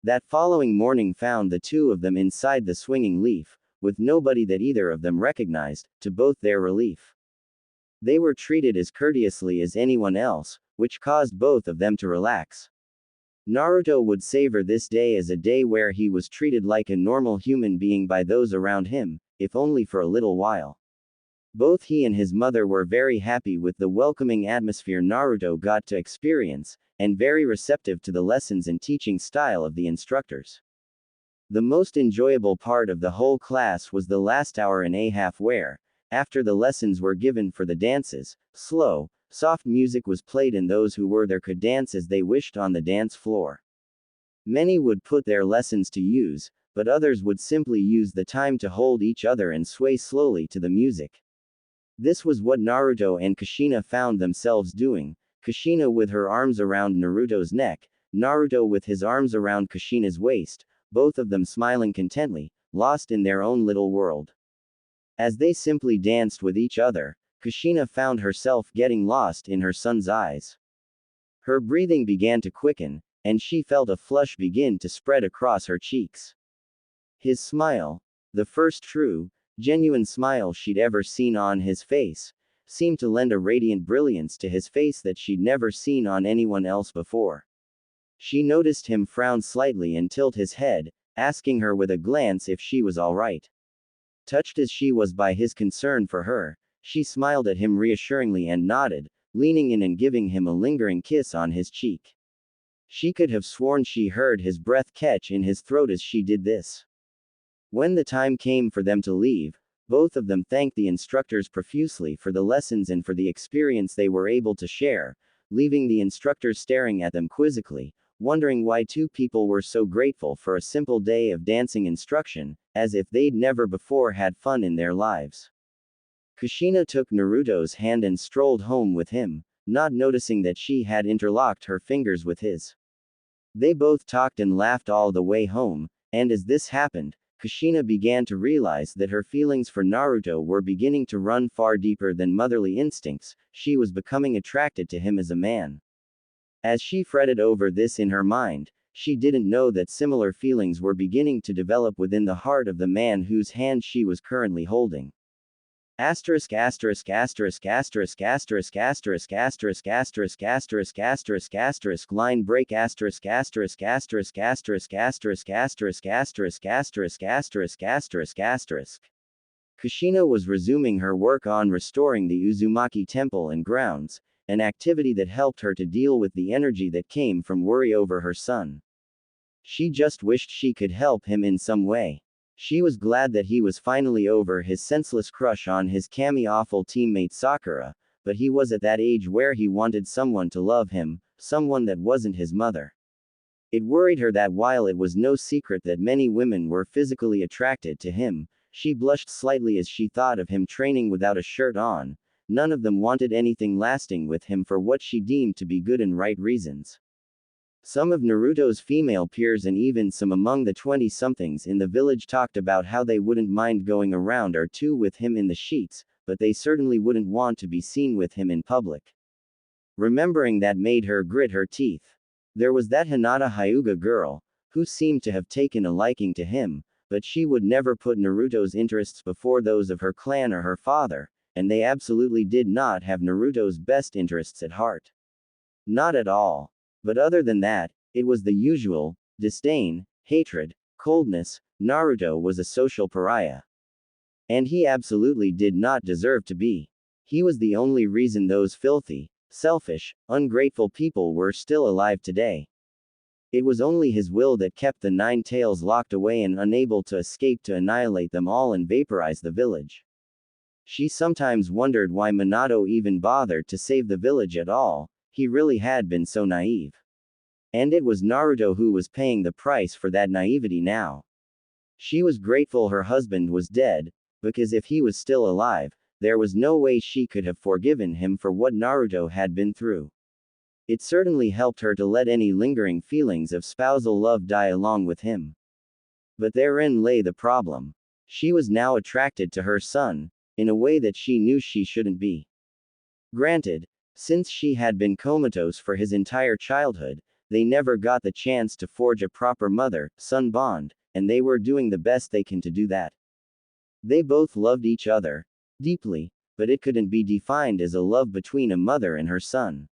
That following morning found the two of them inside the swinging leaf, with nobody that either of them recognized, to both their relief. They were treated as courteously as anyone else, which caused both of them to relax. Naruto would savor this day as a day where he was treated like a normal human being by those around him, if only for a little while. Both he and his mother were very happy with the welcoming atmosphere Naruto got to experience, and very receptive to the lessons and teaching style of the instructors. The most enjoyable part of the whole class was the last hour and a half where, after the lessons were given for the dances, slow, soft music was played and those who were there could dance as they wished on the dance floor. Many would put their lessons to use, but others would simply use the time to hold each other and sway slowly to the music. This was what Naruto and Kushina found themselves doing, Kushina with her arms around Naruto's neck, Naruto with his arms around Kushina's waist, both of them smiling contently, lost in their own little world. As they simply danced with each other, Kushina found herself getting lost in her son's eyes. Her breathing began to quicken, and she felt a flush begin to spread across her cheeks. His smile, the first true, genuine smile she'd ever seen on his face, seemed to lend a radiant brilliance to his face that she'd never seen on anyone else before. She noticed him frown slightly and tilt his head, asking her with a glance if she was all right. Touched as she was by his concern for her, she smiled at him reassuringly and nodded, leaning in and giving him a lingering kiss on his cheek. She could have sworn she heard his breath catch in his throat as she did this. When the time came for them to leave, both of them thanked the instructors profusely for the lessons and for the experience they were able to share, leaving the instructors staring at them quizzically, wondering why two people were so grateful for a simple day of dancing instruction, as if they'd never before had fun in their lives. Kushina took Naruto's hand and strolled home with him, not noticing that she had interlocked her fingers with his. They both talked and laughed all the way home, and as this happened, Kushina began to realize that her feelings for Naruto were beginning to run far deeper than motherly instincts. She was becoming attracted to him as a man. As she fretted over this in her mind, she didn't know that similar feelings were beginning to develop within the heart of the man whose hand she was currently holding. Asterisk asterisk asterisk asterisk asterisk asterisk asterisk asterisk asterisk asterisk asterisk line break asterisk asterisk asterisk asterisk asterisk asterisk asterisk asterisk asterisk asterisk asterisk. Kushina was resuming her work on restoring the Uzumaki temple and grounds, an activity that helped her to deal with the energy that came from worry over her son. She just wished she could help him in some way. She was glad that he was finally over his senseless crush on his Kami-awful teammate Sakura, but he was at that age where he wanted someone to love him, someone that wasn't his mother. It worried her that while it was no secret that many women were physically attracted to him, she blushed slightly as she thought of him training without a shirt on. None of them wanted anything lasting with him for what she deemed to be good and right reasons. Some of Naruto's female peers and even some among the 20-somethings in the village talked about how they wouldn't mind going a round or two with him in the sheets, but they certainly wouldn't want to be seen with him in public. Remembering that made her grit her teeth. There was that Hinata Hyuga girl, who seemed to have taken a liking to him, but she would never put Naruto's interests before those of her clan or her father, and they absolutely did not have Naruto's best interests at heart. Not at all. But other than that, it was the usual disdain, hatred, coldness. Naruto was a social pariah. And he absolutely did not deserve to be. He was the only reason those filthy, selfish, ungrateful people were still alive today. It was only his will that kept the Nine Tails locked away and unable to escape to annihilate them all and vaporize the village. She sometimes wondered why Minato even bothered to save the village at all. He really had been so naive. And it was Naruto who was paying the price for that naivety now. She was grateful her husband was dead, because if he was still alive, there was no way she could have forgiven him for what Naruto had been through. It certainly helped her to let any lingering feelings of spousal love die along with him. But therein lay the problem. She was now attracted to her son, in a way that she knew she shouldn't be. Granted, since she had been comatose for his entire childhood, they never got the chance to forge a proper mother-son bond, and they were doing the best they can to do that. They both loved each other deeply, but it couldn't be defined as a love between a mother and her son.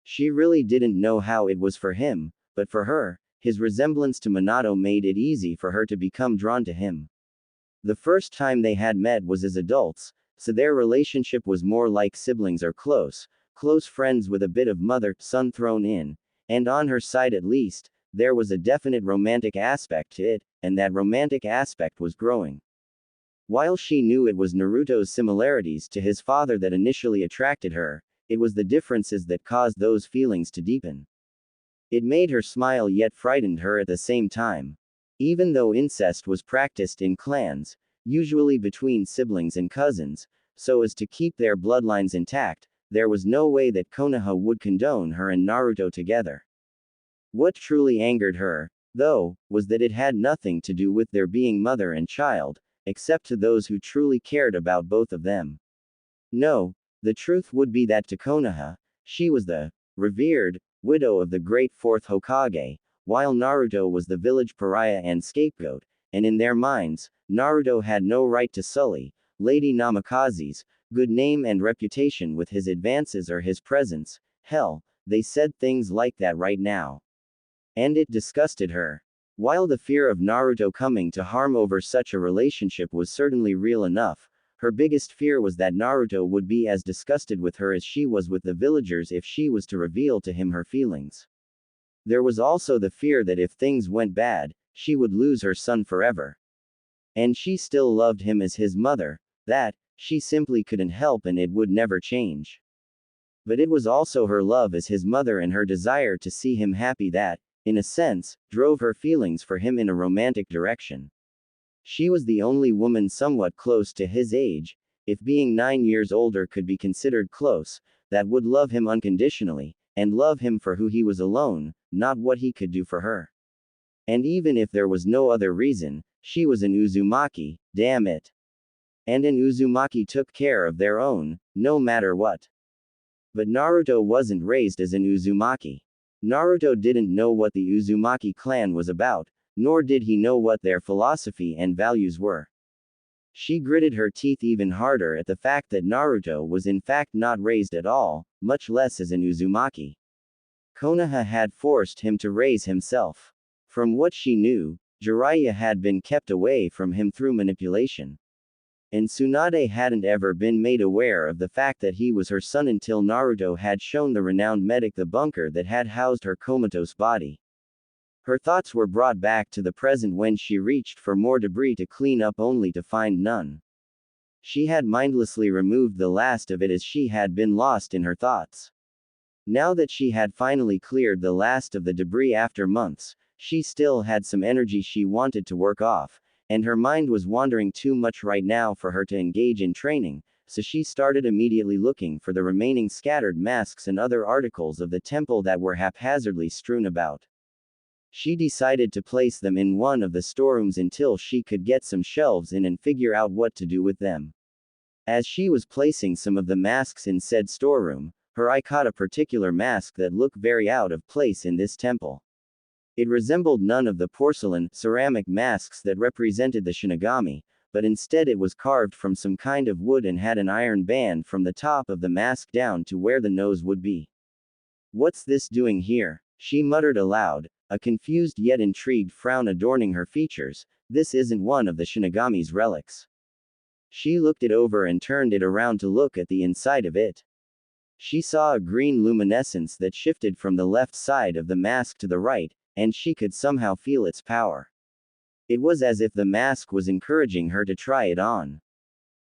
She really didn't know how it was for him, but for her, his resemblance to Minato made it easy for her to become drawn to him. The first time they had met was as adults, so their relationship was more like siblings or close friends with a bit of mother-son thrown in, and on her side at least, there was a definite romantic aspect to it, and that romantic aspect was growing. While she knew it was Naruto's similarities to his father that initially attracted her, it was the differences that caused those feelings to deepen. It made her smile yet frightened her at the same time. Even though incest was practiced in clans, usually between siblings and cousins, so as to keep their bloodlines intact, there was no way that Konoha would condone her and Naruto together. What truly angered her, though, was that it had nothing to do with their being mother and child, except to those who truly cared about both of them. No, the truth would be that to Konoha, she was the revered widow of the great fourth Hokage, while Naruto was the village pariah and scapegoat, and in their minds, Naruto had no right to sully Lady Namikaze's good name and reputation with his advances or his presence. Hell, they said things like that right now. And it disgusted her. While the fear of Naruto coming to harm over such a relationship was certainly real enough, her biggest fear was that Naruto would be as disgusted with her as she was with the villagers if she was to reveal to him her feelings. There was also the fear that if things went bad, she would lose her son forever. And she still loved him as his mother, that she simply couldn't help and it would never change. But it was also her love as his mother and her desire to see him happy that, in a sense, drove her feelings for him in a romantic direction. She was the only woman somewhat close to his age, if being 9 years older could be considered close, that would love him unconditionally, and love him for who he was alone, not what he could do for her. And even if there was no other reason, she was an Uzumaki, damn it. And an Uzumaki took care of their own, no matter what. But Naruto wasn't raised as an Uzumaki. Naruto didn't know what the Uzumaki clan was about, nor did he know what their philosophy and values were. She gritted her teeth even harder at the fact that Naruto was in fact not raised at all, much less as an Uzumaki. Konoha had forced him to raise himself. From what she knew, Jiraiya had been kept away from him through manipulation. And Tsunade hadn't ever been made aware of the fact that he was her son until Naruto had shown the renowned medic the bunker that had housed her comatose body. Her thoughts were brought back to the present when she reached for more debris to clean up only to find none. She had mindlessly removed the last of it as she had been lost in her thoughts. Now that she had finally cleared the last of the debris after months, she still had some energy she wanted to work off, and her mind was wandering too much right now for her to engage in training, so she started immediately looking for the remaining scattered masks and other articles of the temple that were haphazardly strewn about. She decided to place them in one of the storerooms until she could get some shelves in and figure out what to do with them. As she was placing some of the masks in said storeroom, her eye caught a particular mask that looked very out of place in this temple. It resembled none of the porcelain, ceramic masks that represented the Shinigami, but instead it was carved from some kind of wood and had an iron band from the top of the mask down to where the nose would be. "What's this doing here?" she muttered aloud, a confused yet intrigued frown adorning her features. "This isn't one of the Shinigami's relics." She looked it over and turned it around to look at the inside of it. She saw a green luminescence that shifted from the left side of the mask to the right, and she could somehow feel its power. It was as if the mask was encouraging her to try it on.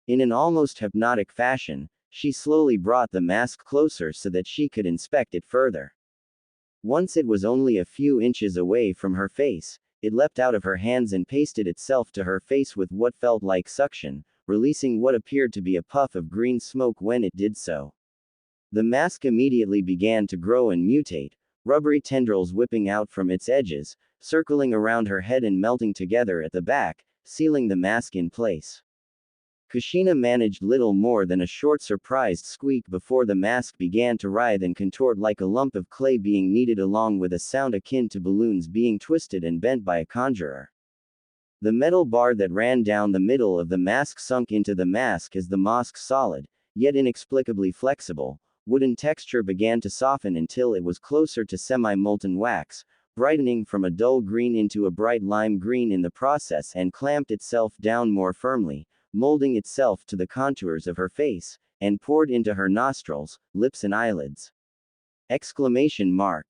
In an almost hypnotic fashion, she slowly brought the mask closer so that she could inspect it further. Once it was only a few inches away from her face, it leapt out of her hands and pasted itself to her face with what felt like suction, releasing what appeared to be a puff of green smoke when it did so. The mask immediately began to grow and mutate, rubbery tendrils whipping out from its edges, circling around her head and melting together at the back, sealing the mask in place. Kushina managed little more than a short surprised squeak before the mask began to writhe and contort like a lump of clay being kneaded, along with a sound akin to balloons being twisted and bent by a conjurer. The metal bar that ran down the middle of the mask sunk into the mask as the mask's solid, yet inexplicably flexible, wooden texture began to soften until it was closer to semi-molten wax, brightening from a dull green into a bright lime green in the process, and clamped itself down more firmly, molding itself to the contours of her face, and poured into her nostrils, lips and eyelids. Exclamation mark.